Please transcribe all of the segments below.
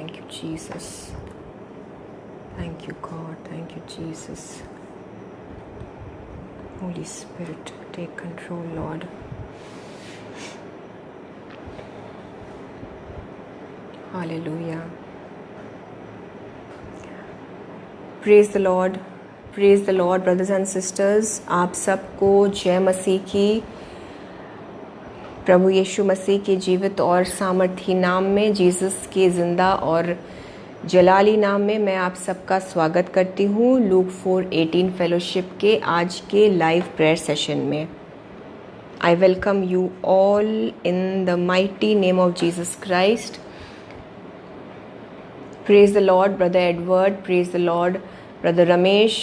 Thank you, Jesus. Thank you, God. Thank you, Jesus. Holy Spirit, take control, Lord. Hallelujah. Praise the Lord. Praise the Lord, brothers and sisters. आप सबको जय मसीह की, प्रभु यीशु मसीह के जीवित और सामर्थी नाम में, जीसस के ज़िंदा और जलाली नाम में मैं आप सबका स्वागत करती हूँ लूक 4:18 फेलोशिप के आज के लाइव प्रेयर सेशन में। I welcome you all in the mighty name of Jesus Christ. Praise the Lord brother Edward, praise the Lord brother Ramesh,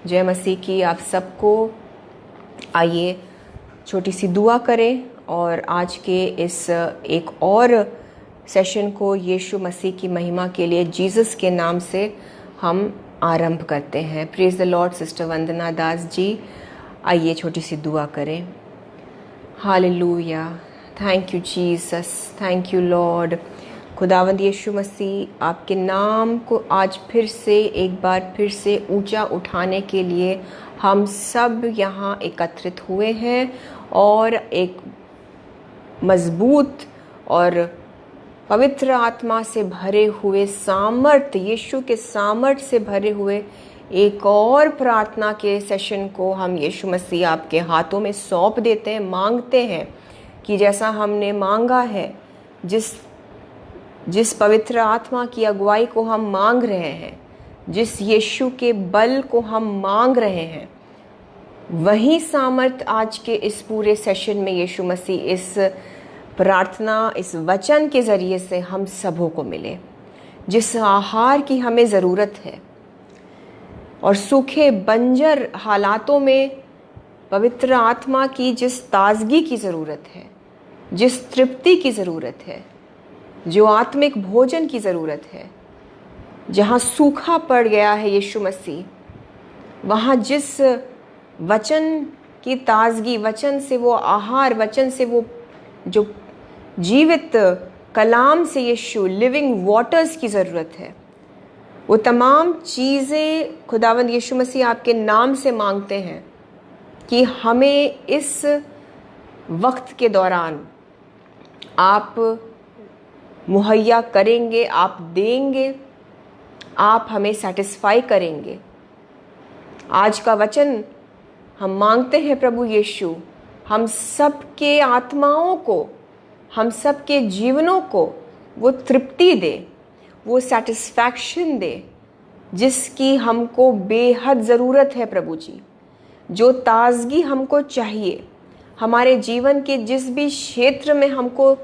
जय मसीह की आप सबको। आइए छोटी सी दुआ करें और आज के इस एक और सेशन को यीशु मसीह की महिमा के लिए जीसस के नाम से हम आरंभ करते हैं। प्रेज द लॉर्ड सिस्टर वंदना दास जी, आइए छोटी सी दुआ करें। Hallelujah, thank you Jesus, thank you Lord. खुदावंद यीशु मसीह, आपके नाम को आज फिर से एक बार फिर से ऊंचा उठाने के लिए हम सब यहाँ एकत्रित हुए हैं और एक मजबूत और पवित्र आत्मा से भरे हुए सामर्थ्य, यीशु के सामर्थ्य से भरे हुए एक और प्रार्थना के सेशन को हम यीशु मसीह आपके हाथों में सौंप देते हैं। मांगते हैं कि जैसा हमने मांगा है, जिस पवित्र आत्मा की अगुवाई को हम मांग रहे हैं, जिस यीशु के बल को हम मांग रहे हैं, वही सामर्थ आज के इस पूरे सेशन में यीशु मसीह इस प्रार्थना, इस वचन के ज़रिए से हम सबों को मिले। जिस आहार की हमें ज़रूरत है और सूखे बंजर हालातों में पवित्र आत्मा की जिस ताजगी की ज़रूरत है, जिस तृप्ति की ज़रूरत है, जो आत्मिक भोजन की ज़रूरत है, जहाँ सूखा पड़ गया है यीशु मसीह, वहाँ जिस वचन की ताजगी, वचन से वो आहार, वचन से वो जो जीवित कलाम से यीशु लिविंग वाटर्स की ज़रूरत है, वो तमाम चीज़ें खुदावंद यीशु मसीह आपके नाम से मांगते हैं कि हमें इस वक्त के दौरान आप मुहैया करेंगे, आप देंगे, आप हमें सेटिस्फाई करेंगे। आज का वचन हम मांगते हैं प्रभु यीशु, हम सबके आत्माओं को, हम सबके जीवनों को वो तृप्ति दे, वो सेटिस्फैक्शन दे जिसकी हमको बेहद ज़रूरत है प्रभु जी। जो ताजगी हमको चाहिए हमारे जीवन के जिस भी क्षेत्र में, हमको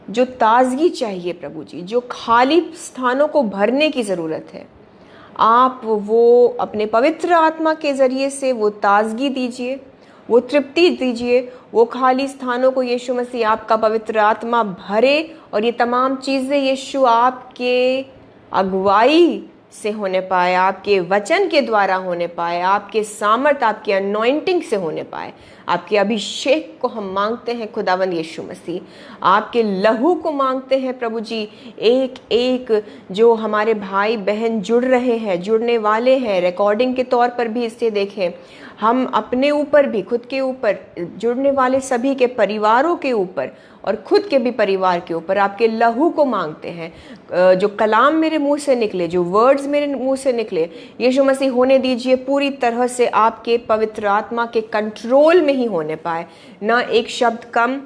जो ताजगी चाहिए प्रभु जी, जो खाली स्थानों को भरने की ज़रूरत है, आप वो अपने पवित्र आत्मा के ज़रिए से वो ताजगी दीजिए, वो तृप्ति दीजिए, वो खाली स्थानों को यीशु मसीह आपका पवित्र आत्मा भरे और ये तमाम चीज़ें यीशु आपके अगुवाई से होने पाए, आपके वचन के द्वारा होने पाए, आपके सामर्थ, आपके अनॉइंटिंग से होने पाए। आपके अभिषेक को हम मांगते हैं खुदावंद यीशु मसीह, आपके लहू को मांगते हैं प्रभु जी। एक एक जो हमारे भाई बहन जुड़ रहे हैं, जुड़ने वाले हैं, रिकॉर्डिंग के तौर पर भी इसे देखें, हम अपने ऊपर भी, खुद के ऊपर, जुड़ने वाले सभी के परिवारों के ऊपर और खुद के भी परिवार के ऊपर आपके लहू को मांगते हैं। जो कलाम मेरे मुंह से निकले, जो वर्ड्स मेरे मुंह से निकले, यीशु मसीह होने दीजिए पूरी तरह से आपके पवित्र आत्मा के कंट्रोल में ही होने पाए। ना एक शब्द कम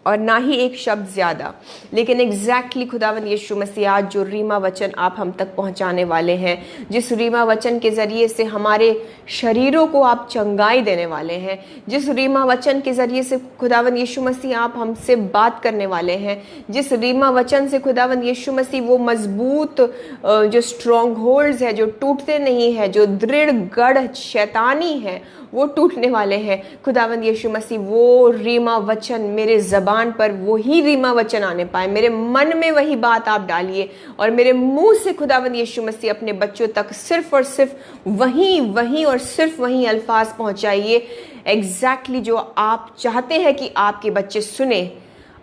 और ना ही एक शब्द ज़्यादा, लेकिन एग्जैक्टली खुदावंद यीशु मसीह आज जो रीमा वचन आप हम तक पहुंचाने वाले हैं, जिस रीमा वचन के ज़रिए से हमारे शरीरों को आप चंगाई देने वाले हैं, जिस रीमा वचन के ज़रिए से खुदावंद यीशु मसीह आप हमसे बात करने वाले हैं, जिस रीमा वचन से खुदावंद यीशु मसीह वो मजबूत जो स्ट्रॉन्ग होल्ड्स है, जो टूटते नहीं है, जो दृढ़ गढ़ शैतानी है, वो टूटने वाले हैं। खुदावंद यीशु मसीह वो रीमा वचन मेरे ज़बान पर वही रीमा वचन आने पाए, मेरे मन में वही बात आप डालिए और मेरे मुंह से खुदावंद यीशु मसीह अपने बच्चों तक सिर्फ और सिर्फ वही और सिर्फ वही अल्फाज पहुंचाइए एग्जैक्टली जो आप चाहते हैं कि आपके बच्चे सुने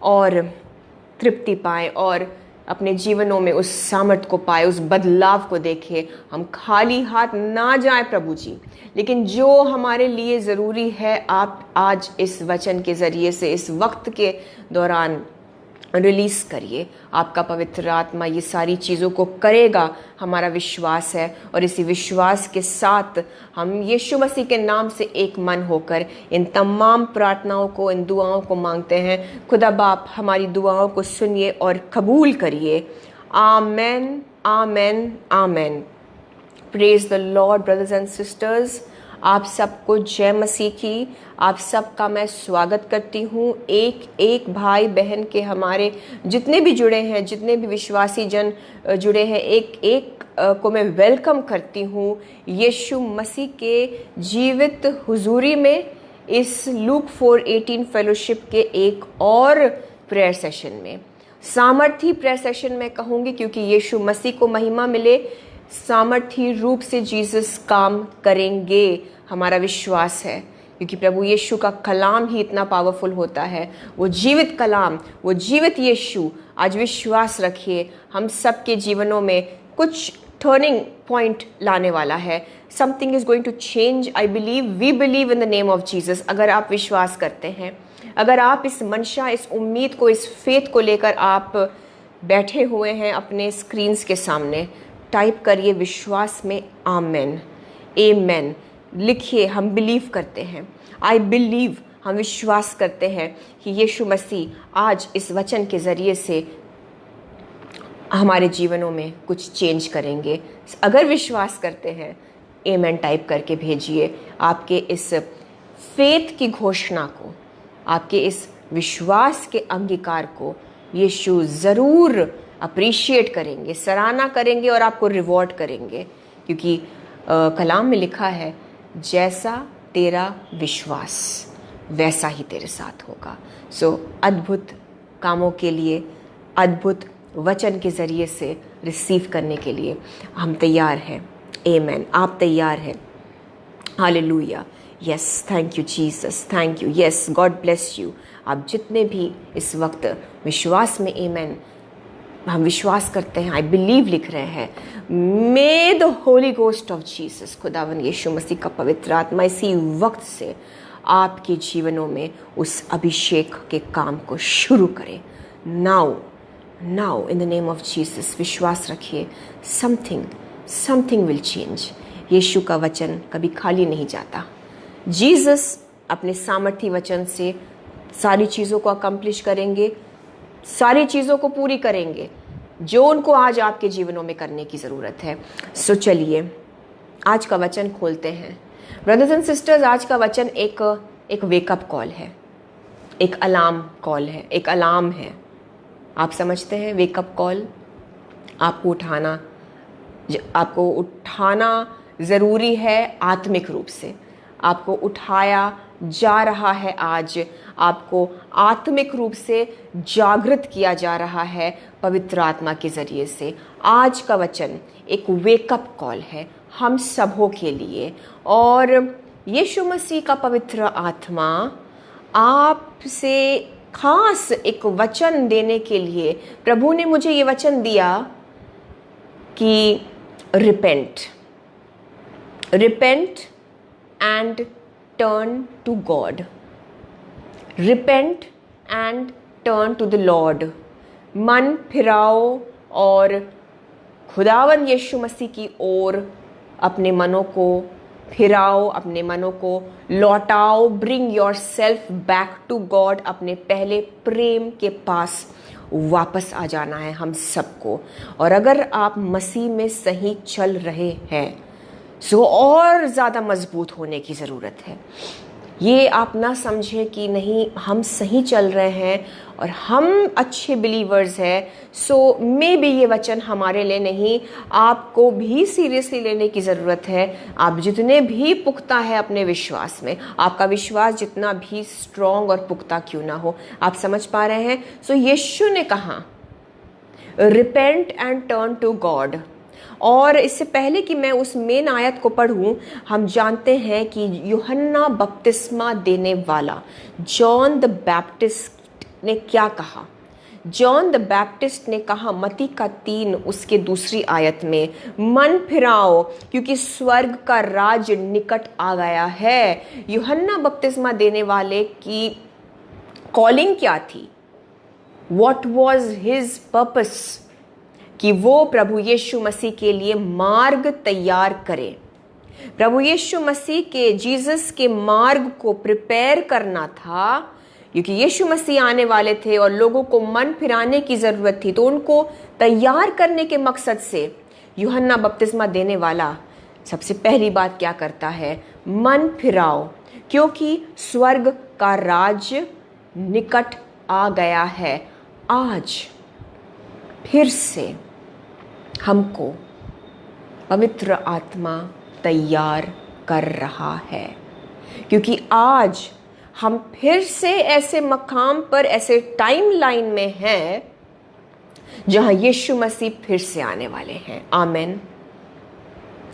और तृप्ति पाएं और अपने जीवनों में उस सामर्थ को पाए, उस बदलाव को देखे। हम खाली हाथ ना जाए प्रभु जी, लेकिन जो हमारे लिए ज़रूरी है आप आज इस वचन के ज़रिए से इस वक्त के दौरान रिलीज करिए। आपका पवित्र आत्मा ये सारी चीज़ों को करेगा, हमारा विश्वास है। और इसी विश्वास के साथ हम यीशु मसीह के नाम से एक मन होकर इन तमाम प्रार्थनाओं को, इन दुआओं को मांगते हैं। खुदा बाप हमारी दुआओं को सुनिए और कबूल करिए। Amen, amen, amen. Praise the lord brothers and sisters. आप सबको जय मसीह की। आप सबका मैं स्वागत करती हूँ। एक एक भाई बहन के हमारे जितने भी जुड़े हैं, जितने भी विश्वासी जन जुड़े हैं, एक एक को मैं वेलकम करती हूँ यीशु मसीह के जीवित हुजूरी में, इस लूक 4:18 फेलोशिप के एक और प्रेयर सेशन में। सामर्थी प्रेयर सेशन मैं कहूँगी, क्योंकि यीशु मसीह को महिमा मिले, सामर्थी रूप से जीसस काम करेंगे, हमारा विश्वास है। क्योंकि प्रभु यीशु का कलाम ही इतना पावरफुल होता है, वो जीवित कलाम, वो जीवित यीशु। आज विश्वास रखिए, हम सबके जीवनों में कुछ टर्निंग पॉइंट लाने वाला है। Something is going to change. I believe, we believe in the name of Jesus. अगर आप विश्वास करते हैं, अगर आप इस मंशा, इस उम्मीद को, इस फेथ को लेकर आप बैठे हुए हैं अपने स्क्रीन्स के सामने, टाइप करिए विश्वास में आमेन, आमेन लिखिए। हम बिलीव करते हैं, आई बिलीव, हम विश्वास करते हैं कि यीशु मसीह आज इस वचन के ज़रिए से हमारे जीवनों में कुछ चेंज करेंगे। अगर विश्वास करते हैं, आमेन टाइप करके भेजिए। आपके इस फेथ की घोषणा को, आपके इस विश्वास के अंगीकार को यीशु ज़रूर अप्रिशिएट करेंगे, सराहना करेंगे और आपको रिवॉर्ड करेंगे। क्योंकि कलाम में लिखा है, जैसा तेरा विश्वास वैसा ही तेरे साथ होगा। सो अद्भुत कामों के लिए, अद्भुत वचन के ज़रिए से रिसीव करने के लिए हम तैयार हैं। आमेन। आप तैयार हैं? Hallelujah. Yes, thank you Jesus, thank you. Yes, God bless you. आप जितने भी इस वक्त विश्वास में आमेन, हम विश्वास करते हैं, आई बिलीव लिख रहे हैं, मे the holy ghost of Jesus, खुदावन यीशु मसीह का पवित्र आत्मा इसी वक्त से आपके जीवनों में उस अभिषेक के काम को शुरू करे। Now now in the name of Jesus विश्वास रखिए, समथिंग विल चेंज। यीशु का वचन कभी खाली नहीं जाता। जीसस अपने सामर्थी वचन से सारी चीज़ों को अकम्प्लिश करेंगे, सारी चीज़ों को पूरी करेंगे जो उनको आज आपके जीवनों में करने की ज़रूरत है। सो चलिए आज का वचन खोलते हैं। ब्रदर्स एंड सिस्टर्स, आज का वचन एक वेकअप कॉल है, एक अलार्म कॉल है, एक अलार्म है। आप समझते हैं वेकअप कॉल? आपको उठाना ज़रूरी है आत्मिक रूप से। आपको उठाया जा रहा है, आज आपको आत्मिक रूप से जागृत किया जा रहा है पवित्र आत्मा के ज़रिए से। आज का वचन एक वेकअप कॉल है हम सबों के लिए। और यीशु मसीह का पवित्र आत्मा आपसे खास एक वचन देने के लिए, प्रभु ने मुझे ये वचन दिया कि repent and turn to God. Repent and turn to the Lord. मन फिराओ और खुदावन यीशु मसीह की ओर अपने मनों को फिराओ, अपने मनों को लौटाओ। Bring yourself back to God. अपने पहले प्रेम के पास वापस आ जाना है हम सबको। और अगर आप मसीह में सही चल रहे हैं, सो और ज़्यादा मजबूत होने की ज़रूरत है। ये आप ना समझें कि नहीं हम सही चल रहे हैं और हम अच्छे बिलीवर्स हैं, सो मे बी ये वचन हमारे लिए नहीं। आपको भी सीरियसली लेने की ज़रूरत है। आप जितने भी पुख्ता है अपने विश्वास में, आपका विश्वास जितना भी स्ट्रॉन्ग और पुख्ता क्यों ना हो, आप समझ पा रहे हैं? सो यीशु ने कहा repent and turn to God. और इससे पहले कि मैं उस मेन आयत को पढ़ूं, हम जानते हैं कि यूहन्ना बपतिस्मा देने वाला जॉन द बैप्टिस्ट ने क्या कहा। जॉन द बैप्टिस्ट ने कहा मत्ती का 3 उसके दूसरी आयत में, मन फिराओ क्योंकि स्वर्ग का राज निकट आ गया है। यूहन्ना बपतिस्मा देने वाले की कॉलिंग क्या थी? What was his purpose? कि वो प्रभु यीशु मसीह के लिए मार्ग तैयार करे। प्रभु यीशु मसीह के, जीसस के मार्ग को प्रिपेयर करना था, क्योंकि यीशु मसीह आने वाले थे और लोगों को मन फिराने की ज़रूरत थी। तो उनको तैयार करने के मकसद से यूहन्ना बपतिस्मा देने वाला सबसे पहली बात क्या करता है? मन फिराओ क्योंकि स्वर्ग का राज निकट आ गया है। आज फिर से हमको पवित्र आत्मा तैयार कर रहा है, क्योंकि आज हम फिर से ऐसे मकाम पर, ऐसे टाइम लाइन में हैं जहां यीशु मसीह फिर से आने वाले हैं। आमेन।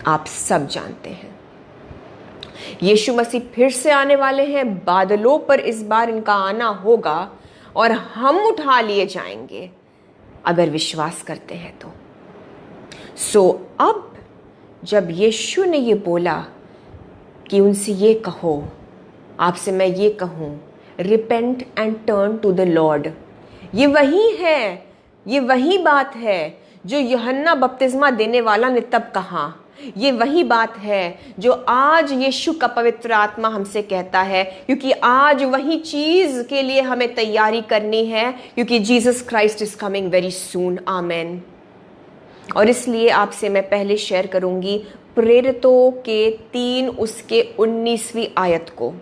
आप सब जानते हैं यीशु मसीह फिर से आने वाले हैं। बादलों पर इस बार इनका आना होगा और हम उठा लिए जाएंगे अगर विश्वास करते हैं तो। अब जब यीशु ने ये बोला कि उनसे ये कहो, आपसे मैं ये कहूँ, repent and turn to the Lord, ये वही है, ये वही बात है जो यूहन्ना बपतिस्मा देने वाला ने तब कहा। ये वही बात है जो आज यीशु का पवित्र आत्मा हमसे कहता है, क्योंकि आज वही चीज के लिए हमें तैयारी करनी है, क्योंकि Jesus Christ is coming very soon. Amen. और इसलिए आपसे मैं पहले शेयर करूंगी प्रेरितों के 3 उसके 19वीं आयत को।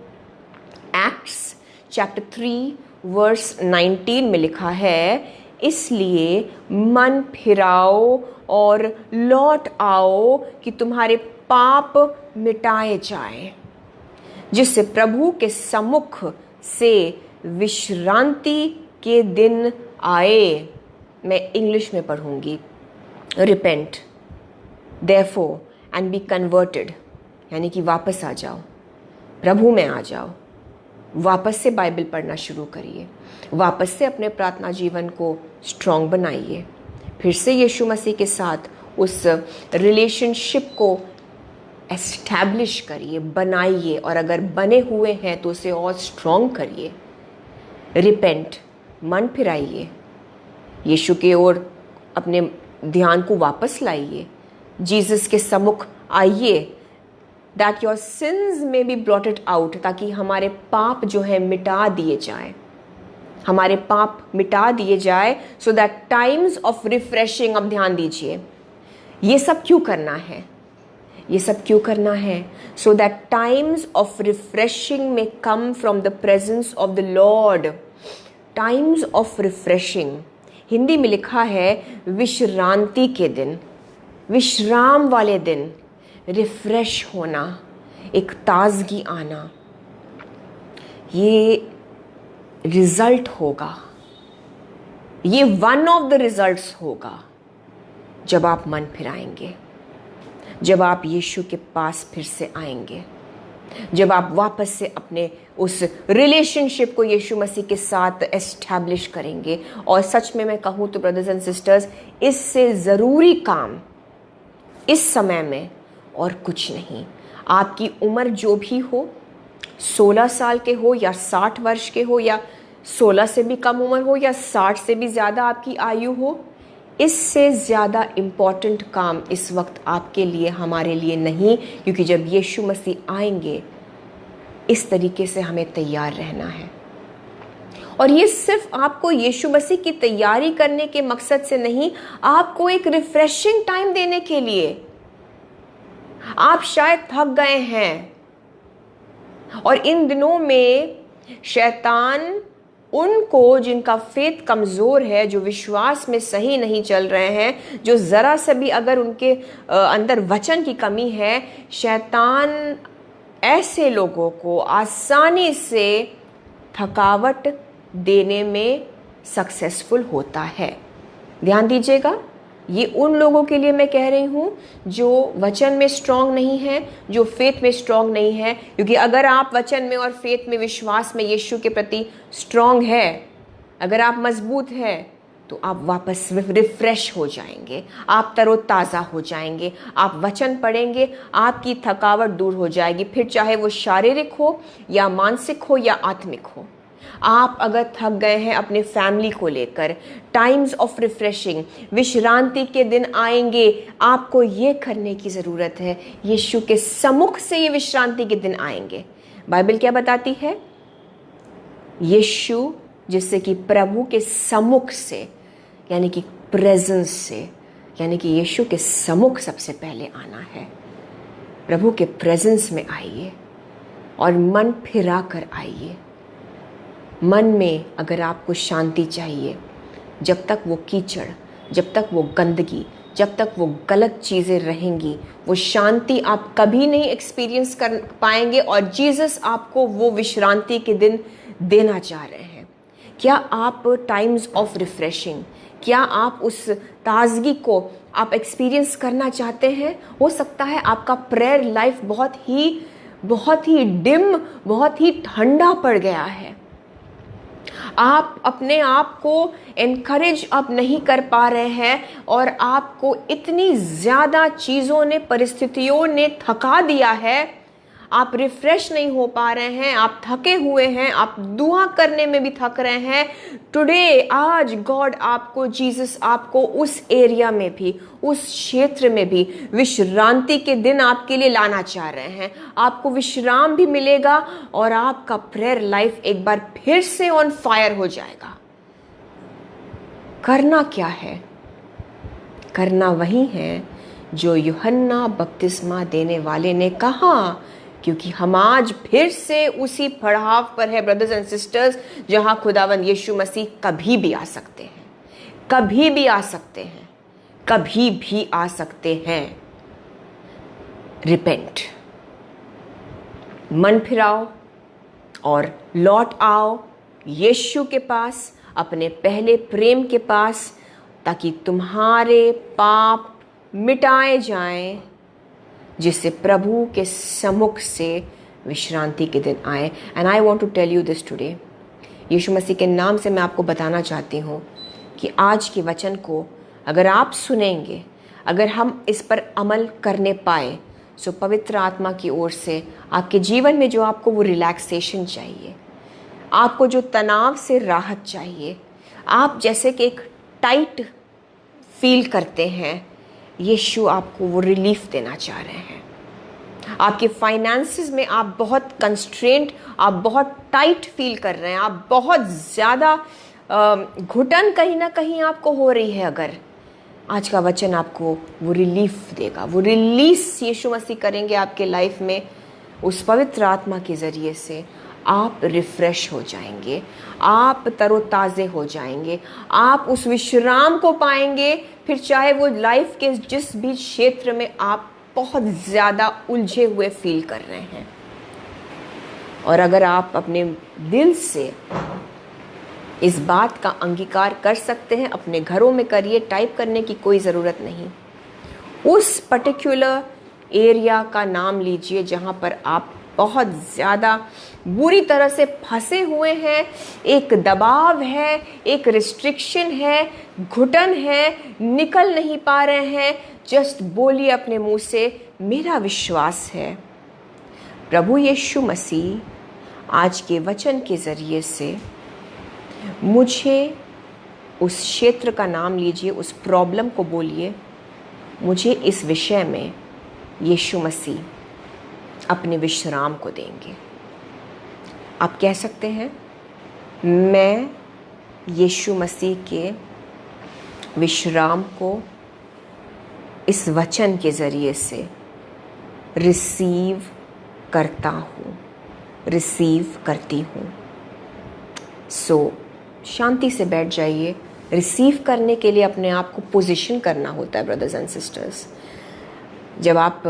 एक्ट्स चैप्टर 3 वर्स 19 में लिखा है, इसलिए मन फिराओ और लौट आओ कि तुम्हारे पाप मिटाए जाएं, जिससे प्रभु के सम्मुख से विश्रांति के दिन आए। मैं इंग्लिश में पढ़ूंगी। Repent therefore and be converted, यानी कि वापस आ जाओ, प्रभु में आ जाओ, वापस से बाइबल पढ़ना शुरू करिए, वापस से अपने प्रार्थना जीवन को स्ट्रॉन्ग बनाइए, फिर से यीशु मसीह के साथ उस रिलेशनशिप को एस्टैब्लिश करिए, बनाइए, और अगर बने हुए हैं तो उसे और स्ट्रॉन्ग करिए। रिपेंट, मन फिराइए, यीशु की ओर अपने ध्यान को वापस लाइए, जीसस के सम्मुख आइए, दैट योर सिंस में बी ब्लॉटेड आउट, ताकि हमारे पाप जो है मिटा दिए जाए, हमारे पाप मिटा दिए जाए, सो दैट टाइम्स ऑफ रिफ्रेशिंग। अब ध्यान दीजिए, ये सब क्यों करना है? ये सब क्यों करना है? So that times of refreshing में come from the presence of the lord. Times of refreshing, Hindi में लिखा है विश्रांति के दिन, विश्राम वाले दिन, रिफ्रेश होना, एक ताजगी आना, ये रिजल्ट होगा, ये वन ऑफ द रिजल्ट्स होगा जब आप मन फिराएंगे, जब आप यीशु के पास फिर से आएंगे, जब आप वापस से अपने उस रिलेशनशिप को यीशु मसीह के साथ एस्टैब्लिश करेंगे। और सच में मैं कहूँ तो ब्रदर्स एंड सिस्टर्स, इससे ज़रूरी काम इस समय में और कुछ नहीं। आपकी उम्र जो भी हो, 16 साल के हो या 60 वर्ष के हो, या 16 से भी कम उम्र हो, या 60 से भी ज़्यादा आपकी आयु हो, इससे ज़्यादा इम्पॉर्टेंट काम इस वक्त आपके लिए, हमारे लिए नहीं, क्योंकि जब यीशु मसीह आएंगे इस तरीके से हमें तैयार रहना है। और ये सिर्फ आपको यीशु मसीह की तैयारी करने के मकसद से नहीं, आपको एक रिफ्रेशिंग टाइम देने के लिए। आप शायद थक गए हैं और इन दिनों में शैतान उनको, जिनका फेथ कमज़ोर है, जो विश्वास में सही नहीं चल रहे हैं, जो ज़रा सा भी अगर उनके अंदर वचन की कमी है, शैतान ऐसे लोगों को आसानी से थकावट देने में सक्सेसफुल होता है। ध्यान दीजिएगा, ये उन लोगों के लिए मैं कह रही हूँ जो वचन में स्ट्रांग नहीं है, जो फेथ में स्ट्रांग नहीं है। क्योंकि अगर आप वचन में और फेथ में, विश्वास में यीशु के प्रति स्ट्रांग है, अगर आप मजबूत हैं, तो आप वापस रिफ्रेश हो जाएंगे, आप तरोताज़ा हो जाएंगे। आप वचन पढ़ेंगे, आपकी थकावट दूर हो जाएगी, फिर चाहे वो शारीरिक हो या मानसिक हो या आत्मिक हो। आप अगर थक गए हैं अपने फैमिली को लेकर, टाइम्स ऑफ रिफ्रेशिंग, विश्रांति के दिन आएंगे। आपको ये करने की ज़रूरत है, यीशु के सम्मुख से ये विश्रांति के दिन आएंगे। बाइबल क्या बताती है? यीशु जिससे कि प्रभु के सम्मुख से, यानी कि प्रेजेंस से, यानी कि यीशु के सम्मुख सबसे पहले आना है। प्रभु के प्रेजेंस में आइए और मन फिरा कर आइए। मन में अगर आपको शांति चाहिए, जब तक वो कीचड़, जब तक वो गंदगी, जब तक वो गलत चीज़ें रहेंगी, वो शांति आप कभी नहीं एक्सपीरियंस कर पाएंगे। और जीसस आपको वो विश्रांति के दिन देना चाह रहे हैं। क्या आप टाइम्स ऑफ रिफ्रेशिंग, क्या आप उस ताजगी को आप एक्सपीरियंस करना चाहते हैं? हो सकता है आपका प्रेयर लाइफ बहुत ही डिम, बहुत ही ठंडा पड़ गया है। आप अपने आप को एनकरेज अब नहीं कर पा रहे हैं और आपको इतनी ज़्यादा चीज़ों ने, परिस्थितियों ने थका दिया है, आप रिफ्रेश नहीं हो पा रहे हैं, आप थके हुए हैं, आप दुआ करने में भी थक रहे हैं। टुडे, आज गॉड आपको, जीसस आपको उस एरिया में भी, उस क्षेत्र में भी विश्रांति के दिन आपके लिए लाना चाह रहे हैं। आपको विश्राम भी मिलेगा और आपका प्रेयर लाइफ एक बार फिर से ऑन फायर हो जाएगा। करना क्या है? करना वही है जो यूहन्ना बपतिस्मा देने वाले ने कहा, क्योंकि हम आज फिर से उसी पड़ाव पर है ब्रदर्स एंड सिस्टर्स, जहां खुदावंद यीशु मसीह कभी भी आ सकते हैं, कभी भी आ सकते हैं, कभी भी आ सकते हैं। रिपेंट, मन फिराओ और लौट आओ यीशु के पास, अपने पहले प्रेम के पास, ताकि तुम्हारे पाप मिटाए जाएं, जिससे प्रभु के सम्मुख से विश्रांति के दिन आए। And I want to tell you this today, Yeshu Masih के नाम से मैं आपको बताना चाहती हूँ कि आज के वचन को अगर आप सुनेंगे, अगर हम इस पर अमल करने पाए, सो पवित्र आत्मा की ओर से आपके जीवन में जो आपको वो रिलैक्सेशन चाहिए, आपको जो तनाव से राहत चाहिए, आप जैसे कि एक टाइट फील करते हैं, यीशु आपको वो रिलीफ देना चाह रहे हैं। आपके फाइनेंसेस में आप बहुत कंस्ट्रेंट, आप बहुत टाइट फील कर रहे हैं, आप बहुत ज़्यादा घुटन कहीं ना कहीं आपको हो रही है, अगर आज का वचन आपको वो रिलीफ देगा, वो रिलीज यीशु मसीह करेंगे आपके लाइफ में। उस पवित्र आत्मा के ज़रिए से आप रिफ्रेश हो जाएंगे, आप तरोताज़े हो जाएंगे, आप उस विश्राम को पाएंगे। फिर चाहे वो लाइफ के जिस भी क्षेत्र में आप बहुत ज़्यादा उलझे हुए फील कर रहे हैं, और अगर आप अपने दिल से इस बात का अंगीकार कर सकते हैं, अपने घरों में करिए, टाइप करने की कोई ज़रूरत नहीं। उस पर्टिकुलर एरिया का नाम लीजिए जहाँ पर आप बहुत ज़्यादा बुरी तरह से फंसे हुए हैं, एक दबाव है, एक रिस्ट्रिक्शन है, घुटन है, निकल नहीं पा रहे हैं। जस्ट बोलिए अपने मुंह से, मेरा विश्वास है प्रभु यीशु मसीह आज के वचन के ज़रिए से मुझे, उस क्षेत्र का नाम लीजिए, उस प्रॉब्लम को बोलिए, मुझे इस विषय में यीशु मसीह अपने विश्राम को देंगे। आप कह सकते हैं, मैं यीशु मसीह के विश्राम को इस वचन के ज़रिए से रिसीव करता हूँ, रिसीव करती हूँ। सो शांति से बैठ जाइए। रिसीव करने के लिए अपने आप को पोजीशन करना होता है ब्रदर्स एंड सिस्टर्स। जब आप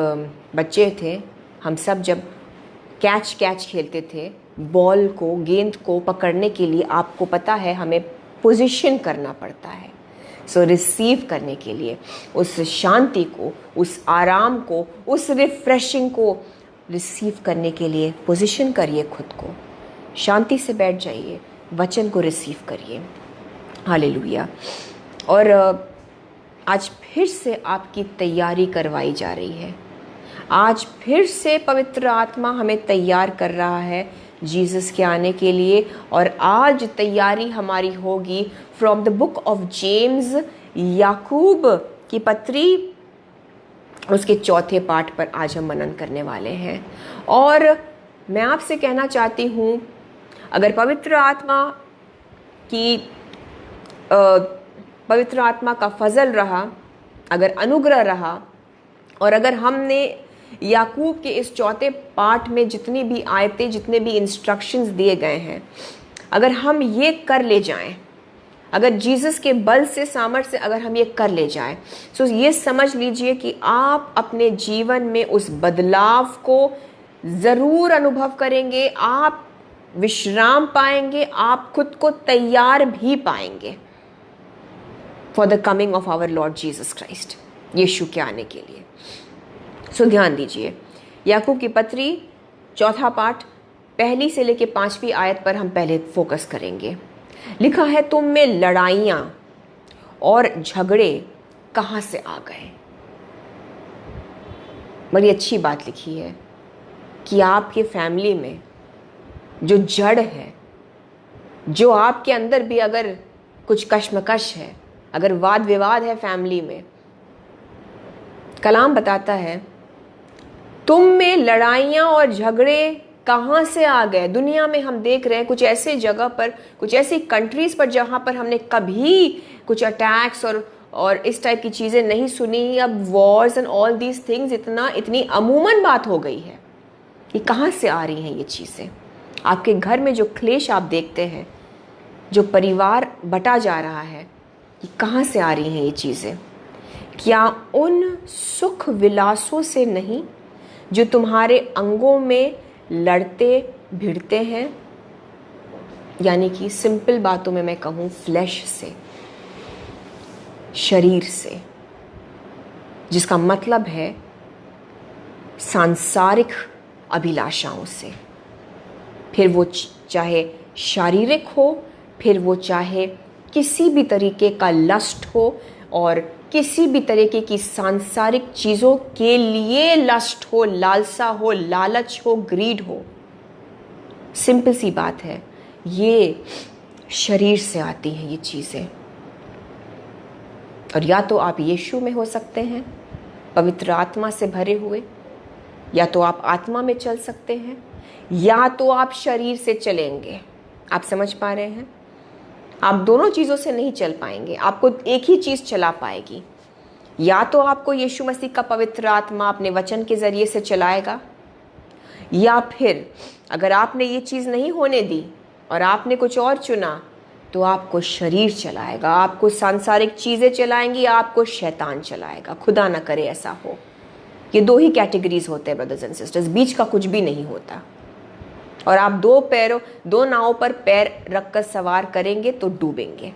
बच्चे थे, हम सब जब कैच खेलते थे, बॉल को, गेंद को पकड़ने के लिए आपको पता है हमें पोजीशन करना पड़ता है। सो रिसीव करने के लिए उस शांति को, उस आराम को, उस रिफ्रेशिंग को रिसीव करने के लिए पोजीशन करिए खुद को, शांति से बैठ जाइए, वचन को रिसीव करिए। हालेलुया। और आज फिर से आपकी तैयारी करवाई जा रही है। आज फिर से पवित्र आत्मा हमें तैयार कर रहा है जीसस के आने के लिए। और आज तैयारी हमारी होगी from the book of James, याकूब की पत्री, उसके चौथे पाठ पर आज हम मनन करने वाले हैं। और मैं आपसे कहना चाहती हूँ, अगर पवित्र आत्मा का फजल रहा, अगर अनुग्रह रहा, और अगर हमने याकूब के इस चौथे पाठ में जितनी भी आयतें, जितने भी इंस्ट्रक्शंस दिए गए हैं, अगर हम ये कर ले जाएं, अगर जीसस के बल से, सामर्थ्य से अगर हम ये कर ले जाएं, तो ये समझ लीजिए कि आप अपने जीवन में उस बदलाव को ज़रूर अनुभव करेंगे। आप विश्राम पाएंगे, आप खुद को तैयार भी पाएंगे for the coming of our lord Jesus Christ, यीशु के आने के लिए। सो ध्यान दीजिए, याकूब की पत्री चौथा पाठ पहली से लेकर 5वीं आयत पर हम पहले फोकस करेंगे। लिखा है, तुम में लड़ाइयाँ और झगड़े कहाँ से आ गए। बड़ी अच्छी बात लिखी है कि आपके फैमिली में जो जड़ है, जो आपके अंदर भी अगर कुछ कश्मकश है, अगर वाद विवाद है फैमिली में, कलाम बताता है तुम में लड़ाइयाँ और झगड़े कहाँ से आ गए। दुनिया में हम देख रहे हैं कुछ ऐसे जगह पर, कुछ ऐसी कंट्रीज़ पर जहाँ पर हमने कभी कुछ अटैक्स और इस टाइप की चीज़ें नहीं सुनी। अब Wars and all these things इतनी अमूमन बात हो गई है कि कहाँ से आ रही हैं ये चीज़ें। आपके घर में जो क्लेश आप देखते हैं, जो परिवार बटा जा रहा है, ये कहाँ से आ रही हैं ये चीज़ें। क्या उन सुख विलासों से नहीं जो तुम्हारे अंगों में लड़ते भिड़ते हैं, यानी कि सिंपल बातों में मैं कहूँ फ्लैश से, शरीर से, जिसका मतलब है सांसारिक अभिलाषाओं से। फिर वो चाहे शारीरिक हो, फिर वो चाहे किसी भी तरीके का लस्ट हो, और किसी भी तरीके की सांसारिक चीज़ों के लिए लस्ट हो, लालसा हो, लालच हो, ग्रीड हो। सिंपल सी बात है, ये शरीर से आती हैं ये चीज़ें। और या तो आप यीशु में हो सकते हैं, पवित्र आत्मा से भरे हुए, या तो आप आत्मा में चल सकते हैं, या तो आप शरीर से चलेंगे। आप समझ पा रहे हैं? आप दोनों चीज़ों से नहीं चल पाएंगे। आपको एक ही चीज़ चला पाएगी, या तो आपको यीशु मसीह का पवित्र आत्मा अपने वचन के ज़रिए से चलाएगा, या फिर अगर आपने ये चीज़ नहीं होने दी और आपने कुछ और चुना, तो आपको शरीर चलाएगा, आपको सांसारिक चीज़ें चलाएंगी, आपको शैतान चलाएगा। खुदा ना करे ऐसा हो। ये दो ही कैटेगरीज होते हैं ब्रदर्स एंड सिस्टर्स, बीच का कुछ भी नहीं होता। और आप दो नावों पर पैर रखकर सवार करेंगे तो डूबेंगे।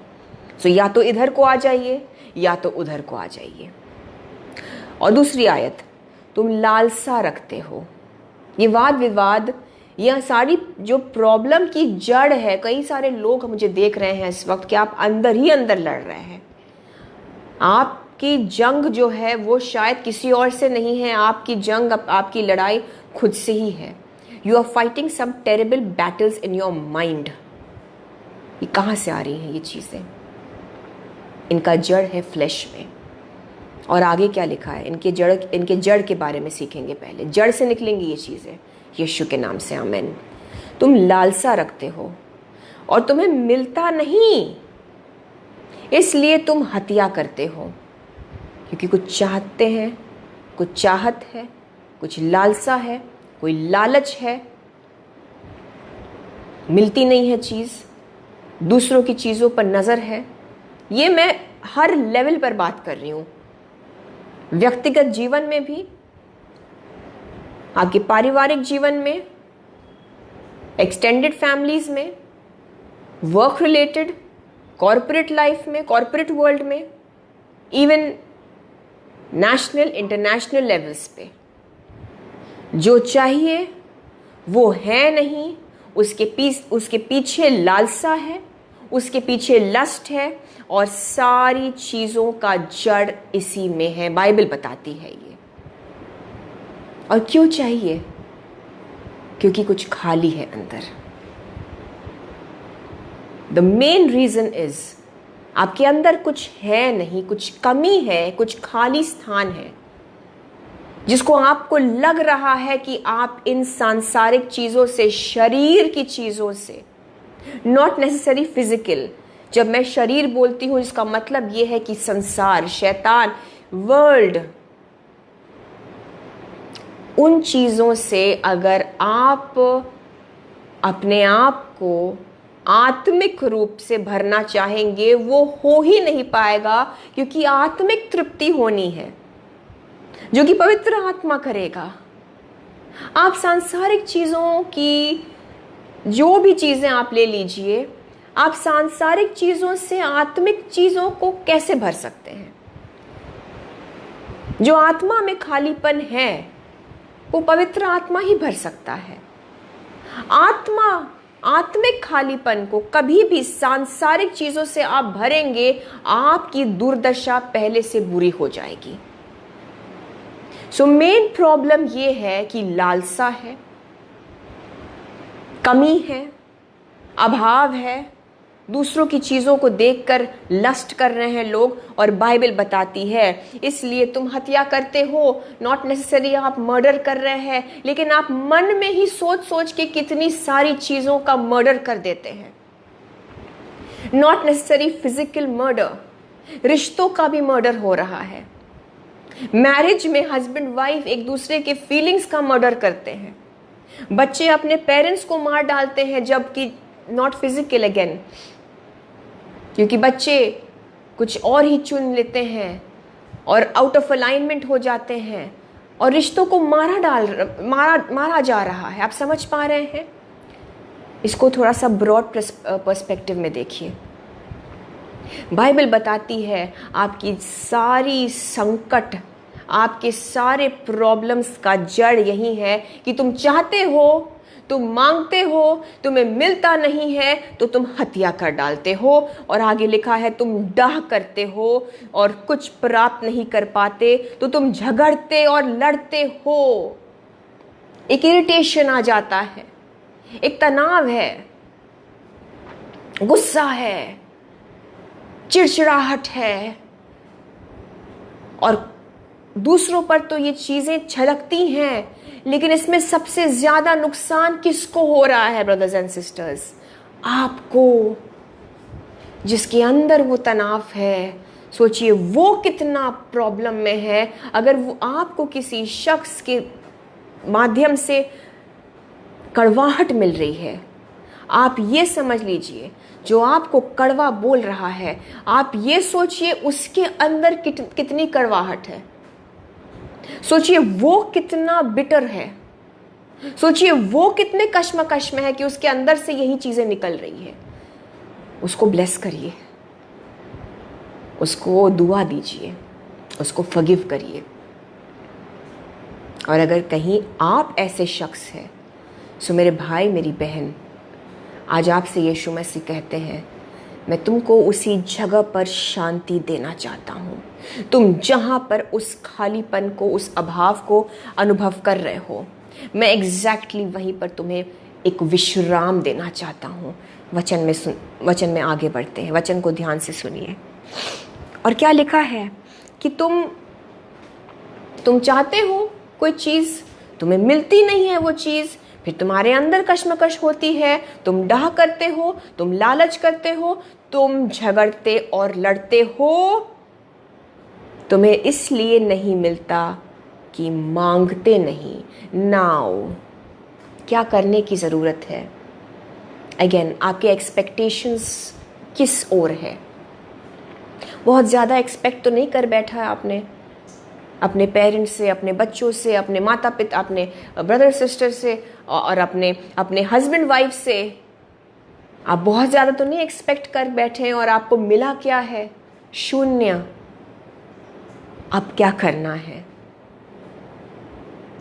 सो या तो इधर को आ जाइए, या तो उधर को आ जाइए। और दूसरी आयत, तुम लालसा रखते हो। ये वाद विवाद, यह सारी जो प्रॉब्लम की जड़ है, कई सारे लोग मुझे देख रहे हैं इस वक्त कि आप अंदर ही अंदर लड़ रहे हैं। आपकी जंग जो है वो शायद किसी और से नहीं है, आपकी जंग, आपकी लड़ाई खुद से ही है। You are fighting some terrible battles in your mind. ये कहाँ से आ रही हैं ये चीज़ें? इनका जड़ है फ्लैश में। और आगे क्या लिखा है, इनके जड़ के बारे में सीखेंगे। पहले जड़ से निकलेंगी ये चीज़ें, यीशु के नाम से आमीन। तुम लालसा रखते हो और तुम्हें मिलता नहीं, इसलिए तुम हत्या करते हो। क्योंकि कुछ चाहते हैं, कुछ चाहत है, कुछ लालसा है, कोई लालच है, मिलती नहीं है चीज़, दूसरों की चीज़ों पर नज़र है। ये मैं हर लेवल पर बात कर रही हूँ, व्यक्तिगत जीवन में भी, आपके पारिवारिक जीवन में, एक्सटेंडेड फैमिलीज में, वर्क रिलेटेड, कॉरपोरेट लाइफ में, कॉरपोरेट वर्ल्ड में, इवन नेशनल इंटरनेशनल लेवल्स पे। जो चाहिए वो है नहीं, उसके पीछे लालसा है, उसके पीछे लस्ट है और सारी चीजों का जड़ इसी में है। बाइबल बताती है ये। और क्यों चाहिए? क्योंकि कुछ खाली है अंदर। द मेन रीजन इज आपके अंदर कुछ है नहीं, कुछ कमी है, कुछ खाली स्थान है जिसको आपको लग रहा है कि आप इन सांसारिक चीजों से, शरीर की चीजों से, नॉट नेसेसरी फिजिकल, जब मैं शरीर बोलती हूं इसका मतलब यह है कि संसार, शैतान, वर्ल्ड, उन चीजों से अगर आप अपने आप को आत्मिक रूप से भरना चाहेंगे, वो हो ही नहीं पाएगा, क्योंकि आत्मिक तृप्ति होनी है जो कि पवित्र आत्मा करेगा। आप सांसारिक चीजों की जो भी चीजें आप ले लीजिए, आप सांसारिक चीजों से आत्मिक चीजों को कैसे भर सकते हैं? जो आत्मा में खालीपन है वो पवित्र आत्मा ही भर सकता है। आत्मिक खालीपन को कभी भी सांसारिक चीजों से आप भरेंगे, आपकी दुर्दशा पहले से बुरी हो जाएगी। सो मेन प्रॉब्लम ये है कि लालसा है, कमी है, अभाव है, दूसरों की चीजों को देखकर लस्ट कर रहे हैं लोग। और बाइबल बताती है इसलिए तुम हत्या करते हो, नॉट नेसेसरी आप मर्डर कर रहे हैं, लेकिन आप मन में ही सोच सोच के कितनी सारी चीजों का मर्डर कर देते हैं। नॉट नेसेसरी फिजिकल मर्डर, रिश्तों का भी मर्डर हो रहा है। मैरिज में हस्बैंड वाइफ एक दूसरे के फीलिंग्स का मर्डर करते हैं। बच्चे अपने पेरेंट्स को मार डालते हैं, जबकि नॉट फिजिकल अगेन, क्योंकि बच्चे कुछ और ही चुन लेते हैं और आउट ऑफ अलाइनमेंट हो जाते हैं और रिश्तों को मारा जा रहा है। आप समझ पा रहे हैं? इसको थोड़ा सा ब्रॉड पर्सपेक्टिव में देखिए। बाइबल बताती है आपकी सारी संकट, आपके सारे प्रॉब्लम्स का जड़ यही है कि तुम चाहते हो, तुम मांगते हो, तुम्हें मिलता नहीं है तो तुम हत्या कर डालते हो। और आगे लिखा है तुम डाह करते हो और कुछ प्राप्त नहीं कर पाते तो तुम झगड़ते और लड़ते हो। एक इरिटेशन आ जाता है, एक तनाव है, गुस्सा है, चिड़चिड़ाहट है। और दूसरों पर तो ये चीजें छलकती हैं, लेकिन इसमें सबसे ज्यादा नुकसान किसको हो रहा है ब्रदर्स एंड सिस्टर्स? आपको, जिसके अंदर वो तनाव है। सोचिए वो कितना प्रॉब्लम में है। अगर वो आपको किसी शख्स के माध्यम से कड़वाहट मिल रही है, आप ये समझ लीजिए जो आपको कड़वा बोल रहा है, आप ये सोचिए उसके अंदर कितनी कड़वाहट है। सोचिए वो कितना बिटर है, सोचिए वो कितने कश्मकश में है कि उसके अंदर से यही चीजें निकल रही है। उसको ब्लेस करिए, उसको दुआ दीजिए, उसको फॉरगिव करिए। और अगर कहीं आप ऐसे शख्स हैं, सो मेरे भाई, मेरी बहन, आज आपसे यीशु मसीह कहते हैं मैं तुमको उसी जगह पर शांति देना चाहता हूँ। तुम जहाँ पर उस खालीपन को, उस अभाव को अनुभव कर रहे हो, मैं एग्जैक्टली वहीं पर तुम्हें एक विश्राम देना चाहता हूँ। वचन में आगे बढ़ते हैं। वचन को ध्यान से सुनिए। और क्या लिखा है कि तुम चाहते हो कोई चीज़, तुम्हें मिलती नहीं है वो चीज़, फिर तुम्हारे अंदर कश्मकश होती है, तुम डाह करते हो, तुम लालच करते हो, तुम झगड़ते और लड़ते हो। तुम्हें इसलिए नहीं मिलता कि मांगते नहीं। नाउ क्या करने की ज़रूरत है? अगेन, आपके एक्सपेक्टेशंस किस ओर है? बहुत ज़्यादा एक्सपेक्ट तो नहीं कर बैठा है आपने अपने पेरेंट्स से, अपने बच्चों से, अपने माता पिता, अपने ब्रदर सिस्टर से और अपने हस्बैंड वाइफ से। आप बहुत ज़्यादा तो नहीं एक्सपेक्ट कर बैठे हैं और आपको मिला क्या है? शून्य। अब क्या करना है?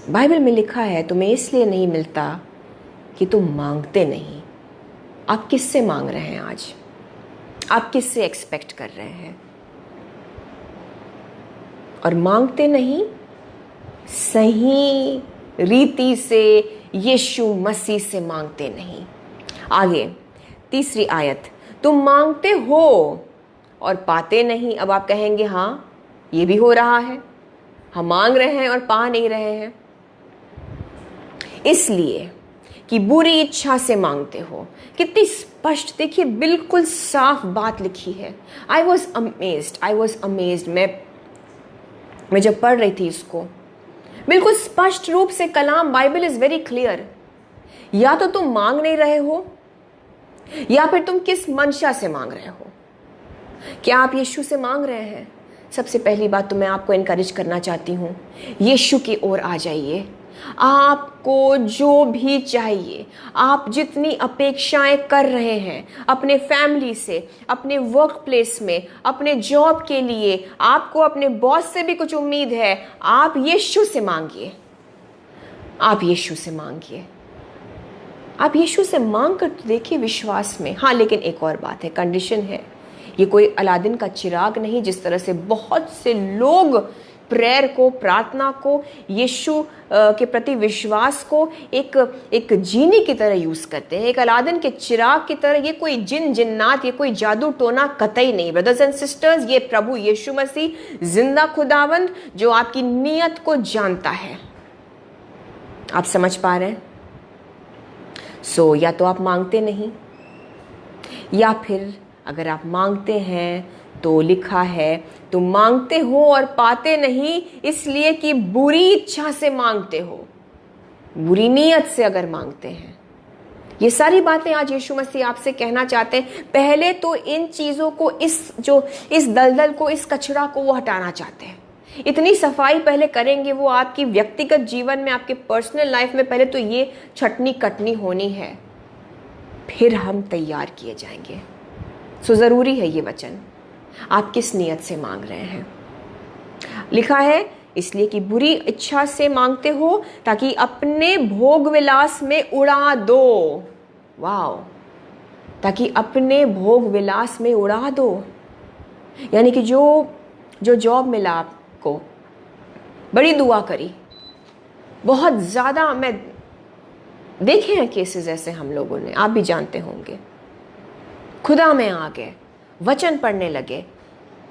बाइबल में लिखा है तुम्हें इसलिए नहीं मिलता कि तुम मांगते नहीं। आप किससे मांग रहे हैं आज? आप किससे एक्सपेक्ट कर रहे हैं? और मांगते नहीं, सही रीति से यीशु मसीह से मांगते नहीं। आगे तीसरी आयत, तुम मांगते हो और पाते नहीं। अब आप कहेंगे हाँ ये भी हो रहा है, हम मांग रहे हैं और पा नहीं रहे हैं, इसलिए कि बुरी इच्छा से मांगते हो। कितनी स्पष्ट, देखिए बिल्कुल साफ बात लिखी है। I was amazed. मैं जब पढ़ रही थी इसको, बिल्कुल स्पष्ट रूप से कलाम, बाइबल इज वेरी क्लियर। या तो तुम मांग नहीं रहे हो, या फिर तुम किस मंशा से मांग रहे हो। क्या आप यीशु से मांग रहे हैं? सबसे पहली बात तो मैं आपको एनकरेज करना चाहती हूं, यीशु की ओर आ जाइए। आपको जो भी चाहिए, आप जितनी अपेक्षाएं कर रहे हैं अपने फैमिली से, अपने वर्क प्लेस में, अपने जॉब के लिए, आपको अपने बॉस से भी कुछ उम्मीद है, आप यीशु से मांगिए। आप यीशु से मांगिए। आप यीशु से मांग कर तो देखिए विश्वास में। हाँ, लेकिन एक और बात है, कंडीशन है। ये कोई अलादीन का चिराग नहीं, जिस तरह से बहुत से लोग प्रेयर को, प्रार्थना को, यीशु के प्रति विश्वास को एक जीनी की तरह यूज करते हैं, एक अलादीन के चिराग की तरह। ये कोई जिन जिन्नात, ये कोई जादू टोना कतई नहीं। ब्रदर्स एंड सिस्टर्स, ये प्रभु यीशु मसीह जिंदा खुदावंद जो आपकी नीयत को जानता है। आप समझ पा रहे हैं? या तो आप मांगते नहीं, या फिर अगर आप मांगते हैं तो लिखा है तुम मांगते हो और पाते नहीं, इसलिए कि बुरी इच्छा से मांगते हो, बुरी नीयत से अगर मांगते हैं। ये सारी बातें आज यीशु मसीह आपसे कहना चाहते हैं। पहले तो इन चीजों को, इस दलदल को, इस कचरा को वो हटाना चाहते हैं। इतनी सफाई पहले करेंगे वो आपकी व्यक्तिगत जीवन में, आपके पर्सनल लाइफ में। पहले तो ये छटनी कटनी होनी है, फिर हम तैयार किए जाएंगे। जरूरी है ये वचन। आप किस नियत से मांग रहे हैं? लिखा है इसलिए कि बुरी इच्छा से मांगते हो ताकि अपने भोग विलास में उड़ा दो। वाओ, ताकि अपने भोग विलास में उड़ा दो। यानी कि जो जॉब मिला आपको, बड़ी दुआ करी, बहुत ज्यादा, मैं देखे हैं केसेस ऐसे हम लोगों ने, आप भी जानते होंगे। खुदा में आ गए, वचन पढ़ने लगे,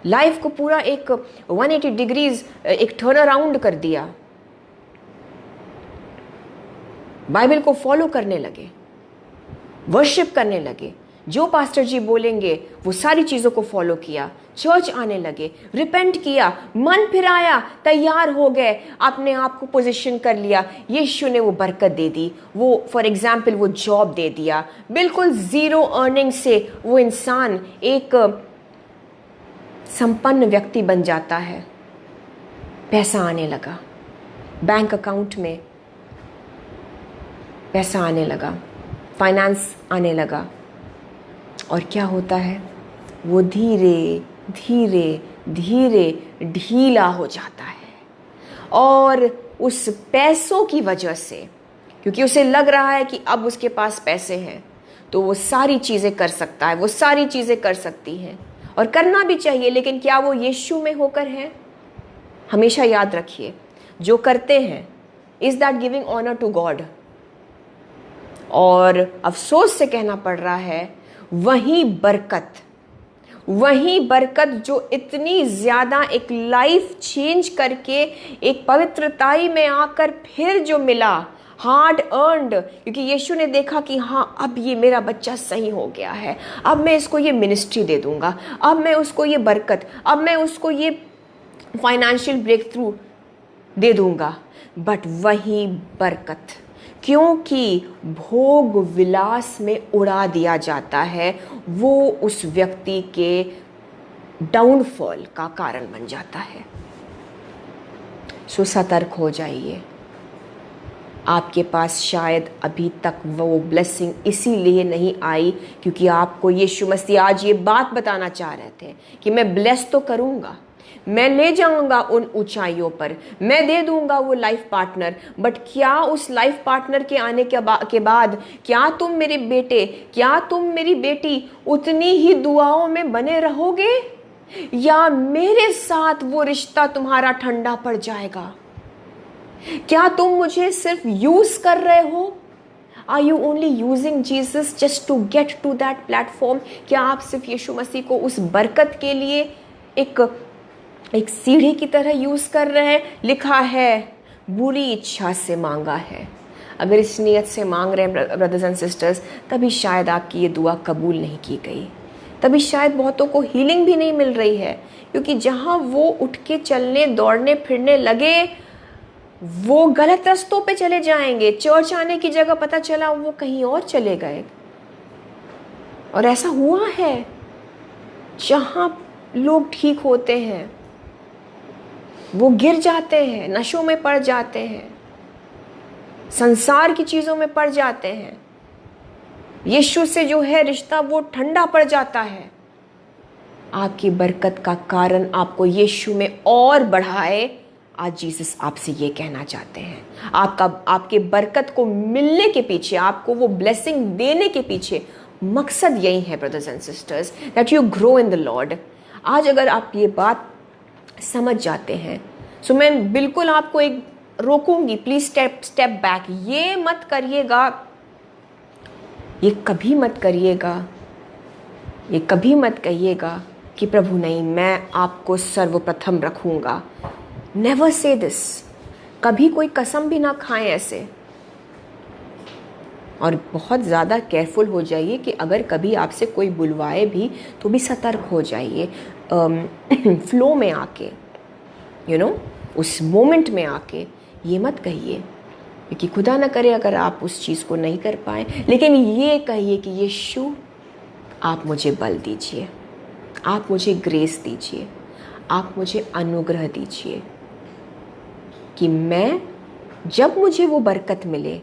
लाइफ को पूरा एक 180 डिग्रीज एक टर्न अराउंड कर दिया, बाइबल को फॉलो करने लगे, वर्शिप करने लगे, जो पास्टर जी बोलेंगे वो सारी चीजों को फॉलो किया, चर्च आने लगे, रिपेंट किया, मन फिराया, तैयार हो गए, अपने आप को पोजीशन कर लिया। यीशु ने वो बरकत दे दी, वो फॉर एग्जाम्पल वो जॉब दे दिया। बिल्कुल जीरो अर्निंग से वो इंसान एक संपन्न व्यक्ति बन जाता है। पैसा आने लगा, बैंक अकाउंट में पैसा आने लगा, फाइनेंस आने लगा। और क्या होता है, वो धीरे धीरे धीरे ढीला हो जाता है। और उस पैसों की वजह से, क्योंकि उसे लग रहा है कि अब उसके पास पैसे हैं तो वो सारी चीज़ें कर सकता है, वो सारी चीज़ें कर सकती हैं, और करना भी चाहिए। लेकिन क्या वो यीशु में होकर है? हमेशा याद रखिए, जो करते हैं is that giving honour to God? और अफसोस से कहना पड़ रहा है, वही बरकत जो इतनी ज्यादा एक लाइफ चेंज करके एक पवित्रताई में आकर फिर जो मिला, हार्ड अर्नड, क्योंकि यीशु ने देखा कि हाँ अब ये मेरा बच्चा सही हो गया है, अब मैं इसको ये मिनिस्ट्री दे दूंगा, अब मैं उसको ये बरकत, अब मैं उसको ये फाइनेंशियल ब्रेक थ्रू दे दूंगा। बट वही बरकत, क्योंकि भोग विलास में उड़ा दिया जाता है, वो उस व्यक्ति के डाउनफॉल का कारण बन जाता है। सतर्क हो जाइए। आपके पास शायद अभी तक वो ब्लेसिंग इसीलिए नहीं आई क्योंकि आपको यीशु मसीह आज ये बात बताना चाह रहे थे कि मैं ब्लेस तो करूंगा, मैं ले जाऊंगा उन ऊंचाइयों पर, मैं दे दूंगा वो लाइफ पार्टनर। बट क्या उस लाइफ पार्टनर के आने के बाद क्या तुम मेरे बेटे, क्या तुम मेरी बेटी उतनी ही दुआओं में बने रहोगे, या मेरे साथ वो रिश्ता तुम्हारा ठंडा पड़ जाएगा? क्या तुम मुझे सिर्फ यूज कर रहे हो? Are you only using Jesus just to get to that platform? क्या आप सिर्फ यीशु मसीह को उस बरकत के लिए एक सीढ़ी की तरह यूज कर रहे हैं? लिखा है बुरी इच्छा से मांगा है। अगर इस नियत से मांग रहे हैं ब्रदर्स एंड सिस्टर्स, तभी शायद आपकी ये दुआ कबूल नहीं की गई, तभी शायद बहुतों को हीलिंग भी नहीं मिल रही है, क्योंकि जहां वो उठ के चलने दौड़ने फिरने लगे वो गलत रास्तों पे चले जाएंगे। चर्च आने की जगह पता चला वो कहीं और चले गए। और ऐसा हुआ है, जहां लोग ठीक होते हैं वो गिर जाते हैं, नशों में पड़ जाते हैं, संसार की चीजों में पड़ जाते हैं। यीशु से जो है रिश्ता वो ठंडा पड़ जाता है। आपकी बरकत का कारण आपको यीशु में और बढ़ाए, आज जीसस आपसे ये कहना चाहते हैं। आपके बरकत को मिलने के पीछे, आपको वो ब्लेसिंग देने के पीछे मकसद यही है brothers and sisters, that you grow in the Lord. आज अगर आप ये बात समझ जाते हैं, सो मैं बिल्कुल आपको एक रोकूंगी, प्लीज स्टेप बैक। ये मत करिएगा, ये कभी मत करिएगा, ये कभी मत कहिएगा कि प्रभु नहीं, मैं आपको सर्वप्रथम रखूंगा। Never say this. कभी कोई कसम भी ना खाएं ऐसे। और बहुत ज़्यादा केयरफुल हो जाइए कि अगर कभी आपसे कोई बुलवाए भी तो भी सतर्क हो जाइए, फ्लो में आके, उस मोमेंट में आके ये मत कहिए, क्योंकि खुदा ना करे अगर आप उस चीज़ को नहीं कर पाए, लेकिन ये कहिए कि यीशु आप मुझे बल दीजिए, आप मुझे ग्रेस दीजिए, आप मुझे अनुग्रह दीजिए कि मैं, जब मुझे वो बरकत मिले,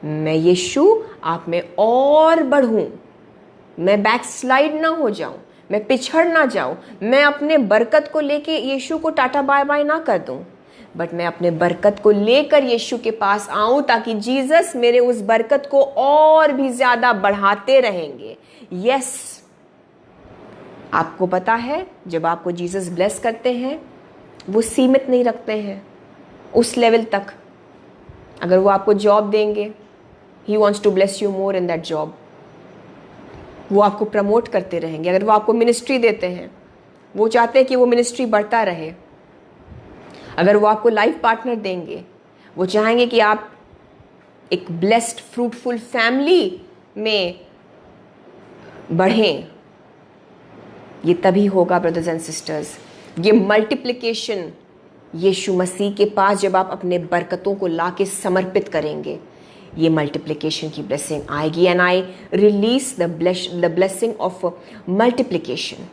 मैं यीशु आप में और बढ़ूं, मैं बैकस्लाइड ना हो जाऊं, मैं पिछड़ ना जाऊं, मैं अपने बरकत को लेके यीशु को टाटा बाय बाय ना कर दूं, बट मैं अपने बरकत को लेकर यीशु के पास आऊं, ताकि जीसस मेरे उस बरकत को और भी ज्यादा बढ़ाते रहेंगे। यस, आपको पता है जब आपको जीसस ब्लेस करते हैं वो सीमित नहीं रखते हैं उस लेवल तक। अगर वो आपको जॉब देंगे, he wants to bless you more in that job, वो आपको प्रमोट करते रहेंगे। अगर वो आपको मिनिस्ट्री देते हैं, वो चाहते हैं कि वो मिनिस्ट्री बढ़ता रहे। अगर वो आपको लाइफ पार्टनर देंगे, वो चाहेंगे कि आप एक ब्लेस्ड फ्रूटफुल फैमिली में बढ़ें। ये तभी होगा ब्रदर्स एंड सिस्टर्स, ये मल्टीप्लिकेशन यीशु मसीह के पास जब आप अपने बरकतों को लाके समर्पित करेंगे, ये मल्टीप्लिकेशन की ब्लेसिंग आएगी। And I release the blessing of multiplication,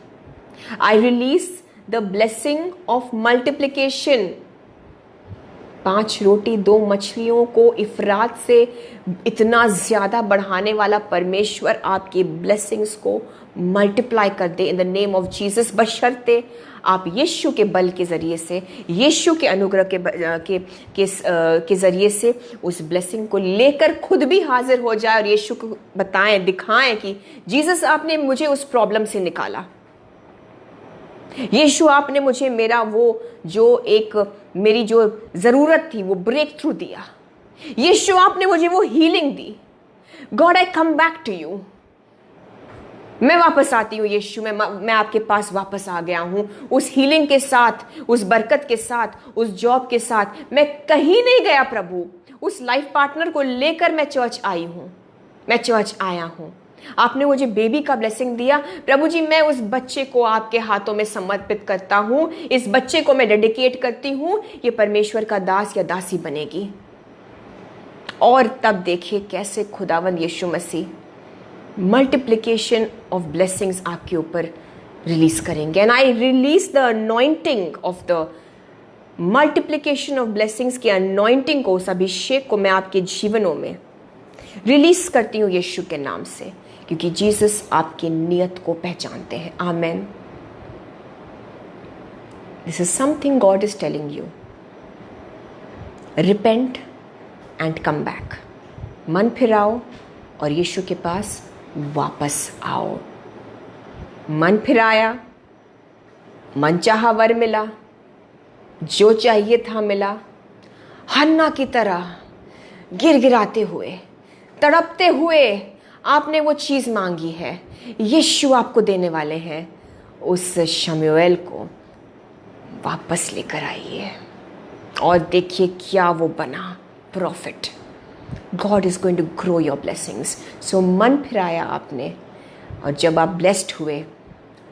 I release the blessing of multiplication. 5 रोटी 2 मछलियों को इफरात से इतना ज्यादा बढ़ाने वाला परमेश्वर आपकी ब्लेसिंग्स को मल्टीप्लाई कर दे in the name of Jesus, बशर्ते आप यीशु के बल के जरिए से, यीशु के अनुग्रह के जरिए से उस ब्लेसिंग को लेकर खुद भी हाजिर हो जाए और यीशु को बताएं, दिखाएं कि जीसस आपने मुझे उस प्रॉब्लम से निकाला, यीशु आपने मुझे मेरा वो जो एक मेरी जो जरूरत थी वो ब्रेक थ्रू दिया, यीशु आपने मुझे वो हीलिंग दी। God I come back to you, मैं वापस आती हूँ यीशु, मैं आपके पास वापस आ गया हूँ उस हीलिंग के साथ, उस बरकत के साथ, उस जॉब के साथ। मैं कहीं नहीं गया प्रभु, उस लाइफ पार्टनर को लेकर मैं चर्च आई हूँ, मैं चर्च आया हूँ। आपने मुझे बेबी का ब्लेसिंग दिया प्रभु जी, मैं उस बच्चे को आपके हाथों में समर्पित करता हूँ, इस बच्चे को मैं डेडिकेट करती हूँ, ये परमेश्वर का दास या दासी बनेगी। और तब देखिए कैसे खुदावंद यीशु मसीह मल्टीप्लिकेशन ऑफ ब्लेसिंग्स आपके ऊपर रिलीज करेंगे। And I release the anointing of the multiplication of blessings की अनॉइंटिंग को, उस अभिषेक को मैं आपके जीवनों में रिलीज करती हूँ यीशु के नाम से, क्योंकि जीसस आपकी नियत को पहचानते हैं। Amen. This is something God is telling you. Repent and come back. मन फिराओ और यीशु के पास वापस आओ. मन फिराया, मन चाहा वर मिला, जो चाहिए था मिला. हन्ना की तरह गिड़गिड़ाते हुए, तड़पते हुए आपने वो चीज़ मांगी है, यीशु आपको देने वाले हैं. उस शमूएल को वापस लेकर आइए और देखिए क्या वो बना, profit. God is going to grow your blessings. So मन फिराया आपने, और जब आप ब्लेस्ड हुए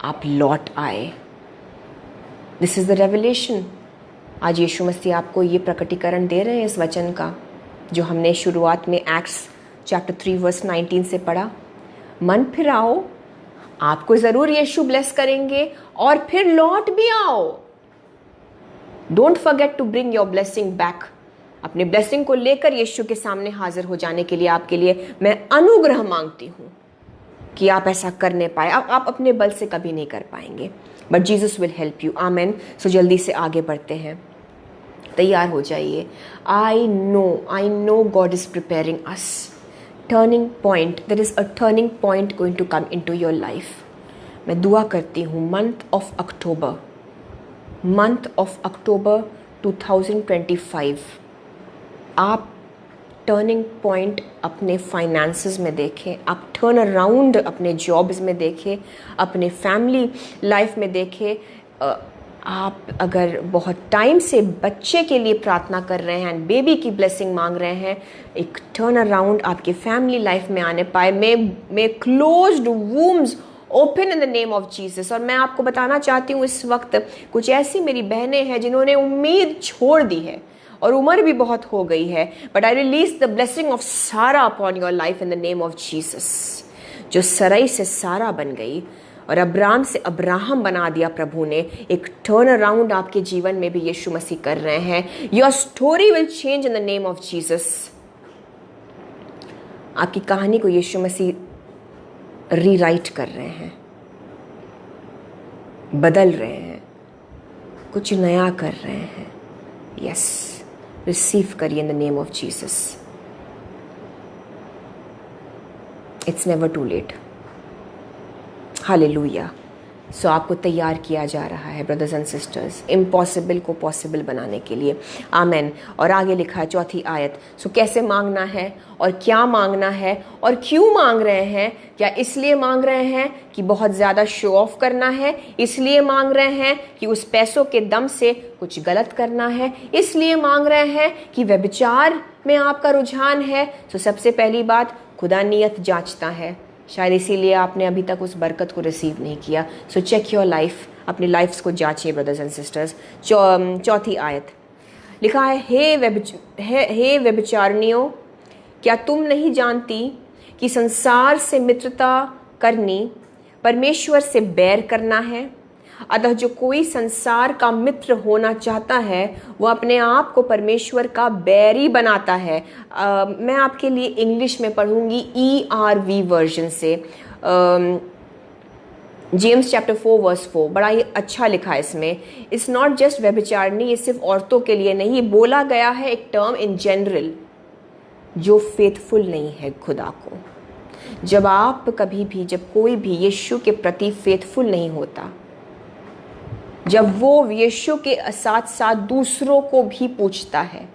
आप लौट आए. This is the revelation. आज यीशु मसीह आपको ये प्रकटीकरण दे रहे हैं इस वचन का, जो हमने शुरुआत में एक्ट्स चैप्टर 3 वर्स 19 से पढ़ा. मन फिराओ, आपको ज़रूर यीशु ब्लेस करेंगे, और फिर लौट भी आओ. Don't forget to bring your blessing back. अपने ब्लेसिंग को लेकर यीशु के सामने हाजिर हो जाने के लिए आपके लिए मैं अनुग्रह मांगती हूँ कि आप ऐसा कर नहीं पाए. आप अपने बल से कभी नहीं कर पाएंगे, but Jesus will help you. Amen. So जल्दी से आगे बढ़ते हैं. तैयार हो जाइए. I know God is preparing us. Turning point, there is a turning point going to come into your life. मैं दुआ करती हूँ मंथ ऑफ अक्टूबर 2025 आप टर्निंग पॉइंट अपने फाइनेंसेस में देखें, आप टर्न अराउंड अपने जॉब्स में देखें, अपने फैमिली लाइफ में देखें. आप अगर बहुत टाइम से बच्चे के लिए प्रार्थना कर रहे हैं एंड बेबी की ब्लेसिंग मांग रहे हैं, एक टर्न अराउंड आपके फैमिली लाइफ में आने पाए. May closed wombs open in the name of Jesus. और मैं आपको बताना चाहती हूँ इस वक्त कुछ ऐसी मेरी बहनें हैं जिन्होंने उम्मीद छोड़ दी है और उम्र भी बहुत हो गई है, but I release the blessing of Sarah upon your life in the name of Jesus. जो सरई से सारा बन गई और अब्राम से अब्राहम बना दिया प्रभु ने, एक टर्न अराउंड आपके जीवन में भी यीशु मसीह कर रहे हैं. Your story will change in the name of Jesus. आपकी कहानी को यीशु मसीह रीराइट कर रहे हैं, बदल रहे हैं, कुछ नया कर रहे हैं. यस, रिसीव करिए in the name of Jesus. It's never too late. Hallelujah. So आपको तैयार किया जा रहा है ब्रदर्स एंड सिस्टर्स, इम्पॉसिबल को पॉसिबल बनाने के लिए. आमेन. और आगे लिखा है 4थी आयत. सो कैसे मांगना है और क्या मांगना है और क्यों मांग रहे हैं? क्या इसलिए मांग रहे हैं कि बहुत ज़्यादा शो ऑफ करना है? इसलिए मांग रहे हैं कि उस पैसों के दम से कुछ गलत करना है? इसलिए मांग रहे हैं कि व्यभिचार में आपका रुझान है? सो सबसे पहली बात, खुदा नियत जांचता है. शायद इसीलिए आपने अभी तक उस बरकत को रिसीव नहीं किया. So check your life. अपनी लाइफ्स को जांचिए ब्रदर्स एंड सिस्टर्स. 4थी आयत लिखा है, हे व्यभिचारिणियों, क्या तुम नहीं जानती कि संसार से मित्रता करनी परमेश्वर से बैर करना है? अतः जो कोई संसार का मित्र होना चाहता है वो अपने आप को परमेश्वर का बैरी बनाता है. मैं आपके लिए इंग्लिश में पढ़ूंगी ERV वर्जन से. जेम्स चैप्टर 4 वर्स 4 बड़ा ही अच्छा लिखा है इसमें. इट्स नॉट जस्ट व्यभिचारिणी, ये सिर्फ औरतों के लिए नहीं बोला गया है, एक टर्म इन जनरल, जो फेथफुल नहीं है खुदा को. जब कोई भी यीशु के प्रति फेथफुल नहीं होता, जब वो यीशु के साथ साथ दूसरों को भी पूछता है,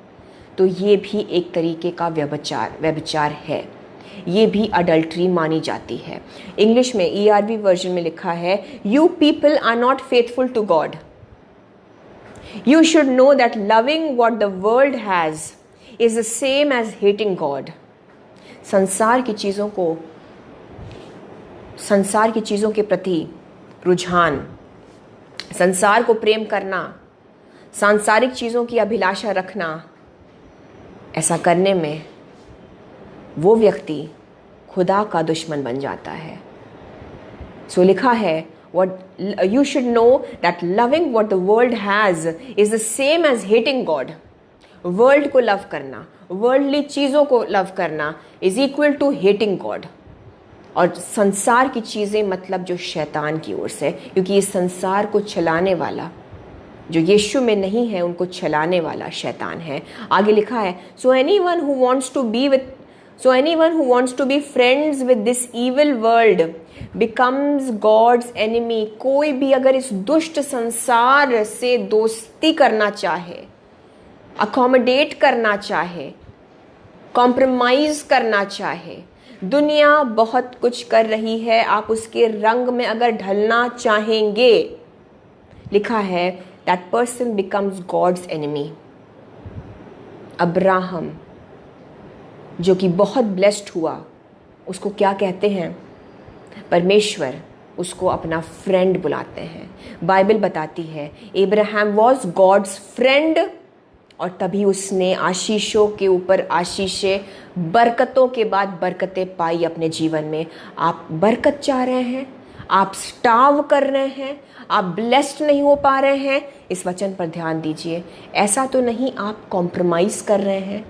तो ये भी एक तरीके का व्यभिचार है. ये भी अडल्ट्री मानी जाती है. इंग्लिश में ERV वर्जन में लिखा है, you people are not faithful to God. You should know that loving what the world has is the same as hating God. संसार की चीज़ों के प्रति रुझान, संसार को प्रेम करना, सांसारिक चीज़ों की अभिलाषा रखना, ऐसा करने में वो व्यक्ति खुदा का दुश्मन बन जाता है. सो लिखा है, what you should know that loving what the world has is the same as hating God. World को लव करना, वर्ल्डली चीज़ों को लव करना is equal to hating God. और संसार की चीज़ें मतलब जो शैतान की ओर से, क्योंकि इस संसार को चलाने वाला जो यीशु में नहीं है उनको चलाने वाला शैतान है। आगे लिखा है, so anyone who wants to be friends with this evil world becomes God's enemy. कोई भी अगर इस दुष्ट संसार से दोस्ती करना चाहे, अकोमोडेट करना चाहे, कॉम्प्रोमाइज करना चाहे, दुनिया बहुत कुछ कर रही है, आप उसके रंग में अगर ढलना चाहेंगे, लिखा है that person becomes God's enemy. Abraham जो कि बहुत ब्लेस्ड हुआ, उसको क्या कहते हैं? परमेश्वर उसको अपना फ्रेंड बुलाते हैं। बाइबल बताती है अब्राहम वॉज गॉड्स फ्रेंड, और तभी उसने आशीषों के ऊपर आशीषें, बरकतों के बाद बरकतें पाई अपने जीवन में। आप बरकत चाह रहे हैं, आप स्टाव कर रहे हैं, आप ब्लेस्ड नहीं हो पा रहे हैं, इस वचन पर ध्यान दीजिए। ऐसा तो नहीं आप कॉम्प्रोमाइज़ कर रहे हैं,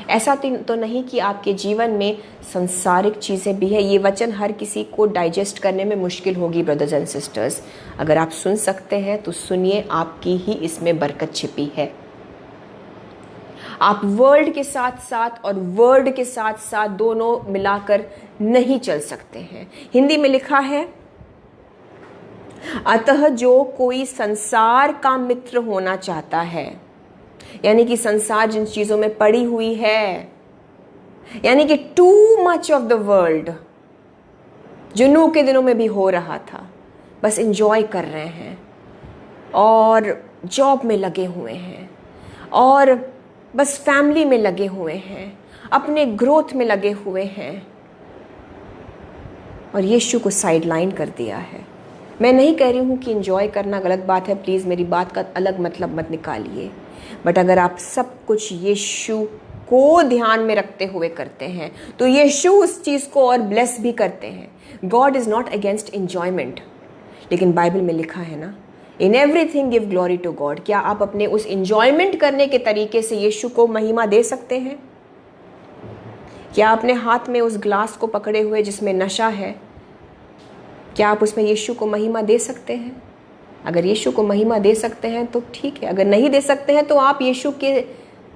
ऐसा तो नहीं कि आपके जीवन में संसारिक चीज़ें भी है। ये वचन हर किसी को डाइजेस्ट करने में मुश्किल होगी ब्रदर्स एंड सिस्टर्स। अगर आप सुन सकते हैं तो सुनिए, आपकी ही इसमें बरकत छिपी है। आप वर्ल्ड के साथ साथ और वर्ड के साथ साथ दोनों मिलाकर नहीं चल सकते हैं। हिंदी में लिखा है, अतः जो कोई संसार का मित्र होना चाहता है, यानी कि संसार जिन चीजों में पड़ी हुई है, यानी कि too much of the world, जो नूह के दिनों में भी हो रहा था, बस एंजॉय कर रहे हैं और जॉब में लगे हुए हैं और बस फैमिली में लगे हुए हैं, अपने ग्रोथ में लगे हुए हैं, और यीशु को साइडलाइन कर दिया है। मैं नहीं कह रही हूँ कि एंजॉय करना गलत बात है, प्लीज़ मेरी बात का अलग मतलब मत निकालिए। बट अगर आप सब कुछ यीशु को ध्यान में रखते हुए करते हैं तो यीशु उस चीज़ को और ब्लेस भी करते हैं। God is not against enjoyment, लेकिन बाइबल में लिखा है ना, in everything give glory to God. क्या आप अपने उस एंजॉयमेंट करने के तरीके से यीशु को महिमा दे सकते हैं? क्या अपने हाथ में उस ग्लास को पकड़े हुए जिसमें नशा है, क्या आप उसमें यीशु को महिमा दे सकते हैं? अगर यीशु को महिमा दे सकते हैं तो ठीक है, अगर नहीं दे सकते हैं तो आप यीशु के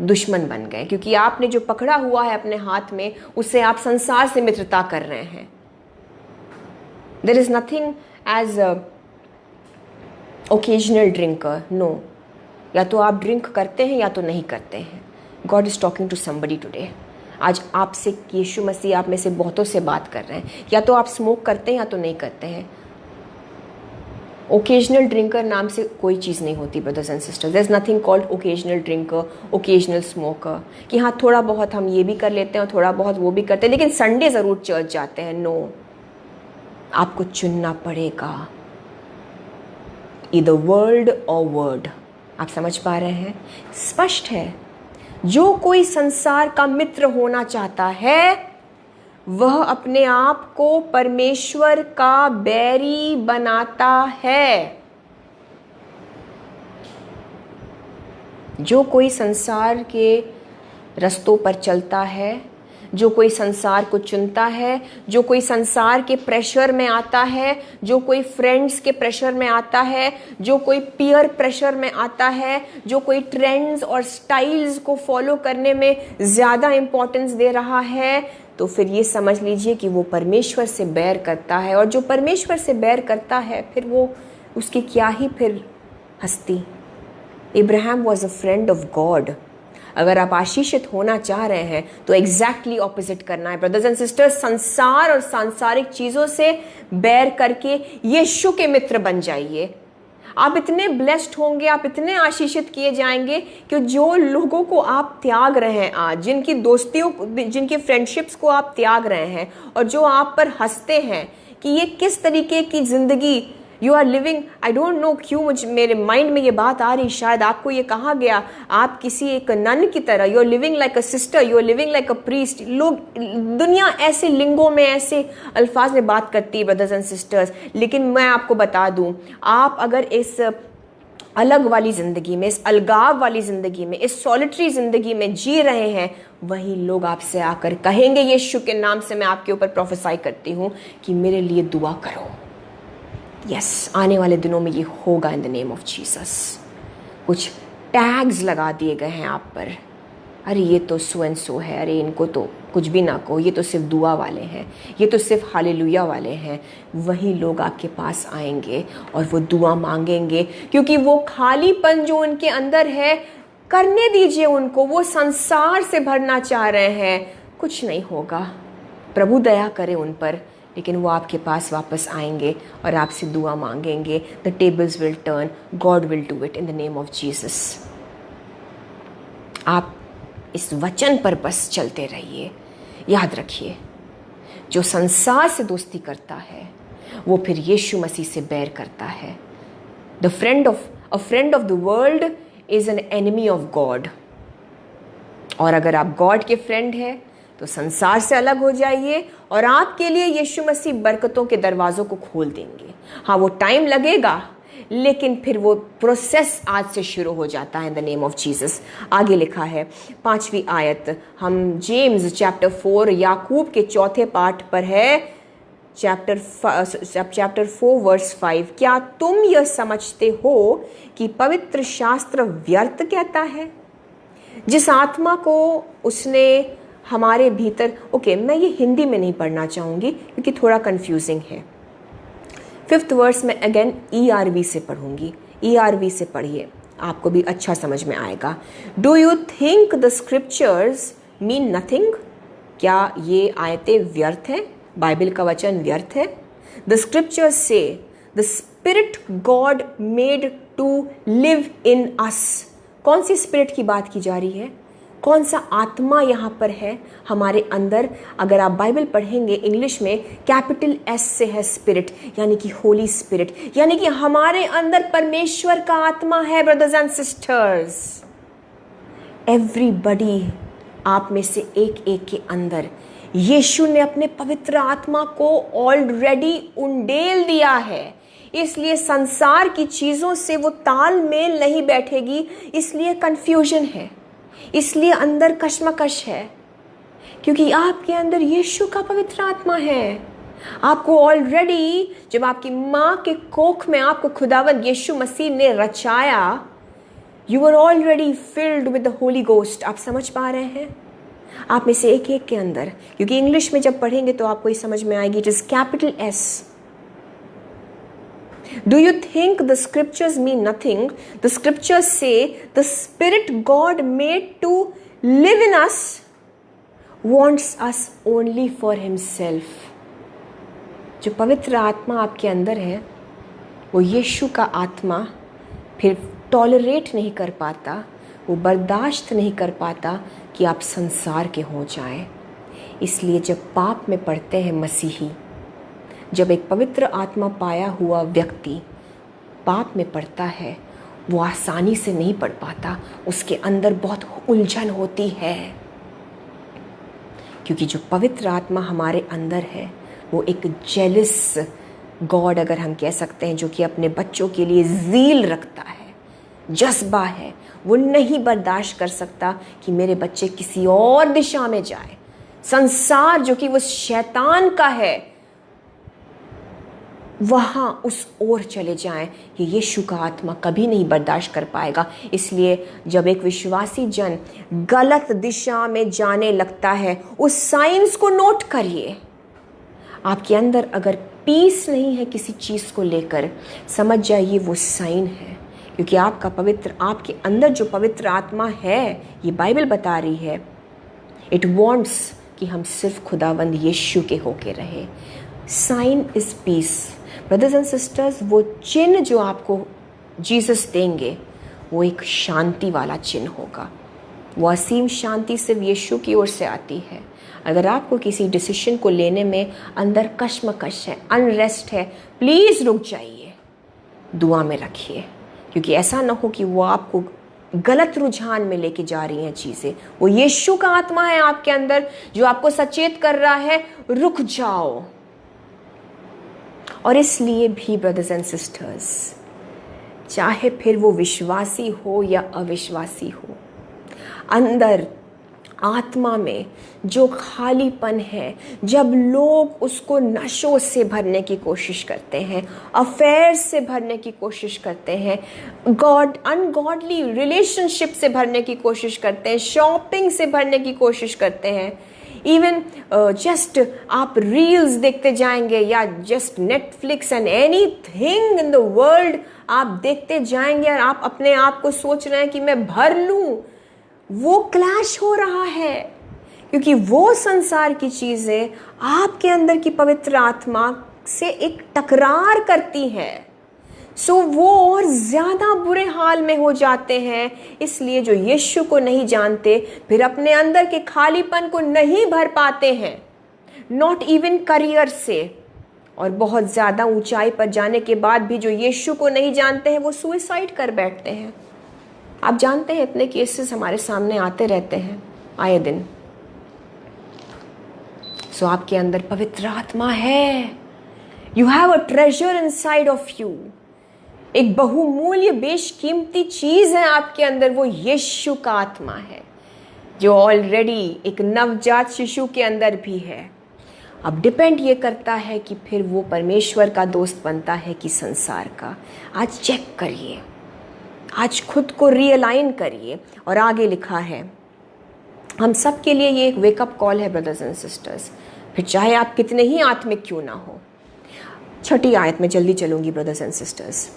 दुश्मन बन गए, क्योंकि आपने जो पकड़ा हुआ है अपने हाथ में, उससे आप संसार से मित्रता कर रहे हैं। There is nothing as occasional drinker, no. या तो आप ड्रिंक करते हैं या तो नहीं करते हैं। God is talking to somebody today. आज आपसे यीशु मसीह आप में से बहुतों से बात कर रहे हैं। या तो आप स्मोक करते हैं या तो नहीं करते हैं। ओकेजनल ड्रिंकर नाम से कोई चीज़ नहीं होती brothers and sisters. There is nothing called occasional drinker, occasional smoker, कि हाँ थोड़ा बहुत हम ये भी कर लेते हैं और थोड़ा बहुत वो भी करते हैं, लेकिन संडे ज़रूर चर्च जाते हैं। नो, आपको चुनना पड़ेगा, ईदर वर्ल्ड और वर्ड। आप समझ पा रहे हैं? स्पष्ट है, जो कोई संसार का मित्र होना चाहता है वह अपने आप को परमेश्वर का बैरी बनाता है। जो कोई संसार के रस्तों पर चलता है, जो कोई संसार को चुनता है, जो कोई संसार के प्रेशर में आता है, जो कोई फ्रेंड्स के प्रेशर में आता है, जो कोई पीयर प्रेशर में आता है, जो कोई ट्रेंड्स और स्टाइल्स को फॉलो करने में ज़्यादा इम्पोर्टेंस दे रहा है, तो फिर ये समझ लीजिए कि वो परमेश्वर से बैर करता है। और जो परमेश्वर से बैर करता है, फिर वो उसकी क्या ही फिर हस्ती। Abraham was a friend of God. अगर आप आशीषित होना चाह रहे हैं तो एग्जैक्टली ऑपोजिट करना है ब्रदर्स एंड सिस्टर्स। संसार और सांसारिक चीजों से बैर करके यीशु के मित्र बन जाइए। आप इतने ब्लेस्ड होंगे, आप इतने आशीषित किए जाएंगे कि जो लोगों को आप त्याग रहे हैं आज, जिनकी दोस्तियों, जिनकी फ्रेंडशिप्स को आप त्याग रहे हैं और जो आप पर हंसते हैं कि ये किस तरीके की जिंदगी you are living. I don't know क्यों मेरे माइंड में ये बात आ रही, शायद आपको ये कहा गया आप किसी एक नन की तरह, you are living like a sister, you are living like a priest. लोग, दुनिया ऐसे लिंगों में, ऐसे अल्फाज में बात करती है ब्रदर्स एंड सिस्टर्स। लेकिन मैं आपको बता दूं, आप अगर इस अलग वाली जिंदगी में, इस अलगाव वाली जिंदगी में, इस सॉलिटरी जिंदगी में जी रहे हैं, वही लोग आपसे आकर कहेंगे, यीशु के नाम से मैं आपके ऊपर प्रोफेसाई करती हूं कि मेरे लिए दुआ करो। यस, आने वाले दिनों में ये होगा इन द नेम ऑफ जीसस। कुछ टैग्स लगा दिए गए हैं आप पर। अरे ये तो सो एंड सो है, अरे इनको तो कुछ भी ना कहो, ये तो सिर्फ दुआ वाले हैं, ये तो सिर्फ हालेलुया वाले हैं। वही लोग आपके पास आएंगे और वो दुआ मांगेंगे, क्योंकि वो खालीपन जो उनके अंदर है, करने दीजिए उनको। वो संसार से भरना चाह रहे हैं, कुछ नहीं होगा। प्रभु दया करे उन पर, लेकिन वो आपके पास वापस आएंगे और आपसे दुआ मांगेंगे। The tables will turn, God will do it in the name of Jesus. आप इस वचन पर बस चलते रहिए। याद रखिए, जो संसार से दोस्ती करता है वो फिर यीशु मसीह से बैर करता है। अ friend of the world is an enemy of God. और अगर आप गॉड के फ्रेंड हैं तो संसार से अलग हो जाइए और आपके लिए यीशु मसीह बरकतों के दरवाजों को खोल देंगे। हाँ, वो टाइम लगेगा, लेकिन फिर वो प्रोसेस आज से शुरू हो जाता है in the name of Jesus. आगे लिखा है 5वीं आयत, हम जेम्स चैप्टर 4 याकूब के चौथे पाठ पर है, चैप्टर 4 वर्स 5। क्या तुम यह समझते हो कि पवित्र शास्त्र व्यर्थ कहता है, जिस आत्मा को उसने हमारे भीतर। ओके, मैं ये हिंदी में नहीं पढ़ना चाहूंगी क्योंकि थोड़ा कंफ्यूजिंग है। 5th वर्स में अगेन ERV से पढ़ूंगी। ERV से पढ़िए, आपको भी अच्छा समझ में आएगा। Do you think the scriptures mean nothing? क्या ये आयतें व्यर्थ हैं? बाइबल का वचन व्यर्थ है? द स्क्रिप्चर्स से the spirit God made to live in us. कौन सी स्पिरिट की बात की जा रही है? कौन सा आत्मा यहाँ पर है हमारे अंदर? अगर आप बाइबल पढ़ेंगे इंग्लिश में कैपिटल S से है स्पिरिट, यानी कि होली स्पिरिट, यानी कि हमारे अंदर परमेश्वर का आत्मा है। ब्रदर्स एंड सिस्टर्स, एवरीबडी, आप में से एक एक के अंदर यीशु ने अपने पवित्र आत्मा को ऑलरेडी उंडेल दिया है। इसलिए संसार की चीजों से वो तालमेल नहीं बैठेगी, इसलिए कंफ्यूजन है, इसलिए अंदर कश्मकश है, क्योंकि आपके अंदर यीशु का पवित्र आत्मा है। आपको ऑलरेडी, जब आपकी माँ के कोख में आपको खुदावंद यीशु मसीह ने रचाया, you are already filled with the holy ghost. आप समझ पा रहे हैं? आप में से एक एक के अंदर, क्योंकि इंग्लिश में जब पढ़ेंगे तो आपको ये समझ में आएगी, it is capital S। Do you think the scriptures mean nothing? The scriptures say the spirit God made to live in us wants us only for himself. जो पवित्र आत्मा आपके अंदर है, वो यीशु का आत्मा फिर टॉलरेट नहीं कर पाता, वो बर्दाश्त नहीं कर पाता कि आप संसार के हो जाएं। इसलिए जब पाप में पड़ते हैं मसीही, जब एक पवित्र आत्मा पाया हुआ व्यक्ति पाप में पड़ता है, वो आसानी से नहीं पढ़ पाता, उसके अंदर बहुत उलझन होती है, क्योंकि जो पवित्र आत्मा हमारे अंदर है वो एक जेलस गॉड, अगर हम कह सकते हैं, जो कि अपने बच्चों के लिए ज़ील रखता है, जज्बा है। वो नहीं बर्दाश्त कर सकता कि मेरे बच्चे किसी और दिशा में जाए। संसार जो कि वो शैतान का है, वहाँ उस ओर चले जाएं, ये यीशु का आत्मा कभी नहीं बर्दाश्त कर पाएगा। इसलिए जब एक विश्वासी जन गलत दिशा में जाने लगता है, उस साइंस को नोट करिए। आपके अंदर अगर पीस नहीं है किसी चीज़ को लेकर, समझ जाइए वो साइन है, क्योंकि आपके अंदर जो पवित्र आत्मा है, ये बाइबल बता रही है, इट वॉन्ट्स कि हम सिर्फ खुदावंद यीशु के होके रहे। Sign is peace. Brothers and sisters, वो चिन्ह जो आपको जीसस देंगे वो एक शांति वाला चिन्ह होगा। वो असीम शांति सिर्फ यीशु की ओर से आती है। अगर आपको किसी डिसीजन को लेने में अंदर कश्मकश है, अनरेस्ट है, प्लीज़ रुक जाइए, दुआ में रखिए, क्योंकि ऐसा ना हो कि वो आपको गलत रुझान में लेके जा रही हैं चीज़ें। वो यीशु का आत्मा है आपके अंदर जो आपको सचेत कर रहा है, रुक जाओ। और इसलिए भी ब्रदर्स एंड सिस्टर्स, चाहे फिर वो विश्वासी हो या अविश्वासी हो, अंदर आत्मा में जो खालीपन है, जब लोग उसको नशों से भरने की कोशिश करते हैं, अफेयर से भरने की कोशिश करते हैं, अनगॉडली रिलेशनशिप से भरने की कोशिश करते हैं, शॉपिंग से भरने की कोशिश करते हैं, इवन जस्ट आप रील्स देखते जाएंगे या just Netflix and anything in the world आप देखते जाएंगे और आप अपने आप को सोच रहे हैं कि मैं भर लूं, वो क्लैश हो रहा है, क्योंकि वो संसार की चीजें आपके अंदर की पवित्र आत्मा से एक टकरार करती हैं। सो वो और ज्यादा बुरे हाल में हो जाते हैं। इसलिए जो यीशु को नहीं जानते फिर अपने अंदर के खालीपन को नहीं भर पाते हैं, नॉट इवन करियर से, और बहुत ज्यादा ऊंचाई पर जाने के बाद भी जो यीशु को नहीं जानते हैं वो सुसाइड कर बैठते हैं। आप जानते हैं इतने केसेस हमारे सामने आते रहते हैं आए दिन। सो आपके अंदर पवित्र आत्मा है, you have a treasure inside of you, एक बहुमूल्य बेशकीमती चीज है आपके अंदर, वो यीशु का आत्मा है जो ऑलरेडी एक नवजात शिशु के अंदर भी है। अब डिपेंड ये करता है कि फिर वो परमेश्वर का दोस्त बनता है कि संसार का। आज चेक करिए, आज खुद को रियलाइन करिए। और आगे लिखा है, हम सब के लिए ये एक वेकअप कॉल है ब्रदर्स एंड सिस्टर्स, फिर चाहे आप कितने ही आत्मिक क्यों ना हो। 6ठी आयत में जल्दी चलूंगी ब्रदर्स एंड सिस्टर्स।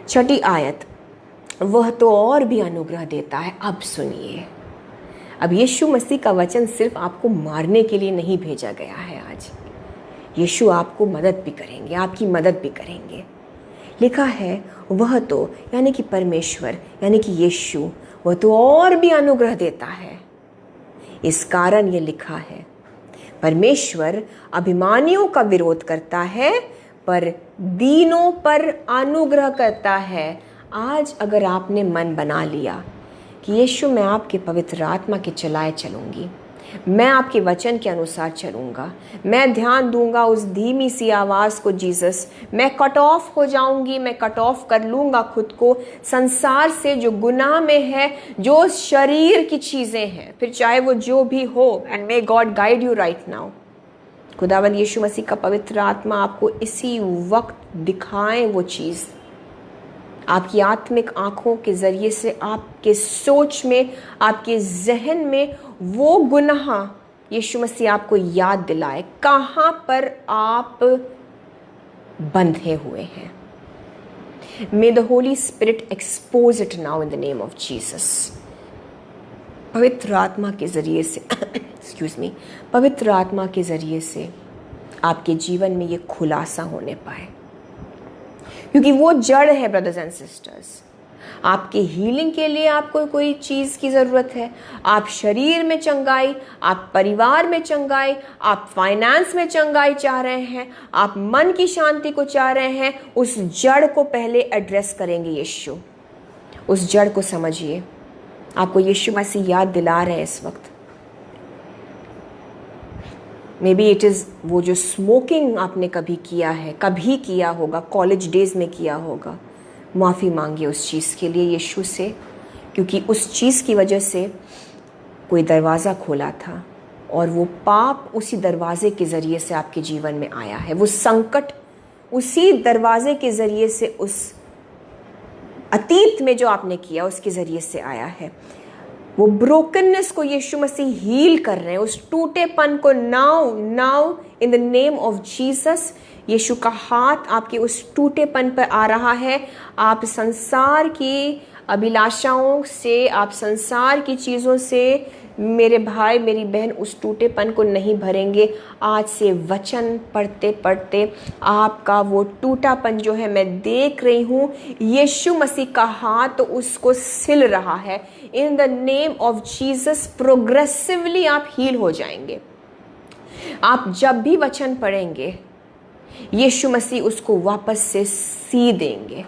6ठी आयत, वह तो और भी अनुग्रह देता है। अब सुनिए, अब यीशु मसीह का वचन सिर्फ आपको मारने के लिए नहीं भेजा गया है। आज यीशु आपको मदद भी करेंगे, आपकी मदद भी करेंगे। लिखा है वह तो, यानी कि परमेश्वर, यानी कि यीशु, वह तो और भी अनुग्रह देता है। इस कारण ये लिखा है, परमेश्वर अभिमानियों का विरोध करता है पर दीनों पर अनुग्रह करता है। आज अगर आपने मन बना लिया कि यीशु मैं आपके पवित्र आत्मा के चलाए चलूंगी, मैं आपके वचन के अनुसार चलूंगा, मैं ध्यान दूंगा उस धीमी सी आवाज़ को, जीसस, मैं कट ऑफ हो जाऊंगी, मैं कट ऑफ कर लूंगा खुद को संसार से, जो गुनाह में है, जो शरीर की चीज़ें हैं, फिर चाहे वो जो भी हो। And may God guide you right now. खुदावंद यीशु मसीह का पवित्र आत्मा आपको इसी वक्त दिखाएं वो चीज़, आपकी आत्मिक आंखों के जरिए से, आपके सोच में, आपके जहन में वो गुनाह यीशु मसीह आपको याद दिलाए, कहां पर आप बंधे हुए हैं। मे the Holi spirit expose it now in the name of Jesus. पवित्र आत्मा के जरिए से एक्सक्यूज मी, पवित्र आत्मा के जरिए से आपके जीवन में ये खुलासा होने पाए, क्योंकि वो जड़ है ब्रदर्स एंड सिस्टर्स। आपके हीलिंग के लिए आपको कोई चीज़ की ज़रूरत है, आप शरीर में चंगाई, आप परिवार में चंगाई, आप फाइनेंस में चंगाई चाह रहे हैं, आप मन की शांति को चाह रहे हैं, उस जड़ को पहले एड्रेस करेंगे यीशु। उस जड़ को समझिए। आपको यीशु मसीह याद दिला रहे हैं इस वक्त। मे बी इट इज़ वो जो स्मोकिंग आपने कभी किया है, कभी किया होगा, कॉलेज डेज में किया होगा, माफ़ी मांगिए उस चीज़ के लिए यीशु से, क्योंकि उस चीज़ की वजह से कोई दरवाज़ा खोला था और वो पाप उसी दरवाजे के ज़रिए से आपके जीवन में आया है। वो संकट उसी दरवाजे के ज़रिए से, उस अतीत में जो आपने किया उसके ज़रिए से आया है। वो ब्रोकननेस को यीशु मसीह हील कर रहे हैं, उस टूटेपन को now in the name of Jesus. यीशु का हाथ आपके उस टूटेपन पर आ रहा है। आप संसार की अभिलाषाओं से, आप संसार की चीज़ों से, मेरे भाई मेरी बहन, उस टूटेपन को नहीं भरेंगे। आज से वचन पढ़ते पढ़ते आपका वो टूटापन जो है, मैं देख रही हूँ यीशु मसीह का हाथ उसको सिल रहा है। In the name of Jesus progressively आप हील हो जाएंगे। आप जब भी वचन पढ़ेंगे यीशु मसीह उसको वापस से सी देंगे।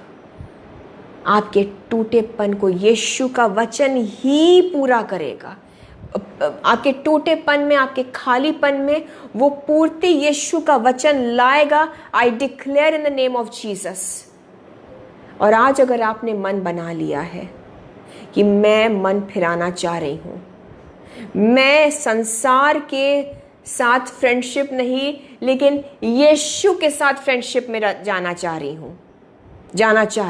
आपके टूटेपन को यीशु का वचन ही पूरा करेगा। आपके टूटेपन में, आपके खालीपन में वो पूर्ति यीशु का वचन लाएगा। I declare in the name of Jesus. और आज अगर आपने मन बना लिया है कि मैं मन फिराना चाह रही हूँ, मैं संसार के साथ फ्रेंडशिप नहीं, लेकिन यीशु के साथ फ्रेंडशिप में जाना चाह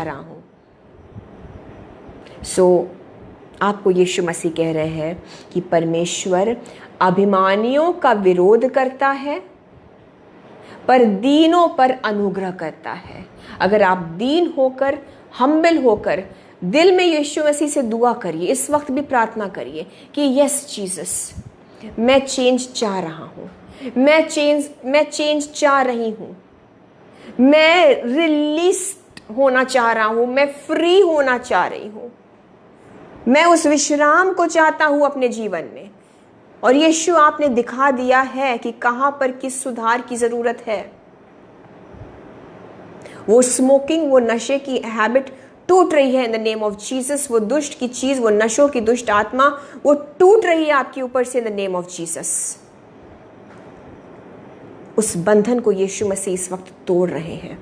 रहा हूं। आपको यीशु मसीह कह रहे हैं कि परमेश्वर अभिमानियों का विरोध करता है पर दीनों पर अनुग्रह करता है। अगर आप दीन होकर, हम्बल होकर दिल में यीशु मसीह से दुआ करिए, इस वक्त भी प्रार्थना करिए कि यस जीसस, मैं चेंज चाह रहा हूं, मैं चेंज चाह रही हूं, मैं रिलीज होना चाह रहा हूं, मैं फ्री होना चाह रही हूं, मैं उस विश्राम को चाहता हूं अपने जीवन में। और यीशु आपने दिखा दिया है कि कहां पर किस सुधार की जरूरत है। वो स्मोकिंग, वो नशे की हैबिट टूट रही है in the name of Jesus. वो दुष्ट की चीज, वो नशों की दुष्ट आत्मा, वो टूट रही है आपके ऊपर से इन द नेम ऑफ जीसस। उस बंधन को यीशु मसीह इस वक्त तोड़ रहे हैं।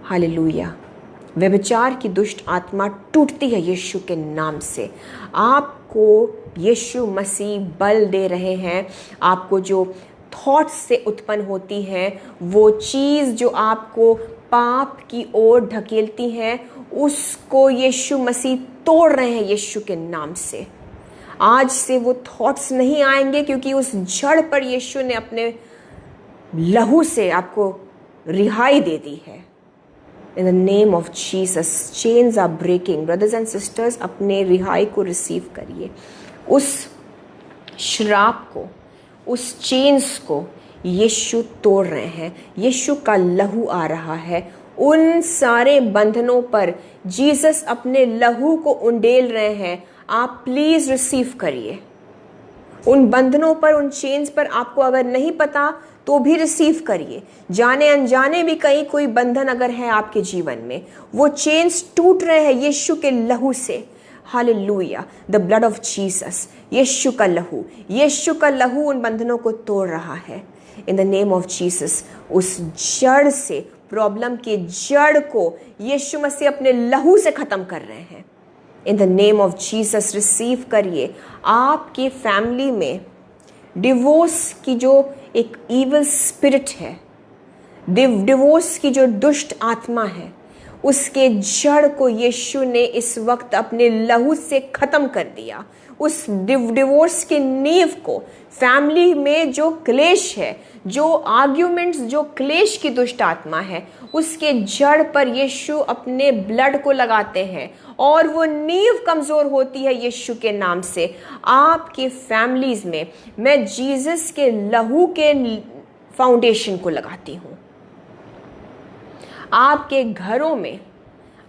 हालेलुया। व्यभिचार की दुष्ट आत्मा टूटती है यीशु के नाम से। आपको यीशु मसीह बल दे रहे हैं। आपको जो थॉट्स से उत्पन्न होती है, वो चीज़ जो आपको पाप की ओर ढकेलती है, उसको यीशु मसीह तोड़ रहे हैं यीशु के नाम से। आज से वो थॉट्स नहीं आएंगे, क्योंकि उस जड़ पर यीशु ने अपने लहू से आपको रिहाई दे दी है। In the name of Jesus, chains are breaking. Brothers and sisters, अपने रिहाई को रिसीव करिए। उस श्राप को, उस चेन्स को यीशु तोड़ रहे हैं। यीशु का लहू आ रहा है। उन सारे बंधनों पर जीसस अपने लहू को उंडेल रहे हैं। आप प्लीज रिसीव करिए। उन बंधनों पर, उन चेन्स पर आपको अगर नहीं पता तो भी रिसीव करिए। जाने अनजाने भी कहीं कोई बंधन अगर है आपके जीवन में, वो चेन्स टूट रहे हैं यीशु के लहू से। Hallelujah. The blood of Jesus, यीशु का लहू उन बंधनों को तोड़ रहा है। In the name of Jesus, उस जड़ से, प्रॉब्लम के जड़ को यीशु मसीह अपने लहू से खत्म कर रहे हैं। In the name of Jesus receive करिए। आपकी फैमिली में डिवोर्स की जो एक इविल स्पिरिट है, डिवोर्स की जो दुष्ट आत्मा है, उसके जड़ को यीशु ने इस वक्त अपने लहू से खत्म कर दिया। उस डिवोर्स के नींव को, फैमिली में जो क्लेश है, जो आर्ग्यूमेंट्स, जो क्लेश की दुष्ट आत्मा है, उसके जड़ पर यीशु अपने ब्लड को लगाते हैं और वो नींव कमजोर होती है यीशु के नाम से। आपकी फैमिलीज में मैं जीसस के लहू के फाउंडेशन को लगाती हूँ। आपके घरों में,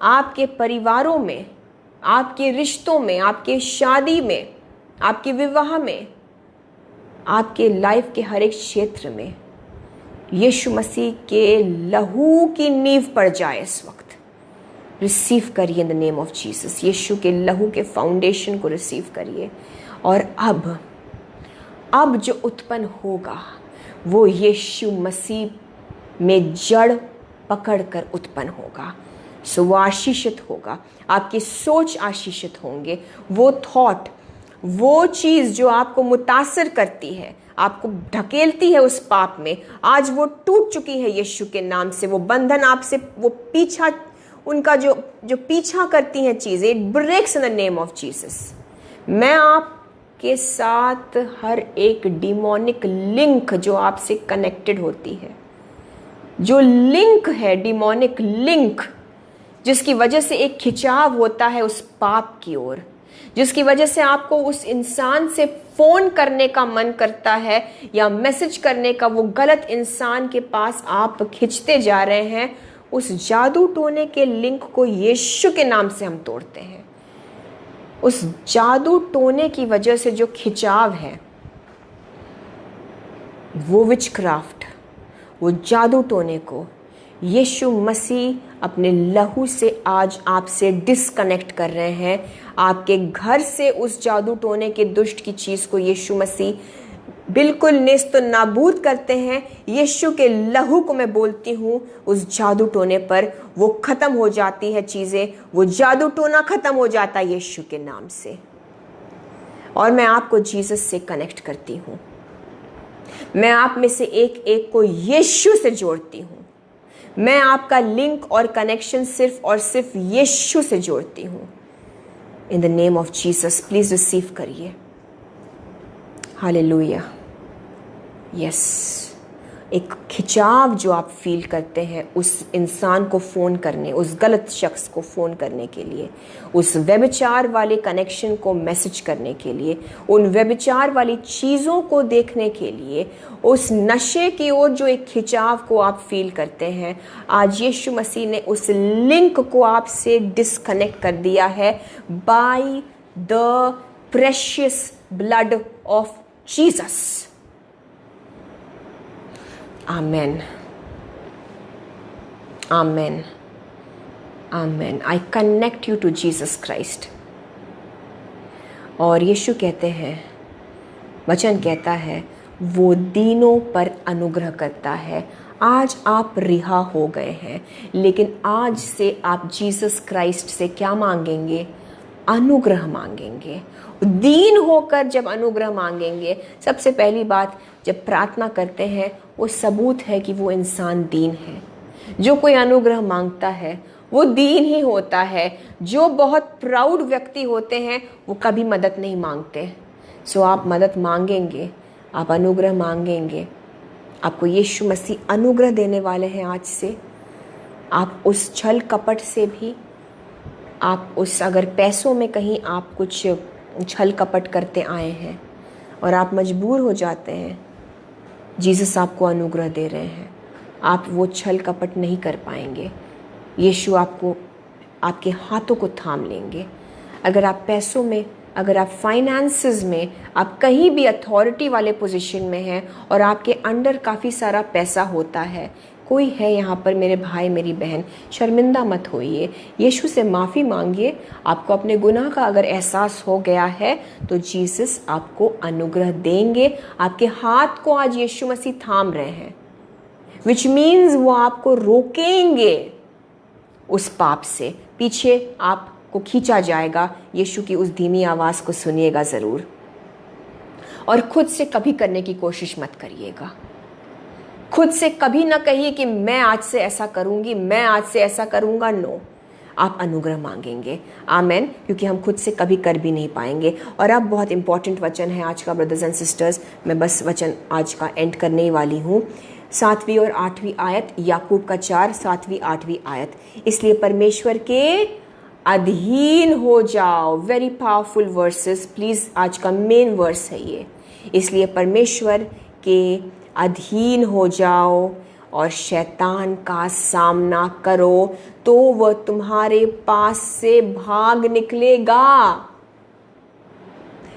आपके परिवारों में, आपके रिश्तों में, आपके शादी में, आपके विवाह में, आपके लाइफ के हर एक क्षेत्र में यीशु मसीह के लहू की नींव पड़ जाए इस वक्त। रिसीव करिए in the name of Jesus. यीशु के लहू के फाउंडेशन को रिसीव करिए। और अब जो उत्पन्न होगा वो यीशु मसीह में जड़ पकड़कर उत्पन्न होगा। सो वो आशीषित होगा। आपकी सोच आशीषित होंगे। वो थॉट, वो चीज़ जो आपको मुतासर करती है, आपको ढकेलती है उस पाप में, आज वो टूट चुकी है यीशु के नाम से। वो बंधन आपसे, वो पीछा, उनका जो पीछा करती हैं चीज़ें, it breaks in the name of Jesus. मैं आपके साथ हर एक डिमोनिक लिंक जो आपसे कनेक्टेड होती है, जो लिंक है, डिमोनिक लिंक, जिसकी वजह से एक खिंचाव होता है उस पाप की ओर, जिसकी वजह से आपको उस इंसान से फोन करने का मन करता है या मैसेज करने का, वो गलत इंसान के पास आप खिंचते जा रहे हैं, उस जादू टोने के लिंक को यीशु के नाम से हम तोड़ते हैं। उस जादू टोने की वजह से जो खिंचाव है, वो विचक्राफ्ट, वो जादू टोने को यीशु मसीह अपने लहू से आज आपसे डिस्कनेक्ट कर रहे हैं। आपके घर से उस जादू टोने के दुष्ट की चीज़ को यीशु मसीह बिल्कुल नेस्त नाबूद करते हैं। यीशु के लहू को मैं बोलती हूँ, उस जादू टोने पर वो ख़त्म हो जाती है चीज़ें, वो जादू टोना ख़त्म हो जाता है यीशु के नाम से। और मैं आपको जीसस से कनेक्ट करती हूँ। मैं आप में से एक एक को यीशु से जोड़ती हूँ। मैं आपका लिंक और कनेक्शन सिर्फ और सिर्फ यीशु से जोड़ती हूँ। इन the name of Jesus please receive करिए। हालेलुया। यस, एक खिंचाव जो आप फील करते हैं उस इंसान को फ़ोन करने, उस गलत शख्स को फ़ोन करने के लिए, उस व्यभिचार वाले कनेक्शन को मैसेज करने के लिए, उन व्यभिचार वाली चीज़ों को देखने के लिए, उस नशे की ओर जो एक खिंचाव को आप फील करते हैं, आज यीशु मसीह ने उस लिंक को आपसे डिस्कनेक्ट कर दिया है by the precious blood of Jesus. Amen. Amen. Amen. I connect you to Jesus Christ. और यीशु कहते हैं, वचन कहता है, वो दीनों पर अनुग्रह करता है। आज आप रिहा हो गए हैं, लेकिन आज से आप जीसस क्राइस्ट से क्या मांगेंगे? अनुग्रह मांगेंगे। दीन होकर जब अनुग्रह मांगेंगे, सबसे पहली बात जब प्रार्थना करते हैं वो सबूत है कि वो इंसान दीन है। जो कोई अनुग्रह मांगता है वो दीन ही होता है। जो बहुत प्राउड व्यक्ति होते हैं वो कभी मदद नहीं मांगते। सो आप मदद मांगेंगे, आप अनुग्रह मांगेंगे, आपको यीशु मसीह अनुग्रह देने वाले हैं। आज से आप उस छल कपट से भी, आप उस अगर पैसों में कहीं आप कुछ छल कपट करते आए हैं और आप मजबूर हो जाते हैं, जीसस आपको अनुग्रह दे रहे हैं। आप वो छल कपट नहीं कर पाएंगे। यीशु आपको, आपके हाथों को थाम लेंगे। अगर आप पैसों में, अगर आप फाइनेंसेस में, आप कहीं भी अथॉरिटी वाले पोजीशन में हैं और आपके अंडर काफ़ी सारा पैसा होता है, कोई है यहाँ पर मेरे भाई मेरी बहन, शर्मिंदा मत होइए, यीशु से माफ़ी मांगिए। आपको अपने गुनाह का अगर एहसास हो गया है तो जीसस आपको अनुग्रह देंगे। आपके हाथ को आज यीशु मसीह थाम रहे हैं, विच मीन्स वो आपको रोकेंगे उस पाप से। पीछे आपको खींचा जाएगा। यीशु की उस धीमी आवाज़ को सुनिएगा ज़रूर, और खुद से कभी करने की कोशिश मत करिएगा। खुद से कभी ना कहिए कि मैं आज से ऐसा करूंगी, मैं आज से ऐसा करूंगा। नो, आप अनुग्रह मांगेंगे। आमेन। क्योंकि हम खुद से कभी कर भी नहीं पाएंगे। और अब बहुत इंपॉर्टेंट वचन है आज का ब्रदर्स एंड सिस्टर्स। मैं बस वचन आज का एंड करने ही वाली हूँ। 7वीं और 8वीं आयत, याकूब का 4, 7वीं 8वीं आयत। इसलिए परमेश्वर के अधीन हो जाओ। वेरी पावरफुल वर्सेस, प्लीज आज का मेन वर्स है ये। इसलिए परमेश्वर के अधीन हो जाओ और शैतान का सामना करो, तो वह तुम्हारे पास से भाग निकलेगा।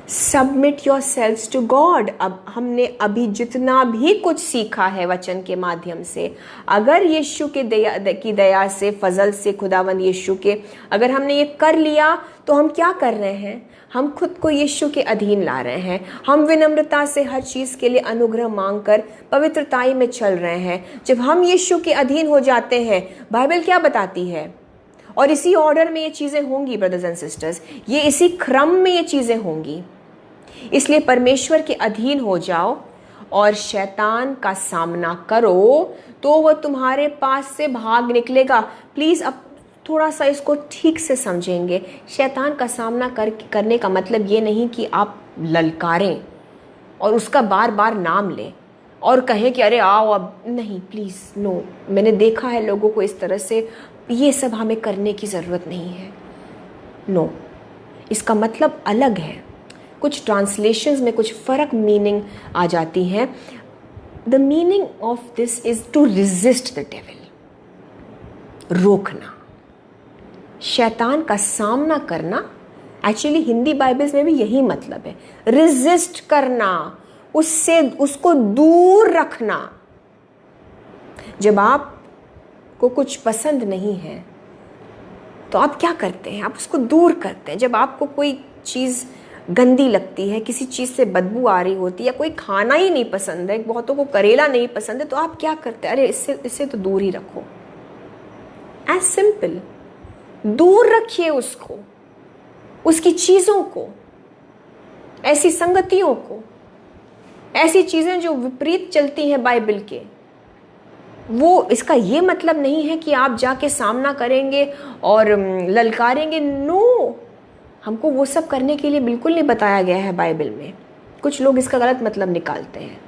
Submit yourselves to God. अब हमने अभी जितना भी कुछ सीखा है वचन के माध्यम से, अगर यीशु के दया से, फजल से, खुदावंद यीशु के, अगर हमने ये कर लिया तो हम क्या कर रहे हैं? हम खुद को यीशु के अधीन ला रहे हैं। हम विनम्रता से हर चीज़ के लिए अनुग्रह मांगकर पवित्रताई में चल रहे हैं। जब हम यीशु के अधीन हो जाते हैं, बाइबल क्या बताती है? और इसी ऑर्डर में ये चीज़ें होंगी ब्रदर्स एंड सिस्टर्स, ये इसी क्रम में ये चीज़ें होंगी। इसलिए परमेश्वर के अधीन हो जाओ और शैतान का सामना करो, तो वह तुम्हारे पास से भाग निकलेगा। प्लीज़ अब थोड़ा सा इसको ठीक से समझेंगे। शैतान का सामना करने का मतलब ये नहीं कि आप ललकारें और उसका बार बार नाम लें और कहें कि अरे आओ अब। नहीं, प्लीज़ नो। मैंने देखा है लोगों को इस तरह से। ये सब हमें करने की ज़रूरत नहीं है। नो, इसका मतलब अलग है। कुछ ट्रांसलेशंस में कुछ फ़र्क मीनिंग आ जाती हैं। The meaning of this is to resist the devil, रोकना। शैतान का सामना करना, एक्चुअली हिंदी बाइबल्स में भी यही मतलब है, रेजिस्ट करना, उससे उसको दूर रखना। जब आपको कुछ पसंद नहीं है तो आप क्या करते हैं? आप उसको दूर करते हैं। जब आपको कोई चीज़ गंदी लगती है, किसी चीज़ से बदबू आ रही होती है, या कोई खाना ही नहीं पसंद है, बहुतों को करेला नहीं पसंद है, तो आप क्या करते हैं? अरे इससे तो दूर ही रखो। एज सिंपल, दूर रखिए उसको, उसकी चीज़ों को। ऐसी संगतियों को, ऐसी चीज़ें जो विपरीत चलती हैं बाइबल के, वो इसका ये मतलब नहीं है कि आप जाके सामना करेंगे और ललकारेंगे। नो, हमको वो सब करने के लिए बिल्कुल नहीं बताया गया है बाइबल में। कुछ लोग इसका गलत मतलब निकालते हैं।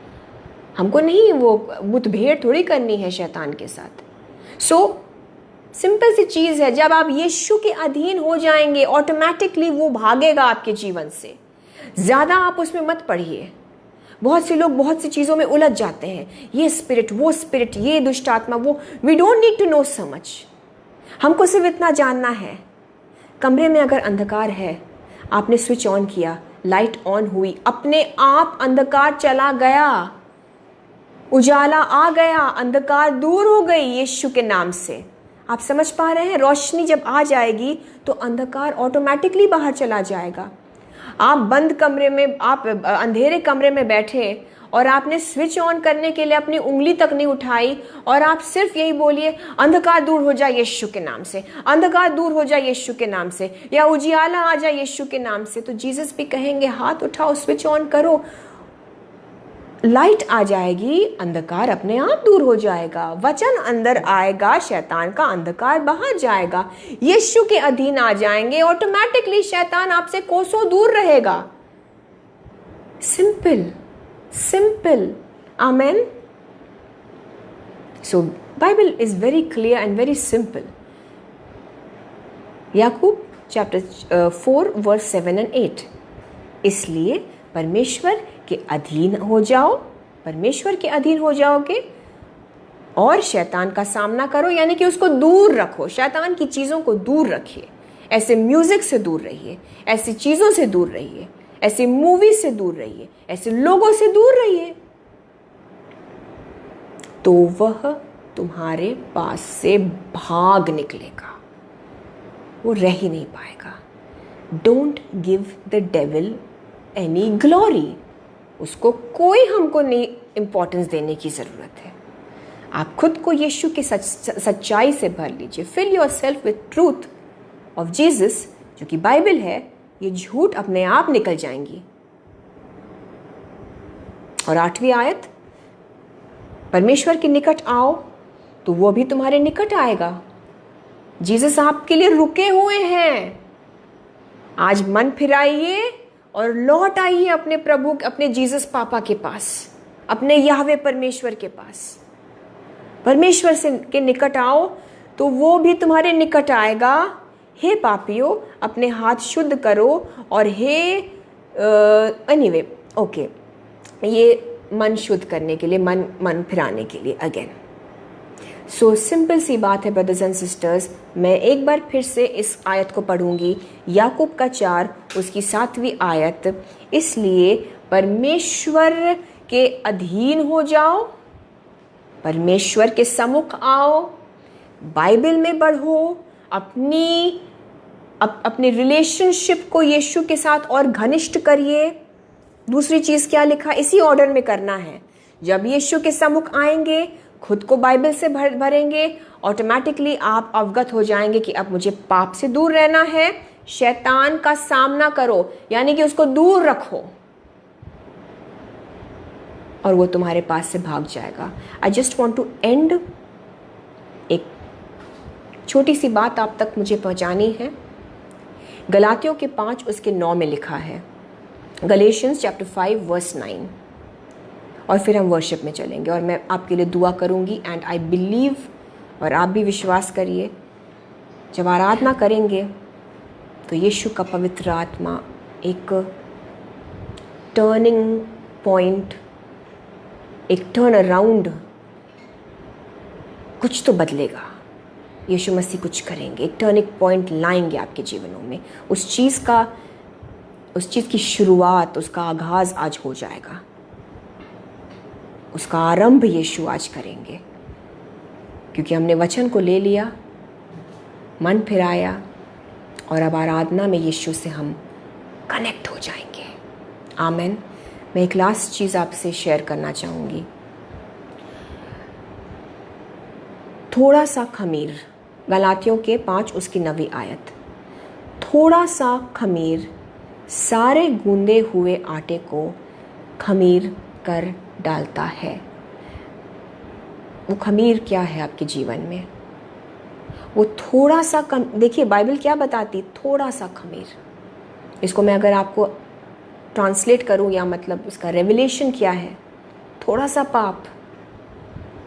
हमको नहीं वो मुठभेड़ थोड़ी करनी है शैतान के साथ। सिंपल सी चीज़ है, जब आप यीशु के अधीन हो जाएंगे ऑटोमेटिकली वो भागेगा आपके जीवन से। ज़्यादा आप उसमें मत पढ़िए। बहुत से लोग बहुत सी चीज़ों में उलझ जाते हैं, ये स्पिरिट, वो स्पिरिट, ये दुष्ट आत्मा, वो। We don't need to know so much. हमको सिर्फ इतना जानना है, कमरे में अगर अंधकार है, आपने स्विच ऑन किया, लाइट ऑन हुई, अपने आप अंधकार चला गया, उजाला आ गया, अंधकार दूर हो गई यीशु के नाम से। आप समझ पा रहे हैं? रोशनी जब आ जाएगी तो अंधकार ऑटोमेटिकली बाहर चला जाएगा। आप बंद कमरे में, आप अंधेरे कमरे में बैठे और आपने स्विच ऑन करने के लिए अपनी उंगली तक नहीं उठाई और आप सिर्फ यही बोलिए, अंधकार दूर हो जाए यीशु के नाम से, अंधकार दूर हो जाए यीशु के नाम से, या उजियाला आ जाए यीशु के नाम से, तो जीसस भी कहेंगे हाथ उठाओ, स्विच ऑन करो, लाइट आ जाएगी, अंधकार अपने आप दूर हो जाएगा, वचन अंदर आएगा, शैतान का अंधकार बाहर जाएगा, यीशु के अधीन आ जाएंगे, ऑटोमेटिकली शैतान आपसे कोसों दूर रहेगा। Simple simple, amen. So Bible is very clear and very simple. याकूब चैप्टर 4 वर्स 7 and 8। इसलिए परमेश्वर के अधीन हो जाओ, परमेश्वर के अधीन हो जाओगे और शैतान का सामना करो, यानी कि उसको दूर रखो, शैतान की चीज़ों को दूर रखिए। ऐसे म्यूजिक से दूर रहिए, ऐसी चीज़ों से दूर रहिए, ऐसी मूवी से दूर रहिए, ऐसे लोगों से दूर रहिए, तो वह तुम्हारे पास से भाग निकलेगा, वो रह ही नहीं पाएगा। Don't give the devil any glory. उसको कोई हमको नहीं इंपॉर्टेंस देने की ज़रूरत है। आप खुद को यीशु की सच्चाई से भर लीजिए। Fill yourself with truth of Jesus, जो कि बाइबल है। ये झूठ अपने आप निकल जाएंगी। और 8वीं आयत, परमेश्वर के निकट आओ तो वो भी तुम्हारे निकट आएगा। जीसस आपके लिए रुके हुए हैं। आज मन फिराइए और लौट आइए अपने प्रभु, अपने जीसस पापा के पास, अपने याहवे परमेश्वर के पास। परमेश्वर से के निकट आओ तो वो भी तुम्हारे निकट आएगा। हे पापियों, अपने हाथ शुद्ध करो और हे एनीवे ओके, ये मन शुद्ध करने के लिए, मन फिराने के लिए अगेन। सो सिंपल सी बात है ब्रदर्स एंड सिस्टर्स। मैं एक बार फिर से इस आयत को पढ़ूंगी, याकूब का 4 उसकी 7वीं आयत। इसलिए परमेश्वर के अधीन हो जाओ, परमेश्वर के सम्मुख आओ, बाइबल में बढ़ो, अपने रिलेशनशिप को यीशु के साथ और घनिष्ठ करिए। दूसरी चीज़ क्या लिखा, इसी ऑर्डर में करना है। जब यीशु के सम्मुख आएंगे, खुद को बाइबल से भरेंगे, ऑटोमेटिकली आप अवगत हो जाएंगे कि अब मुझे पाप से दूर रहना है। शैतान का सामना करो, यानी कि उसको दूर रखो और वो तुम्हारे पास से भाग जाएगा। I just want to end, एक छोटी सी बात आप तक मुझे पहुंचानी है। गलातियों के 5 उसके 9 में लिखा है, गलेशियंस चैप्टर 5 वर्स 9। और फिर हम वर्शिप में चलेंगे और मैं आपके लिए दुआ करूंगी। एंड आई बिलीव, और आप भी विश्वास करिए, जब आराधना करेंगे तो यीशु का पवित्र आत्मा एक टर्निंग पॉइंट, एक टर्न अराउंड, कुछ तो बदलेगा। यीशु मसीह कुछ करेंगे, एक टर्निंग पॉइंट लाएंगे आपके जीवनों में। उस चीज़ की शुरुआत, उसका आगाज़ आज हो जाएगा। उसका आरंभ यीशु आज करेंगे, क्योंकि हमने वचन को ले लिया, मन फिराया और अब आराधना में यीशु से हम कनेक्ट हो जाएंगे। आमेन। मैं एक लास्ट चीज़ आपसे शेयर करना चाहूँगी। थोड़ा सा खमीर, गलातियों के 5 उसकी 9वीं आयत। थोड़ा सा खमीर सारे गूंदे हुए आटे को खमीर कर डालता है। वो खमीर क्या है आपके जीवन में? वो थोड़ा सा कम, देखिए बाइबल क्या बताती, थोड़ा सा खमीर। इसको मैं अगर आपको ट्रांसलेट करूं या मतलब इसका रेवलेशन क्या है, थोड़ा सा पाप,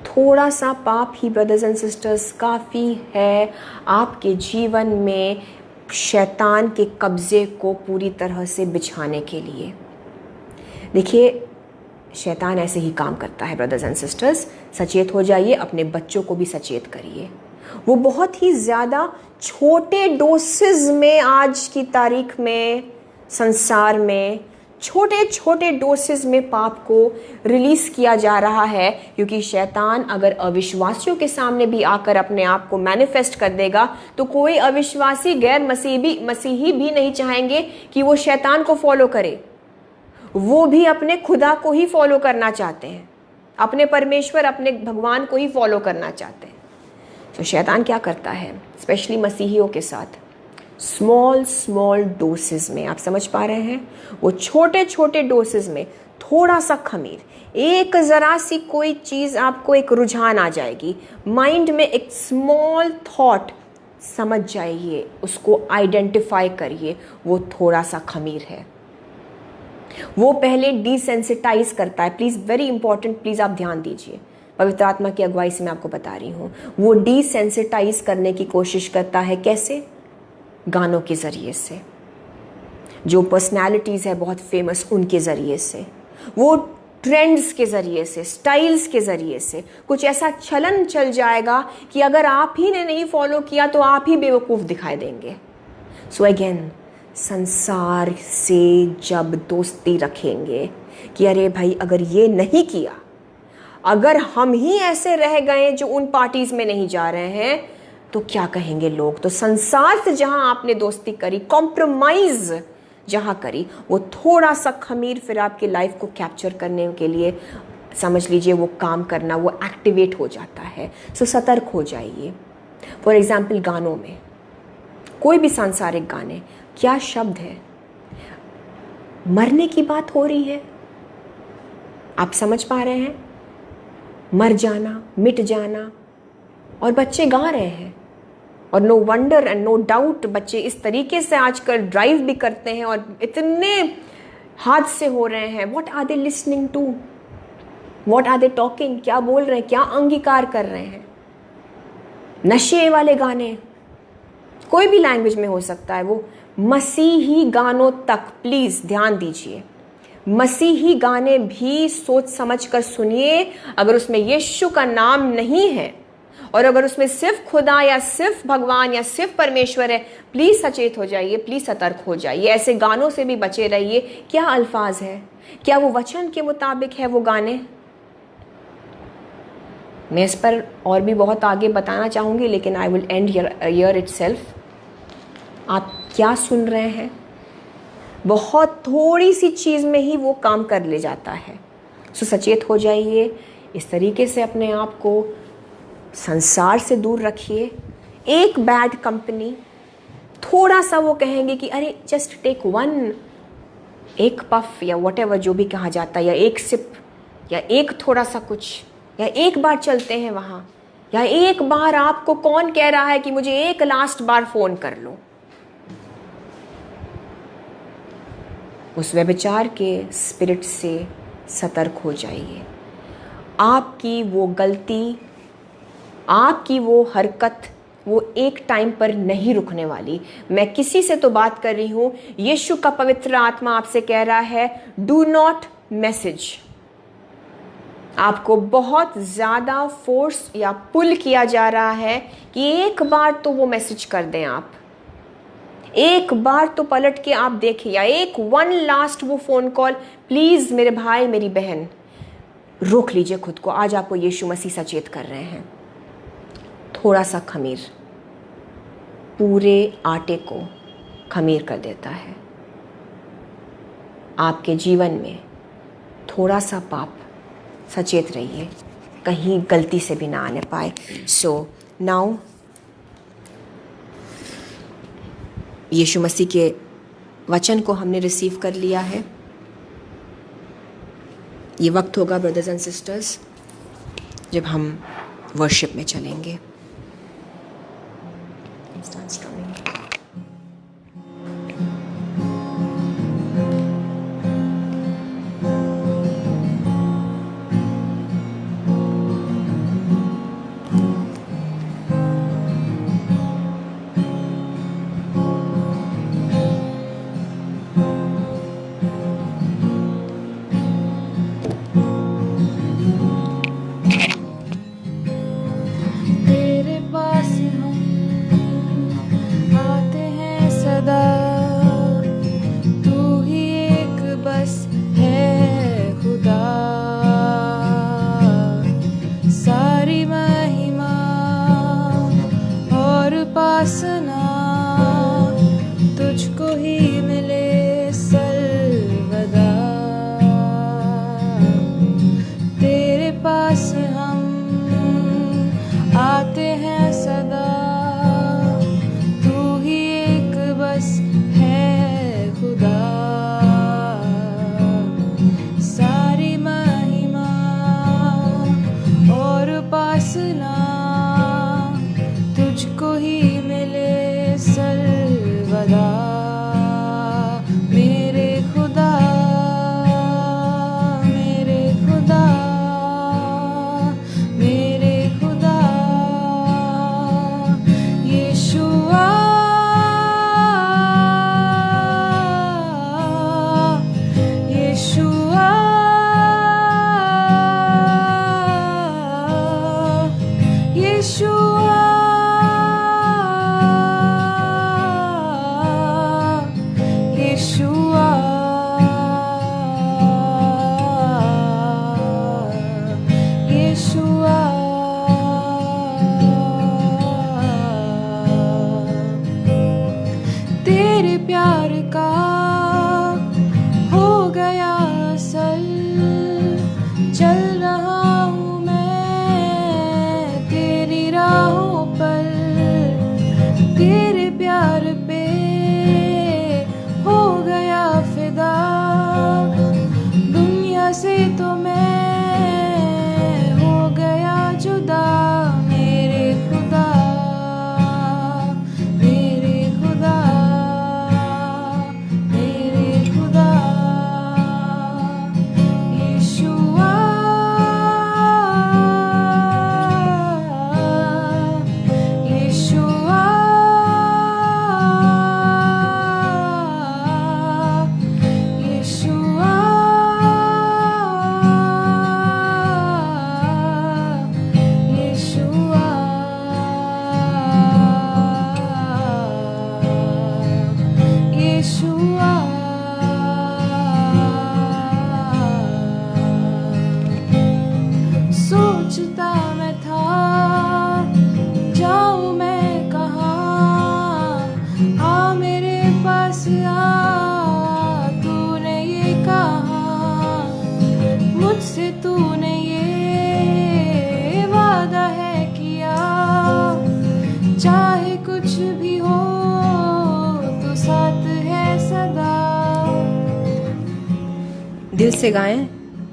थोड़ा सा पाप ही ब्रदर्स एंड सिस्टर्स काफ़ी है आपके जीवन में शैतान के कब्जे को पूरी तरह से बिछाने के लिए। देखिए शैतान ऐसे ही काम करता है ब्रदर्स एंड सिस्टर्स, सचेत हो जाइए, अपने बच्चों को भी सचेत करिए। वो बहुत ही ज़्यादा छोटे डोसेस में आज की तारीख में संसार में छोटे छोटे डोसेस में पाप को रिलीज किया जा रहा है, क्योंकि शैतान अगर अविश्वासियों के सामने भी आकर अपने आप को मैनिफेस्ट कर देगा तो कोई अविश्वासी गैर मसीही भी नहीं चाहेंगे कि वो शैतान को फॉलो करे। वो भी अपने खुदा को ही फॉलो करना चाहते हैं, अपने परमेश्वर अपने भगवान को ही फॉलो करना चाहते हैं। तो शैतान क्या करता है स्पेशली मसीहियों के साथ, स्मॉल डोसेस में, आप समझ पा रहे हैं, वो छोटे छोटे डोसेस में थोड़ा सा खमीर, एक ज़रा सी कोई चीज़ आपको एक रुझान आ जाएगी माइंड में, एक स्मॉल थॉट, समझ जाइए, उसको आइडेंटिफाई करिए, वो थोड़ा सा खमीर है। वो पहले डिसेंसिटाइज करता है। प्लीज़ वेरी इंपॉर्टेंट, प्लीज़ आप ध्यान दीजिए, पवित्र आत्मा की अगुवाई से मैं आपको बता रही हूँ। वो डिसेंसिटाइज करने की कोशिश करता है, कैसे? गानों के ज़रिए से, जो पर्सनालिटीज़ है बहुत फेमस उनके ज़रिए से, वो ट्रेंड्स के ज़रिए से, स्टाइल्स के ज़रिए से कुछ ऐसा चलन चल जाएगा कि अगर आप ही ने नहीं फॉलो किया तो आप ही बेवकूफ़ दिखाई देंगे। सो अगेन, संसार से जब दोस्ती रखेंगे कि अरे भाई अगर ये नहीं किया, अगर हम ही ऐसे रह गए जो उन पार्टीज में नहीं जा रहे हैं तो क्या कहेंगे लोग। तो संसार से जहां आपने दोस्ती करी, कॉम्प्रोमाइज जहां करी, वो थोड़ा सा खमीर फिर आपकी लाइफ को कैप्चर करने के लिए समझ लीजिए वो काम करना, वो एक्टिवेट हो जाता है। सो सतर्क हो जाइए। फॉर एग्जाम्पल गानों में, कोई भी सांसारिक गाने, क्या शब्द है, मरने की बात हो रही है, आप समझ पा रहे हैं, मर जाना, मिट जाना, और बच्चे गा रहे हैं। और no wonder and no doubt बच्चे इस तरीके से आजकल ड्राइव भी करते हैं और इतने हादसे हो रहे हैं। What are they listening to, what are they talking, क्या बोल रहे हैं, क्या अंगीकार कर रहे हैं। नशे वाले गाने, कोई भी लैंग्वेज में हो सकता है, वो मसीही गानों तक प्लीज ध्यान दीजिए। मसीही गाने भी सोच समझ कर सुनिए। अगर उसमें यीशु का नाम नहीं है और अगर उसमें सिर्फ खुदा या सिर्फ भगवान या सिर्फ परमेश्वर है, प्लीज सचेत हो जाइए, प्लीज सतर्क हो जाइए। ऐसे गानों से भी बचे रहिए। क्या अल्फाज है, क्या वो वचन के मुताबिक है वो गाने? मैं इस पर और भी बहुत आगे बताना चाहूंगी, लेकिन I will and here itself. आप क्या सुन रहे हैं, बहुत थोड़ी सी चीज़ में ही वो काम कर ले जाता है। सो सचेत हो जाइए, इस तरीके से अपने आप को संसार से दूर रखिए। एक बैड कंपनी, थोड़ा सा वो कहेंगे कि अरे जस्ट टेक वन, एक पफ या व्हाटएवर जो भी कहा जाता है, या एक सिप, या एक थोड़ा सा कुछ, या एक बार चलते हैं वहाँ, या एक बार, आपको कौन कह रहा है कि मुझे एक लास्ट बार फ़ोन कर लो। उस व्यभिचार के स्पिरिट से सतर्क हो जाइए। आपकी वो गलती, आपकी वो हरकत, वो एक टाइम पर नहीं रुकने वाली। मैं किसी से तो बात कर रही हूँ, यीशु का पवित्र आत्मा आपसे कह रहा है, डू नॉट मैसेज। आपको बहुत ज़्यादा फोर्स या पुल किया जा रहा है कि एक बार तो वो मैसेज कर दें आप, एक बार तो पलट के आप देखिए, या एक वन लास्ट वो फ़ोन कॉल। प्लीज़ मेरे भाई मेरी बहन, रोक लीजिए खुद को। आज आपको यीशु मसीह सचेत कर रहे हैं। थोड़ा सा खमीर पूरे आटे को खमीर कर देता है। आपके जीवन में थोड़ा सा पाप, सचेत रहिए, कहीं गलती से भी ना आने पाए। सो नाउ यीशु मसीह के वचन को हमने रिसीव कर लिया है। ये वक्त होगा ब्रदर्स एंड सिस्टर्स जब हम वर्शिप में चलेंगे।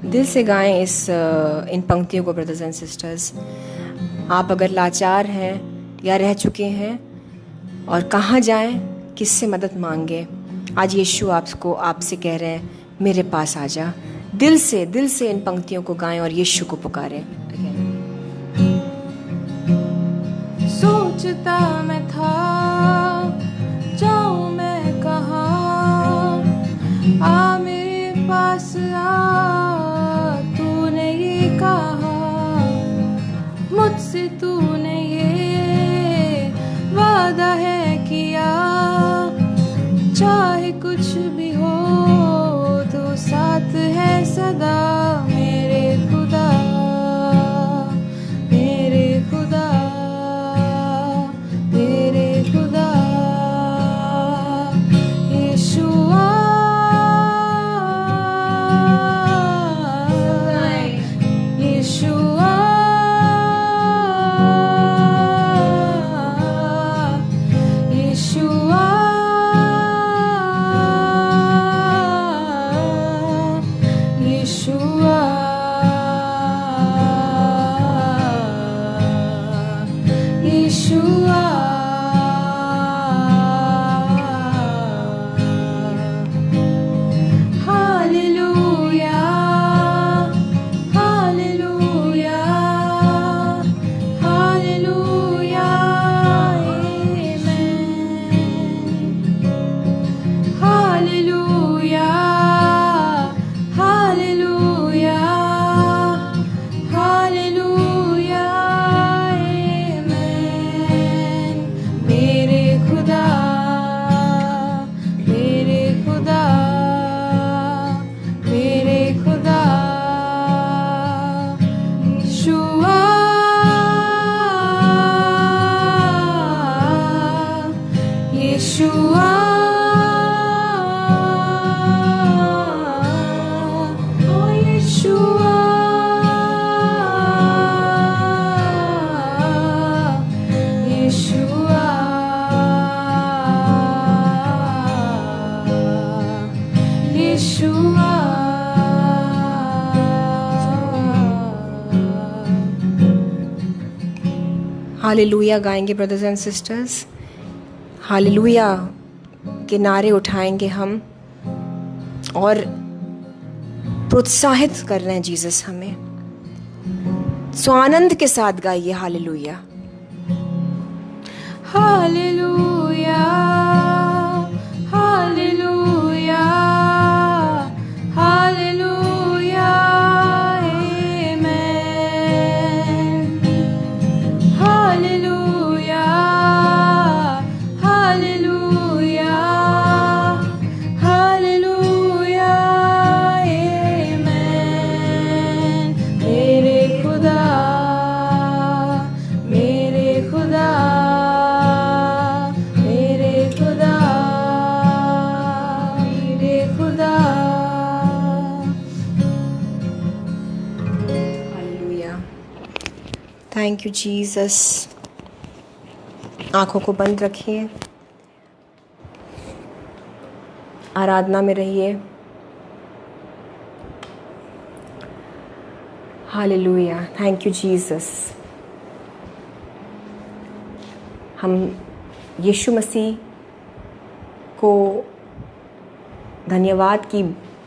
दिल से गाएं इन पंक्तियों को ब्रदर्स एंड सिस्टर्स। आप अगर लाचार हैं या रह चुके हैं और कहाँ जाएं, किससे मदद मांगे, आज यीशु आपसे कह रहे हैं मेरे पास आ जा। दिल से इन पंक्तियों को गाएं और यीशु को पुकारें। सोचता मैं था जाऊं मैं कहाँ, आ मेरे पास आ, तूने ये कहा, मुझसे तूने ये वादा है किया, चाहे कुछ भी हो तो साथ है सदा मेरे खुदा, मेरे खुदा, मेरे खुदा। यीशुआ यीशुआ यीशुआ यीशुआ हालेलुया गाएंगे ब्रदर्स एंड सिस्टर्स। हालेलुया के नारे उठाएंगे हम और प्रोत्साहित कर रहे हैं जीसस हमें। सो आनंद के साथ गाइए hallelujah. Hallelujah hallelujah hallelujah amen. Hallelujah hallelujah hallelujah amen. मेरे खुदा मेरे खुदा मेरे खुदा मेरे खुदा। हालेलुया। Thank you Jesus. आंखों को बंद रखिए, आराधना में रहिए। हालेलुया। Thank you Jesus. हम यीशु मसीह को धन्यवाद की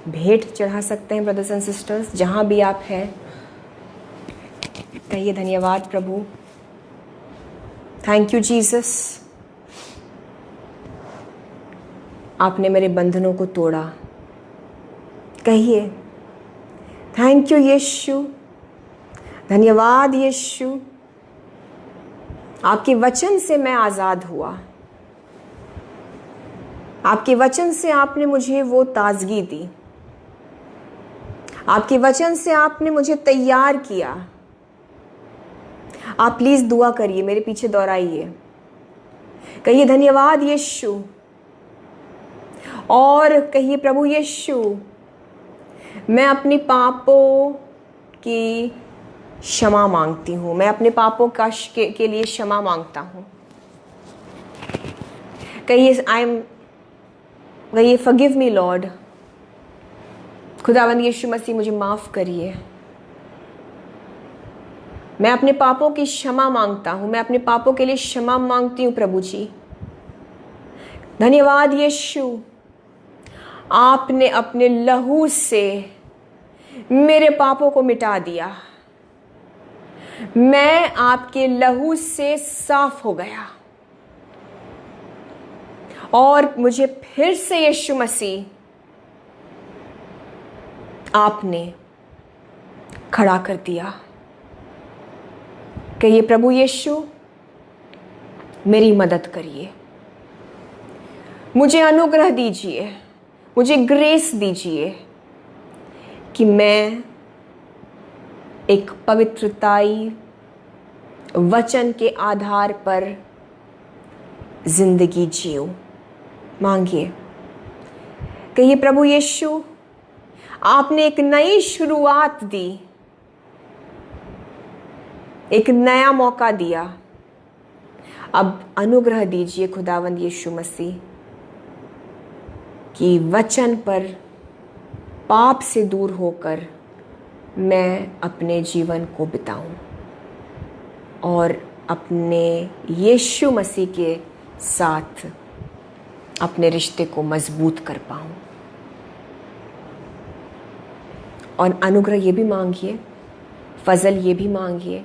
भेंट चढ़ा सकते हैं ब्रदर्स एंड सिस्टर्स। जहाँ भी आप हैं कहिए धन्यवाद प्रभु। थैंक यू जीसस, आपने मेरे बंधनों को तोड़ा। कहिए थैंक यू यीशु, धन्यवाद यीशु, आपके वचन से मैं आज़ाद हुआ। आपके वचन से आपने मुझे वो ताजगी दी। आपके वचन से आपने मुझे तैयार किया। आप प्लीज दुआ करिए, मेरे पीछे दोहराइए। कहिए धन्यवाद यीशु और कहिए प्रभु यीशु, मैं अपने पापों की क्षमा मांगती हूँ। मैं अपने पापों के लिए क्षमा मांगता हूँ। कहिए फॉरगिव मी लॉर्ड। खुदावंद यीशु मसीह मुझे माफ करिए। मैं अपने पापों की क्षमा मांगता हूँ। मैं अपने पापों के लिए क्षमा मांगती हूँ प्रभु जी। धन्यवाद यीशु, आपने अपने लहू से मेरे पापों को मिटा दिया। मैं आपके लहू से साफ हो गया और मुझे फिर से यीशु मसीह आपने खड़ा कर दिया। कहिए प्रभु यीशु मेरी मदद करिए, मुझे अनुग्रह दीजिए, मुझे ग्रेस दीजिए कि मैं एक पवित्रताई वचन के आधार पर जिंदगी जीऊं। मांगिए। कहिए प्रभु यीशु, आपने एक नई शुरुआत दी, एक नया मौका दिया। अब अनुग्रह दीजिए खुदावंद यीशु मसीह कि वचन पर पाप से दूर होकर मैं अपने जीवन को बिताऊं और अपने यीशु मसीह के साथ अपने रिश्ते को मजबूत कर पाऊं। और अनुग्रह ये भी मांगिए, फजल ये भी मांगिए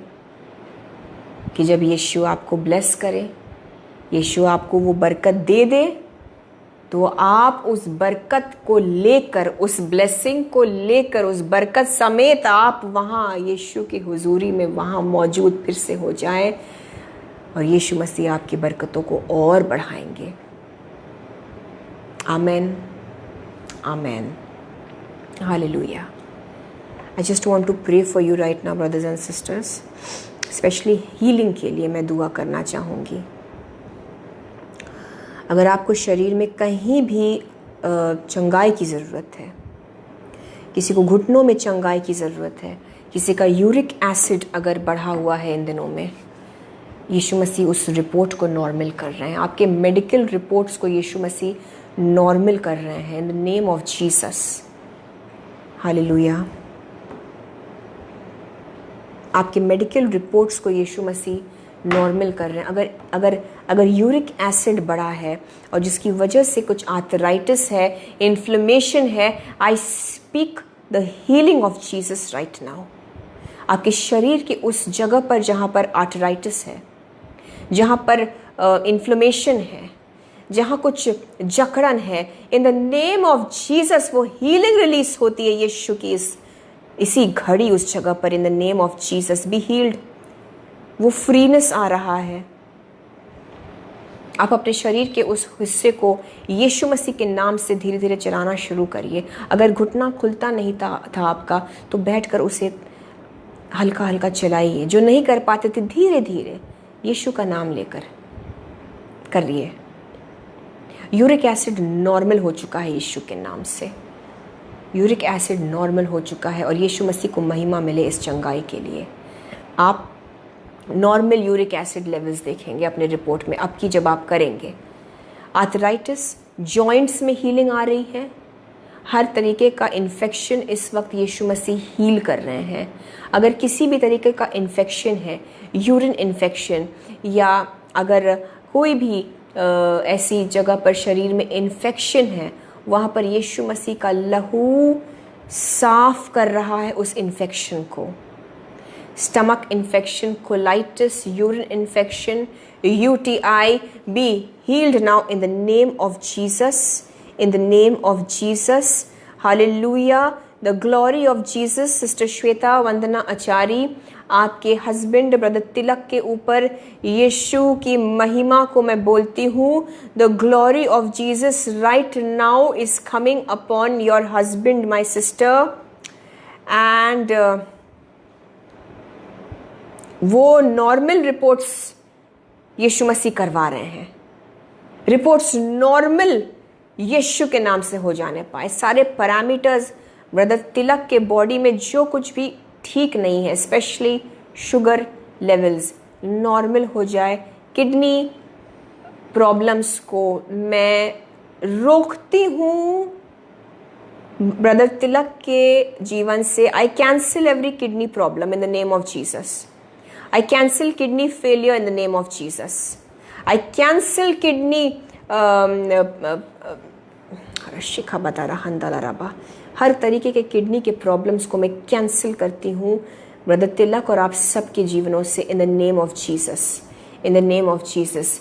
कि जब यीशु आपको ब्लेस करे, यीशु आपको वो बरकत दे दे, तो आप उस बरकत को लेकर, उस ब्लेसिंग को लेकर, उस बरकत समेत आप वहाँ यीशु की हुजूरी में वहाँ मौजूद फिर से हो जाएं और यीशु मसीह आपकी बरकतों को और बढ़ाएंगे। आमेन, आमेन, hallelujah. I just want to pray for you right now, brothers and sisters. Specially healing के लिए मैं दुआ करना चाहूँगी। अगर आपको शरीर में कहीं भी चंगाई की ज़रूरत है, किसी को घुटनों में चंगाई की ज़रूरत है, किसी का यूरिक एसिड अगर बढ़ा हुआ है इन दिनों में, यीशु मसीह उस रिपोर्ट को नॉर्मल कर रहे हैं। आपके मेडिकल रिपोर्ट्स को यीशु मसीह नॉर्मल कर रहे हैं in the name of Jesus. Hallelujah. आपके मेडिकल रिपोर्ट्स को यीशु मसीह नॉर्मल कर रहे हैं। अगर यूरिक एसिड बढ़ा है और जिसकी वजह से कुछ आर्थराइटिस है, इन्फ्लेमेशन है, I speak the healing of Jesus right now. आपके शरीर के उस जगह पर जहाँ पर आर्थराइटिस है, जहाँ पर इन्फ्लेमेशन है, जहाँ कुछ जकड़न है, in the name of Jesus वो हीलिंग रिलीज होती है यीशु की इसी घड़ी उस जगह पर। इन the name of Jesus be healed. वो फ्रीनेस आ रहा है। आप अपने शरीर के उस हिस्से को यीशु मसीह के नाम से धीरे धीरे चलाना शुरू करिए। अगर घुटना खुलता नहीं था आपका तो बैठकर उसे हल्का हल्का चलाइए। जो नहीं कर पाते थे धीरे धीरे यीशु का नाम लेकर करिए। यूरिक एसिड नॉर्मल हो चुका है यीशु के नाम से। यूरिक एसिड नॉर्मल हो चुका है और यीशु मसीह को महिमा मिले इस चंगाई के लिए। आप नॉर्मल यूरिक एसिड लेवल्स देखेंगे अपने रिपोर्ट में अब की जब आप करेंगे। आर्थराइटिस, जॉइंट्स में हीलिंग आ रही है। हर तरीके का इन्फेक्शन इस वक्त यीशु मसीह हील कर रहे हैं। अगर किसी भी तरीके का इन्फेक्शन है, यूरिन इन्फेक्शन, या अगर कोई भी ऐसी जगह पर शरीर में इन्फेक्शन है, वहाँ पर यीशु मसीह का लहू साफ कर रहा है उस इन्फेक्शन को। Stomach infection, colitis, urine infection, UTI be healed now in the name of Jesus. In the name of Jesus. Hallelujah. The glory of Jesus. Sister Shweta वंदना आचारी, आपके हस्बैंड ब्रदर तिलक के ऊपर यीशु की महिमा को मैं बोलती हूँ। The glory of Jesus right now is coming upon your husband, my sister. And वो नॉर्मल रिपोर्ट्स यीशु मसीह करवा रहे हैं। रिपोर्ट्स नॉर्मल यीशु के नाम से हो जाने पाए। सारे पैरामीटर्स ब्रदर तिलक के बॉडी में जो कुछ भी ठीक नहीं है, स्पेशली शुगर लेवल्स, नॉर्मल हो जाए। किडनी प्रॉब्लम्स को मैं रोकती हूँ ब्रदर तिलक के जीवन से। I cancel every kidney problem in the name of Jesus. I cancel kidney failure in the name of Jesus. I cancel kidney शिखा बता रहा हंदला रबा, हर तरीके के किडनी के प्रॉब्लम्स को मैं कैंसिल करती हूँ ब्रदर तिलक और आप सबके जीवनों से इन the name of Jesus. In the name of Jesus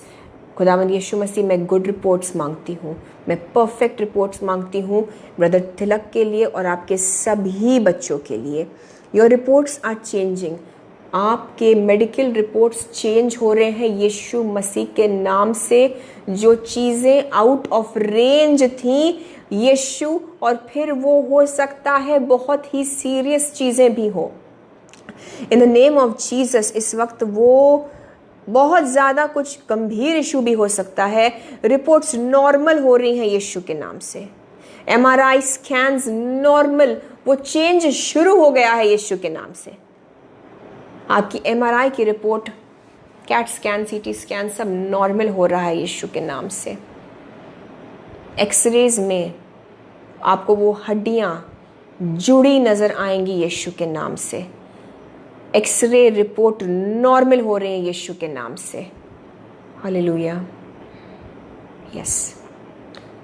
खुदावंद यीशु मसीह, मैं गुड रिपोर्ट्स मांगती हूँ, मैं परफेक्ट रिपोर्ट्स मांगती हूँ ब्रदर तिलक के लिए और आपके सभी बच्चों के लिए। Your reports are changing. आपके मेडिकल रिपोर्ट्स चेंज हो रहे हैं यीशु मसीह के नाम से। जो चीज़ें आउट ऑफ रेंज थी यीशु, और फिर वो हो सकता है बहुत ही सीरियस चीज़ें भी हो, इन द नेम ऑफ जीसस इस वक्त वो बहुत ज़्यादा कुछ गंभीर इशू भी हो सकता है। रिपोर्ट्स नॉर्मल हो रही हैं यीशु के नाम से। MRI स्कैन्स नॉर्मल, वो चेंज शुरू हो गया है यीशु के नाम से। आपकी MRI की report, cat scan, CT scan सब नॉर्मल हो रहा है यीशु के नाम से। एक्सरेज में आपको वो हड्डियां जुड़ी नजर आएंगी यीशु के नाम से। एक्सरे रिपोर्ट नॉर्मल हो रही है यीशु के नाम से। Hallelujah, yes,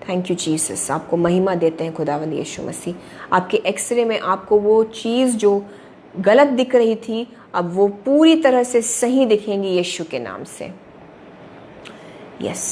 thank you Jesus. आपको महिमा देते हैं खुदावंद यीशु मसीह। आपके एक्सरे में आपको वो चीज़ जो गलत दिख रही थी अब वो पूरी तरह से सही दिखेंगी यीशु के नाम से। यस,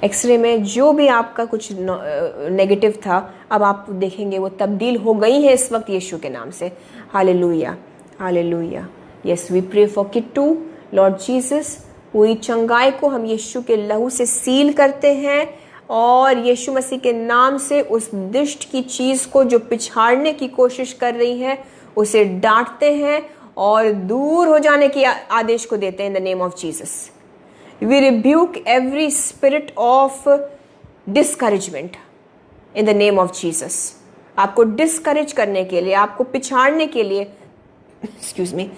एक्सरे में जो भी आपका कुछ नेगेटिव था अब आप देखेंगे वो तब्दील हो गई है इस वक्त यीशु के नाम से। Hallelujah, hallelujah. Yes, we pray for Kittu, Lord Jesus. पूरी चंगाई को हम यीशु के लहू से सील करते हैं और यीशु मसीह के नाम से उस दुष्ट की चीज को जो पिछाड़ने की कोशिश कर रही है उसे डांटते हैं और दूर हो जाने की आदेश को देते हैं in the name of Jesus. We rebuke every spirit of discouragement in the name of Jesus. आपको डिस्करेज करने के लिए, आपको पिछाड़ने के लिए, एक्सक्यूज मी,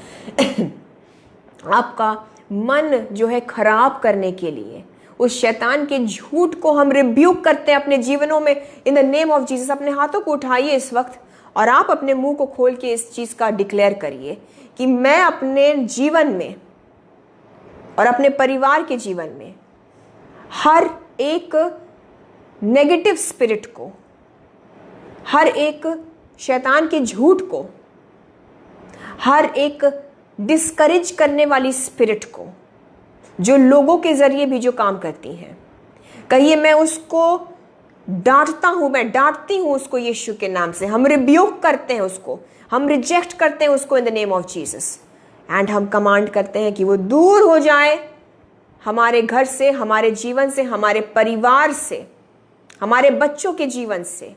आपका मन जो है खराब करने के लिए, उस शैतान के झूठ को हम रिब्यूक करते हैं अपने जीवनों में इन द नेम ऑफ जीसस। अपने हाथों को उठाइए इस वक्त और आप अपने मुंह को खोल के इस चीज का डिक्लेयर करिए कि मैं अपने जीवन में और अपने परिवार के जीवन में हर एक नेगेटिव स्पिरिट को, हर एक शैतान के झूठ को, हर एक डिस्करेज करने वाली स्पिरिट को जो लोगों के जरिए भी जो काम करती हैं, कहिए मैं उसको डांटता हूं, मैं डांटती हूं उसको यीशु के नाम से। हम रिब्यूक करते हैं उसको, हम रिजेक्ट करते हैं उसको इन the name of Jesus and हम कमांड करते हैं कि वो दूर हो जाए हमारे घर से, हमारे जीवन से, हमारे परिवार से, हमारे बच्चों के जीवन से।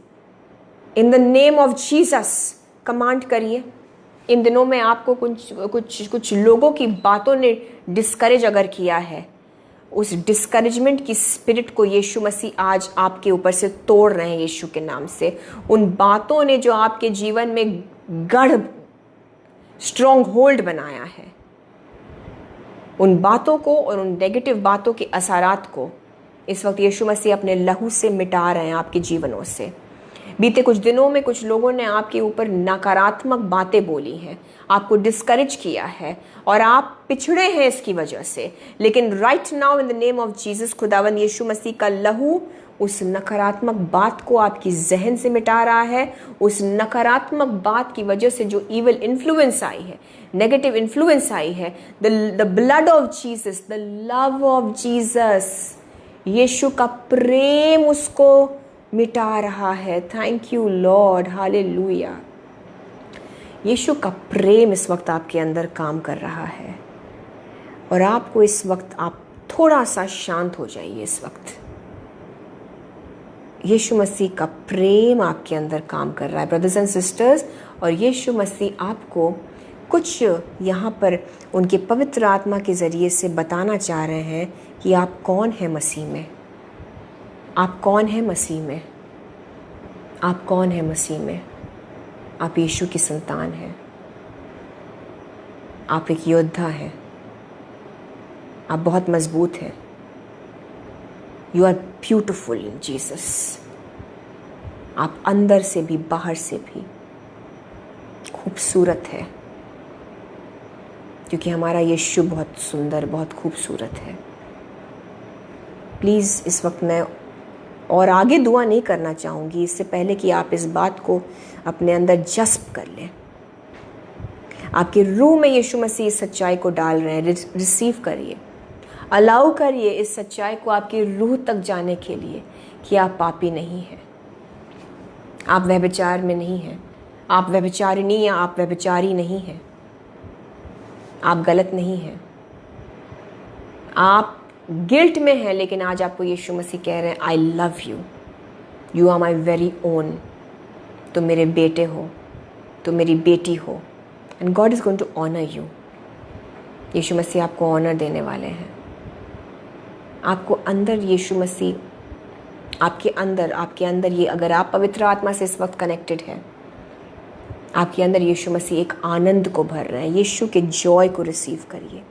इन the name of Jesus command करिए। इन दिनों में आपको कुछ लोगों की बातों ने डिस्करेज अगर किया है, उस डिस्करेजमेंट की स्पिरिट को यीशु मसीह आज आपके ऊपर से तोड़ रहे हैं यीशु के नाम से। उन बातों ने जो आपके जीवन में गढ़ स्ट्रॉन्ग होल्ड बनाया है, उन बातों को और उन नेगेटिव बातों के असरात को इस वक्त यीशु मसीह अपने लहू से मिटा रहे हैं आपके जीवनों से। बीते कुछ दिनों में कुछ लोगों ने आपके ऊपर नकारात्मक बातें बोली हैं, आपको डिस्करेज किया है और आप पिछड़े हैं इसकी वजह से। लेकिन right now in the name of Jesus, खुदावंद यीशु मसीह का लहू उस नकारात्मक बात को आपकी जहन से मिटा रहा है। उस नकारात्मक बात की वजह से जो इविल इन्फ्लुएंस आई है, नेगेटिव इन्फ्लुएंस आई है, the blood of Jesus, the love of Jesus, यीशु का प्रेम उसको मिटा रहा है। Thank you lord, hallelujah. यीशु का प्रेम इस वक्त आपके अंदर काम कर रहा है और आपको इस वक्त, आप थोड़ा सा शांत हो जाइए इस वक्त। यीशु मसीह का प्रेम आपके अंदर काम कर रहा है ब्रदर्स एंड सिस्टर्स, और यीशु मसीह आपको कुछ यहाँ पर उनके पवित्र आत्मा के ज़रिए से बताना चाह रहे हैं कि आप कौन हैं मसीह में। आप कौन हैं मसीह में? आप कौन हैं मसीह में? आप यीशु की संतान हैं। आप एक योद्धा हैं। आप बहुत मजबूत हैं। You are beautiful in Jesus. आप अंदर से भी बाहर से भी खूबसूरत है, क्योंकि हमारा यीशु बहुत सुंदर, बहुत खूबसूरत है। प्लीज़ इस वक्त मैं और आगे दुआ नहीं करना चाहूँगी, इससे पहले कि आप इस बात को अपने अंदर जज्ब कर लें। आपके रूह में यीशु मसीह इस सच्चाई को डाल रहे हैं। रिसीव करिए, अलाउ करिए इस सच्चाई को आपकी रूह तक जाने के लिए कि आप पापी नहीं हैं, आप व्यभिचार में नहीं हैं, आप व्यभिचारिणी या आप व्यभिचारी नहीं हैं, आप गलत नहीं हैं, आप गिल्ट में हैं। लेकिन आज आपको यीशु मसीह कह रहे हैं, I love you, you are my very own. तुम मेरे बेटे हो, तुम मेरी बेटी हो, and God is going to honour you. यीशु मसीह आपको ऑनर देने वाले हैं। आपको अंदर यीशु मसीह, आपके अंदर ये, अगर आप पवित्र आत्मा से इस वक्त कनेक्टेड है, आपके अंदर यीशु मसीह एक आनंद को भर रहे हैं। यीशु के जॉय को रिसीव करिए।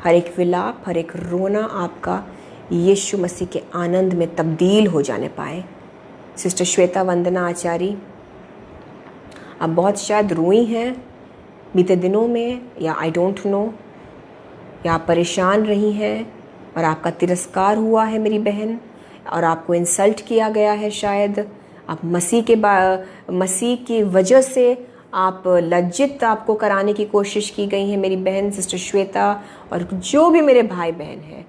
हर एक विलाप, हर एक रोना आपका यीशु मसीह के आनंद में तब्दील हो जाने पाए। सिस्टर श्वेता वंदना आचार्य, आप बहुत शायद रोई हैं बीते दिनों में, या आई डोंट नो, या आप परेशान रही हैं और आपका तिरस्कार हुआ है मेरी बहन, और आपको इंसल्ट किया गया है। शायद आप मसीह की वजह से आप लज्जित आपको कराने की कोशिश की गई है मेरी बहन सिस्टर श्वेता, और जो भी मेरे भाई बहन हैं,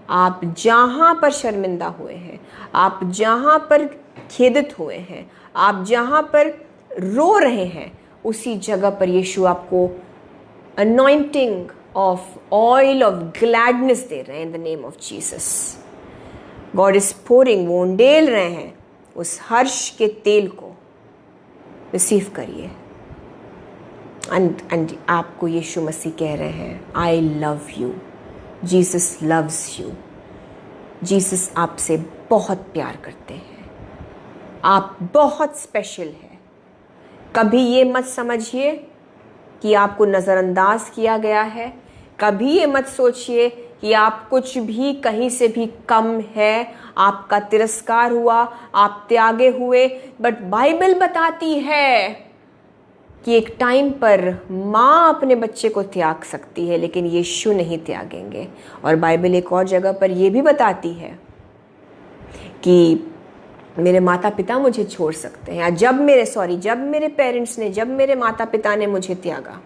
आप जहाँ पर शर्मिंदा हुए हैं, आप जहाँ पर खेदित हुए हैं, आप जहाँ पर रो रहे हैं, उसी जगह पर यीशु आपको anointing of oil of gladness दे रहे हैं in the name of Jesus. God is pouring, वो उंडेल रहे हैं उस हर्ष के तेल को। रिसीव करिए। एंड आपको यीशु मसीह कह रहे हैं, I love you, Jesus loves you. Jesus आपसे बहुत प्यार करते हैं, आप बहुत स्पेशल हैं। कभी ये मत समझिए कि आपको नज़रअंदाज किया गया है, कभी ये मत सोचिए कि आप कुछ भी कहीं से भी कम है, आपका तिरस्कार हुआ, आप त्यागे हुए। बट बाइबल बताती है कि एक टाइम पर माँ अपने बच्चे को त्याग सकती है, लेकिन यीशु नहीं त्यागेंगे। और बाइबल एक और जगह पर यह भी बताती है कि मेरे माता पिता मुझे छोड़ सकते हैं, जब मेरे माता पिता ने मुझे त्यागा,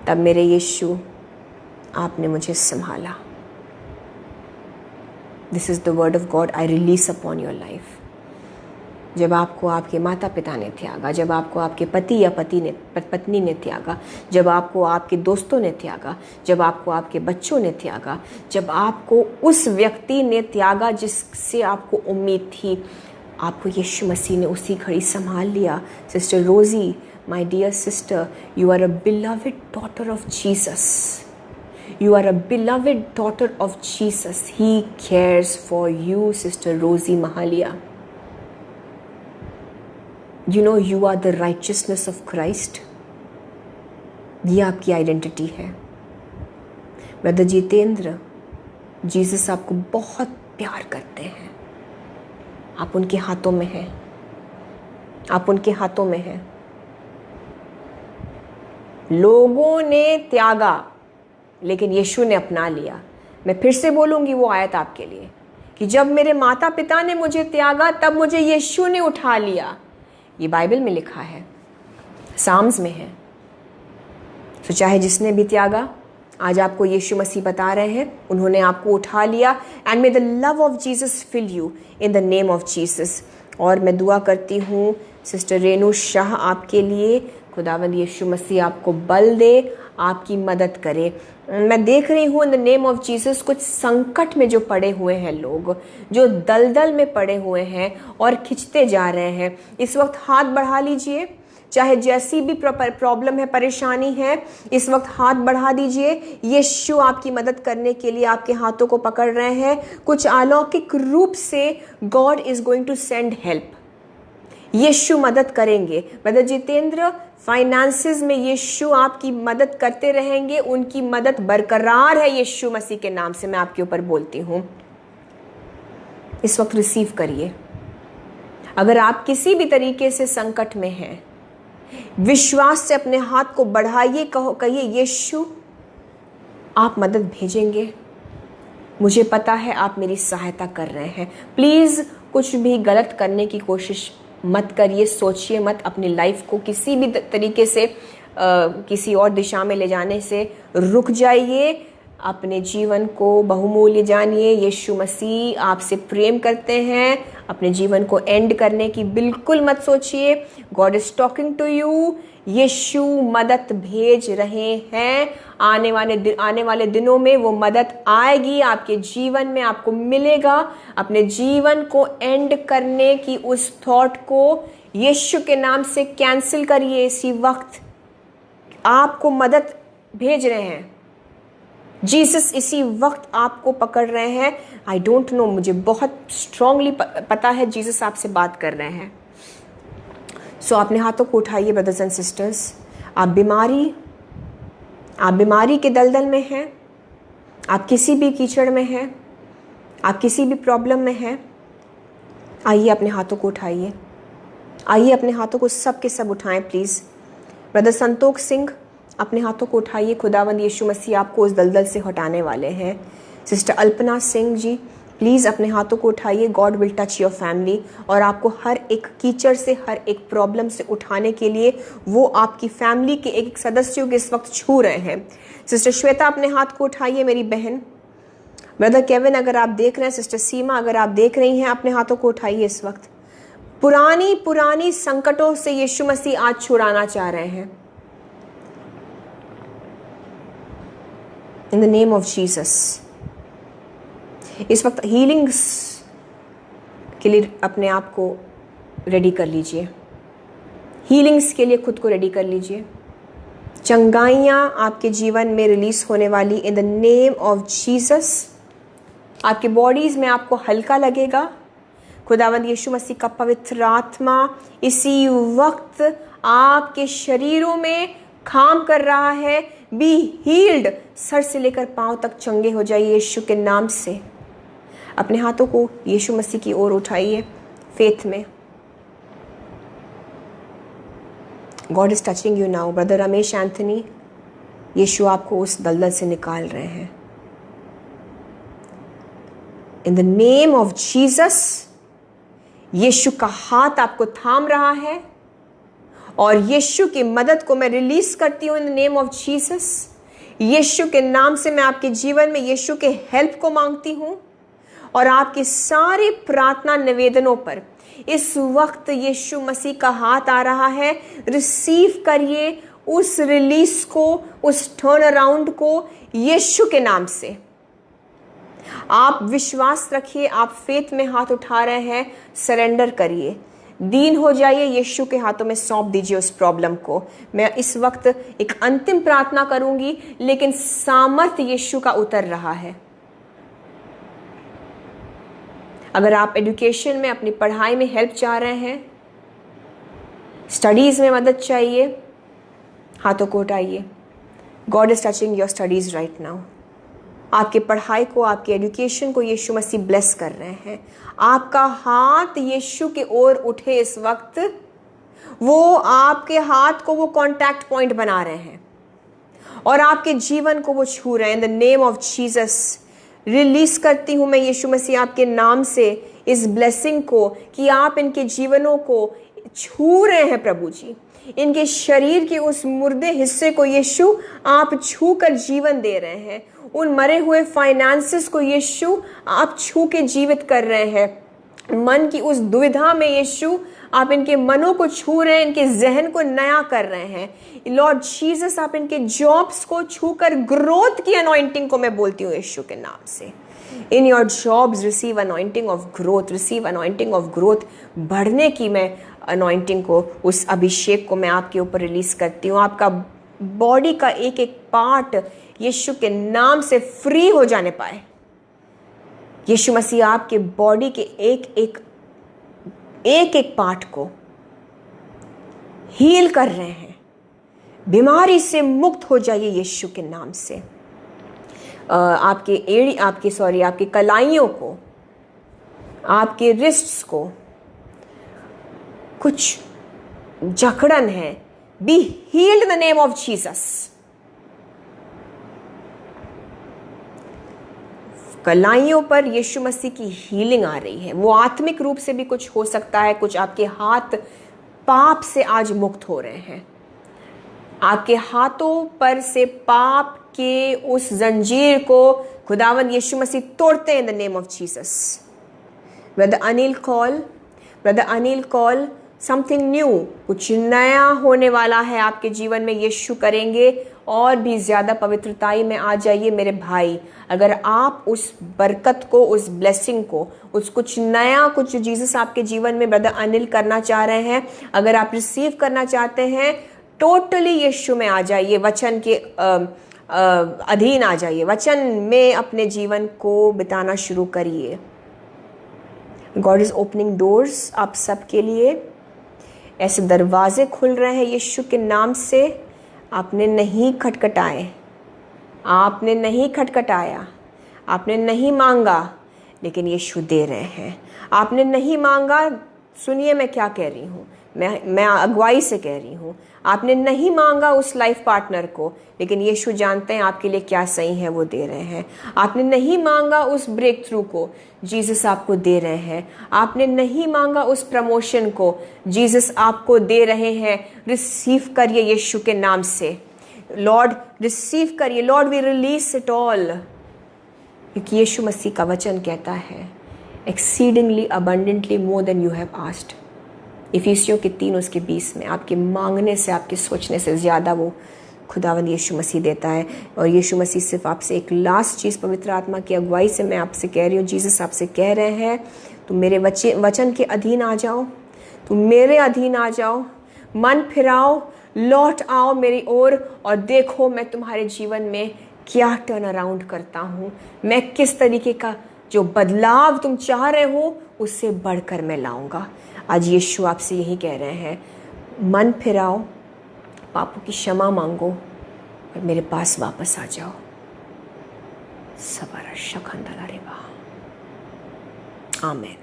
तब मेरे यीशु आपने मुझे संभाला। This is the word of God I release upon your life. जब आपको आपके माता पिता ने त्यागा, जब आपको आपके पति या पत्नी ने त्यागा, जब आपको आपके दोस्तों ने त्यागा, जब आपको आपके बच्चों ने त्यागा, जब आपको उस व्यक्ति ने त्यागा जिससे आपको उम्मीद थी, आपको यीशु मसीह ने उसी घड़ी संभाल लिया। Sister Rosy, my dear sister, you are a beloved daughter of Jesus. You are a beloved daughter of Jesus. He cares for you, Sister Rosie Mahalia. You know you are the righteousness of Christ. ये आपकी identity है। Brother Jitendra, Jesus आपको बहुत प्यार करते हैं। आप उनके हाथों में हैं, आप उनके हाथों में हैं। लोगों ने त्यागा, लेकिन यीशु ने अपना लिया। मैं फिर से बोलूंगी वो आयत आपके लिए कि जब मेरे माता पिता ने मुझे त्यागा, तब मुझे यीशु ने उठा लिया। ये बाइबल में लिखा है, साम्स में है। तो चाहे जिसने भी त्यागा, आज आपको यीशु मसीह बता रहे हैं, उन्होंने आपको उठा लिया। And may the love of Jesus fill you in the name of Jesus. और मैं दुआ करती हूँ सिस्टर रेणु शाह आपके लिए, खुदावंद यीशु मसीह आपको बल दे, आपकी मदद करे। मैं देख रही हूँ इन द नेम ऑफ जीसस कुछ संकट में जो पड़े हुए हैं लोग, जो दलदल में पड़े हुए हैं और खिंचते जा रहे हैं, इस वक्त हाथ बढ़ा लीजिए। चाहे जैसी भी प्रॉब्लम है, परेशानी है, इस वक्त हाथ बढ़ा दीजिए। यीशु आपकी मदद करने के लिए आपके हाथों को पकड़ रहे हैं। कुछ अलौकिक रूप से God is going to send help. यीशु मदद करेंगे। ब्रदर जितेंद्र, फाइनेंसेस में यीशु आपकी मदद करते रहेंगे। उनकी मदद बरकरार है यीशु मसीह के नाम से। मैं आपके ऊपर बोलती हूं, इस वक्त रिसीव करिए। अगर आप किसी भी तरीके से संकट में हैं, विश्वास से अपने हाथ को बढ़ाइए, कहिए यीशु आप मदद भेजेंगे। मुझे पता है आप मेरी सहायता कर रहे हैं। प्लीज कुछ भी गलत करने की कोशिश मत करिए, सोचिए मत। अपनी लाइफ को किसी भी तरीके से किसी और दिशा में ले जाने से रुक जाइए। अपने जीवन को बहुमूल्य जानिए। यीशु मसीह आपसे प्रेम करते हैं। अपने जीवन को एंड करने की बिल्कुल मत सोचिए। God is talking to you. यीशु मदद भेज रहे हैं। आने वाले दिनों में वो मदद आएगी आपके जीवन में, आपको मिलेगा। अपने जीवन को एंड करने की उस थॉट को यीशु के नाम से कैंसिल करिए। इसी वक्त आपको मदद भेज रहे हैं। जीसस इसी वक्त आपको पकड़ रहे हैं। आई डोंट नो, मुझे बहुत स्ट्रांगली पता है जीसस आपसे बात कर रहे हैं। सो अपने हाथों को उठाइए ब्रदर्स एंड सिस्टर्स। आप बीमारी के दलदल में हैं, आप किसी भी कीचड़ में हैं, आप किसी भी प्रॉब्लम में हैं, आइए अपने हाथों को उठाइए। आइए अपने हाथों को सब के सब उठाएं प्लीज़। ब्रदर संतोष सिंह, अपने हाथों को उठाइए। खुदावंद यीशु मसीह आपको उस दलदल से हटाने वाले हैं। सिस्टर अल्पना सिंह जी, प्लीज़ अपने हाथों को उठाइए। God will touch your family. और आपको हर एक कीचड़ से, हर एक प्रॉब्लम से उठाने के लिए वो आपकी फैमिली के एक सदस्यों के इस वक्त छू रहे हैं। सिस्टर श्वेता, अपने हाथ को उठाइए मेरी बहन। ब्रदर केविन, अगर आप देख रहे हैं, सिस्टर सीमा अगर आप देख रही हैं, अपने हाथों को उठाइए इस वक्त। पुरानी संकटों से यीशु मसीह आज छुड़ाना चाह रहे हैं। In the name of Jesus. इस वक्त हीलिंग्स के लिए अपने आप को रेडी कर लीजिए। हीलिंग्स के लिए खुद को रेडी कर लीजिए। चंगाइयाँ आपके जीवन में रिलीज होने वाली इन द नेम ऑफ जीसस। आपके बॉडीज में आपको हल्का लगेगा। खुदावंद यीशु मसीह का पवित्र आत्मा इसी वक्त आपके शरीरों में काम कर रहा है। बी हील्ड, सर से लेकर पांव तक चंगे हो जाइए यीशु के नाम से। अपने हाथों को यीशु मसीह की ओर उठाइए फेथ में। God is touching you now. Brother Ramesh Anthony, यीशु आपको उस दलदल से निकाल रहे हैं। In the name of Jesus, यीशु का हाथ आपको थाम रहा है और यीशु की मदद को मैं रिलीज करती हूं in the name of Jesus. यीशु के नाम से मैं आपके जीवन में यीशु के हेल्प को मांगती हूं और आपकी सारी प्रार्थना निवेदनों पर इस वक्त यीशु मसीह का हाथ आ रहा है। रिसीव करिए उस रिलीज को, उस टर्न अराउंड को यीशु के नाम से। आप विश्वास रखिए, आप फेथ में हाथ उठा रहे हैं, सरेंडर करिए, दीन हो जाइए, यीशु के हाथों में सौंप दीजिए उस प्रॉब्लम को। मैं इस वक्त एक अंतिम प्रार्थना करूंगी, लेकिन सामर्थ यीशु का उतर रहा है। अगर आप एजुकेशन में, अपनी पढ़ाई में हेल्प चाह रहे हैं, स्टडीज में मदद चाहिए, हाथों को उठाइए। God is touching your studies right now. आपके पढ़ाई को, आपके एजुकेशन को यीशु मसीह ब्लेस कर रहे हैं। आपका हाथ यीशु की ओर उठे इस वक्त, वो आपके हाथ को वो कांटेक्ट पॉइंट बना रहे हैं और आपके जीवन को वो छू रहे हैं। In the name of Jesus release करती हूं मैं यीशु मसीह आपके नाम से इस ब्लेसिंग को कि आप इनके जीवनों को छू रहे हैं प्रभु जी। इनके शरीर के उस मुर्दे हिस्से को यीशु आप छू कर जीवन दे रहे हैं। उन मरे हुए फाइनेंसेस को यीशु आप छू के जीवित कर रहे हैं। मन की उस दुविधा में यीशु आप इनके मनों को छू रहे हैं, इनके जहन को नया कर रहे हैं। लॉर्ड जीसस, आप इनके जॉब्स को छू कर ग्रोथ की अनॉइंटिंग को मैं बोलती हूँ यीशु के नाम से। In your jobs receive anointing of growth, receive anointing of growth. बढ़ने की मैं अनॉइंटिंग को, उस अभिषेक को मैं आपके ऊपर रिलीज करती हूँ। आपका बॉडी का एक एक पार्ट यीशु के नाम से फ्री हो जाने पाए। यीशु मसीह आपके बॉडी के एक एक पार्ट को हील कर रहे हैं। बीमारी से मुक्त हो जाइए यीशु के नाम से। आपकी कलाइयों को, आपके रिस्ट्स को कुछ जकड़न है, be healed in the name of Jesus. कलाइयों पर यीशु मसीह की हीलिंग आ रही है। वो आत्मिक रूप से भी कुछ हो सकता है, कुछ आपके हाथ पाप से आज मुक्त हो रहे हैं। आपके हाथों पर से पाप के उस जंजीर को खुदावन यीशु मसीह तोड़ते हैं in the name of Jesus. Brother Anil call something new, कुछ नया होने वाला है आपके जीवन में, यीशु करेंगे। और भी ज्यादा पवित्रताई में आ जाइए मेरे भाई। अगर आप उस बरकत को, उस ब्लेसिंग को, उस कुछ नया, कुछ जीसस आपके जीवन में ब्रदर अनिल करना चाह रहे हैं, अगर आप रिसीव करना चाहते हैं, टोटली यीशु में आ जाइए, वचन के अधीन आ जाइए, वचन में अपने जीवन को बिताना शुरू करिए। गॉड इज ओपनिंग डोर्स आप सबके लिए। ऐसे दरवाजे खुल रहे हैं यीशु के नाम से। आपने नहीं खटखटाए, आपने नहीं खटखटाया, आपने नहीं मांगा, लेकिन यीशु दे रहे हैं। आपने नहीं मांगा, सुनिए मैं क्या कह रही हूँ, मैं अगुवाई से कह रही हूँ। आपने नहीं मांगा उस लाइफ पार्टनर को, लेकिन यीशु जानते हैं आपके लिए क्या सही है, वो दे रहे हैं। आपने नहीं मांगा उस ब्रेक थ्रू को, जीसस आपको दे रहे हैं। आपने नहीं मांगा उस प्रमोशन को, जीसस आपको दे रहे हैं। रिसीव करिए यीशु के नाम से। लॉर्ड रिसीव करिए। Lord we release it all, क्योंकि यीशु मसीह का वचन कहता है exceedingly abundantly more than you have asked. इफिसियों के 3:20 में आपके मांगने से, आपके सोचने से ज़्यादा वो खुदावंद यीशु मसीह देता है। और यीशु मसीह सिर्फ आपसे एक लास्ट चीज़, पवित्र आत्मा की अगुवाई से मैं आपसे कह रही हूँ, जीसस आपसे कह रहे हैं तुम मेरे वचन के अधीन आ जाओ, तुम मेरे अधीन आ जाओ, मन फिराओ, लौट आओ मेरी ओर और देखो मैं तुम्हारे जीवन में क्या टर्न अराउंड करता हूँ। मैं किस तरीके का जो बदलाव तुम चाह रहे हो उससे बढ़कर मैं लाऊंगा। आज यीशु आपसे यही कह रहे हैं, मन फिराओ, पापों की क्षमा मांगो, और मेरे पास वापस आ जाओ। सबारा शखंदला रेबा। आमीन।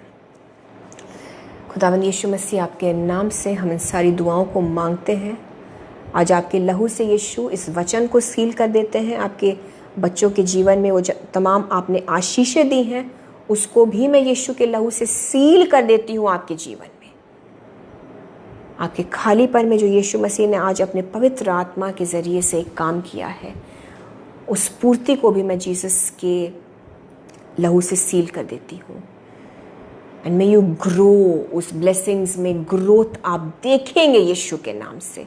खुदावंद यीशु मसीह, आपके नाम से हम इन सारी दुआओं को मांगते हैं। आज आपके लहू से यीशु इस वचन को सील कर देते हैं। आपके बच्चों के जीवन में वो तमाम आपने आशीषें दी हैं, उसको भी मैं यीशु के लहू से सील कर देती हूँ आपके जीवन में। आपके खालीपन में जो यीशु मसीह ने आज अपने पवित्र आत्मा के ज़रिए से एक काम किया है, उस पूर्ति को भी मैं जीसस के लहू से सील कर देती हूँ। एंड मे यू ग्रो, उस ब्लेसिंग्स में ग्रोथ आप देखेंगे यीशु के नाम से।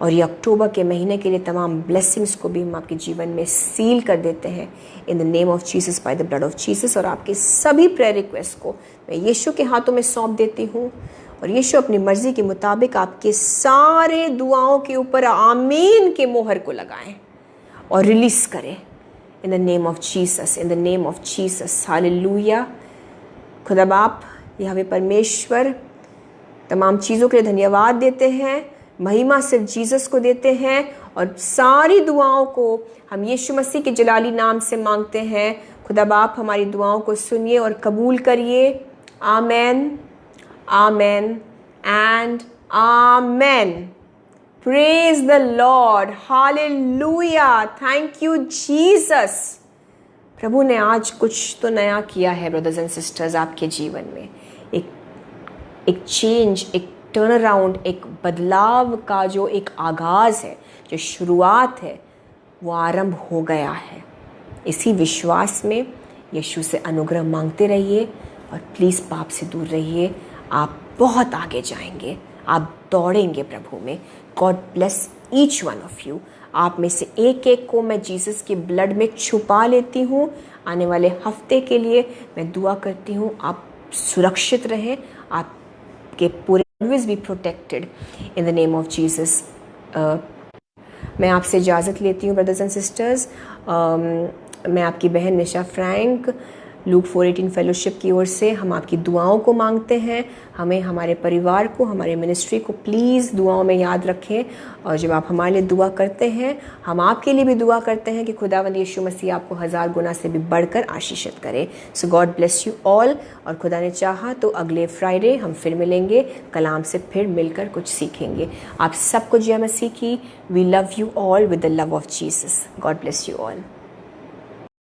और ये अक्टूबर के महीने के लिए तमाम ब्लेसिंग्स को भी हम आपके जीवन में सील कर देते हैं in the name of Jesus, by the blood of Jesus. और आपके सभी प्रेयर रिक्वेस्ट को मैं यीशु के हाथों में सौंप देती हूँ और यीशु अपनी मर्जी के मुताबिक आपके सारे दुआओं के ऊपर आमीन के मोहर को लगाएं और रिलीज करें इन the name of Jesus, in the name of Jesus. Hallelujah. खुदा बाप, यहोवा परमेश्वर, तमाम चीज़ों के लिए धन्यवाद देते हैं। महिमा सिर्फ जीसस को देते हैं और सारी दुआओं को हम यीशु मसीह के जलाली नाम से मांगते हैं। खुदा बाप, हमारी दुआओं को सुनिए और कबूल करिए। Amen, amen and amen. Praise the lord. Hallelujah. Thank you Jesus. प्रभु ने आज कुछ तो नया किया है ब्रदर्स एंड सिस्टर्स आपके जीवन में। एक चेंज, एक टर्न अराउंड, एक बदलाव का जो एक आगाज़ है, जो शुरुआत है, वो आरंभ हो गया है। इसी विश्वास में यीशु से अनुग्रह मांगते रहिए और प्लीज़ पाप से दूर रहिए। आप बहुत आगे जाएंगे, आप दौड़ेंगे प्रभु में। God bless each one of you. आप में से एक एक को मैं जीसस के ब्लड में छुपा लेती हूँ। आने वाले हफ्ते के लिए मैं दुआ करती हूँ आप सुरक्षित रहें, आपके पूरे always be protected in the name of Jesus। मैं आपसे इजाज़त लेती हूँ ब्रदर्स एंड सिस्टर्स। मैं आपकी बहन निशा फ्रैंक, लूक 4:18 फेलोशिप की ओर से हम आपकी दुआओं को मांगते हैं। हमें, हमारे परिवार को, हमारे मिनिस्ट्री को प्लीज़ दुआओं में याद रखें। और जब आप हमारे लिए दुआ करते हैं, हम आपके लिए भी दुआ करते हैं कि खुदावंद यीशु मसीह आपको 1000 गुना से भी बढ़कर आशीषित करे। सो गॉड ब्लेस यू ऑल। और खुदा ने चाहा तो अगले फ्राइडे हम फिर मिलेंगे, कलाम से फिर मिलकर कुछ सीखेंगे। आप सबको जय मसीह की। We love you all with the love of Jesus. God bless you all.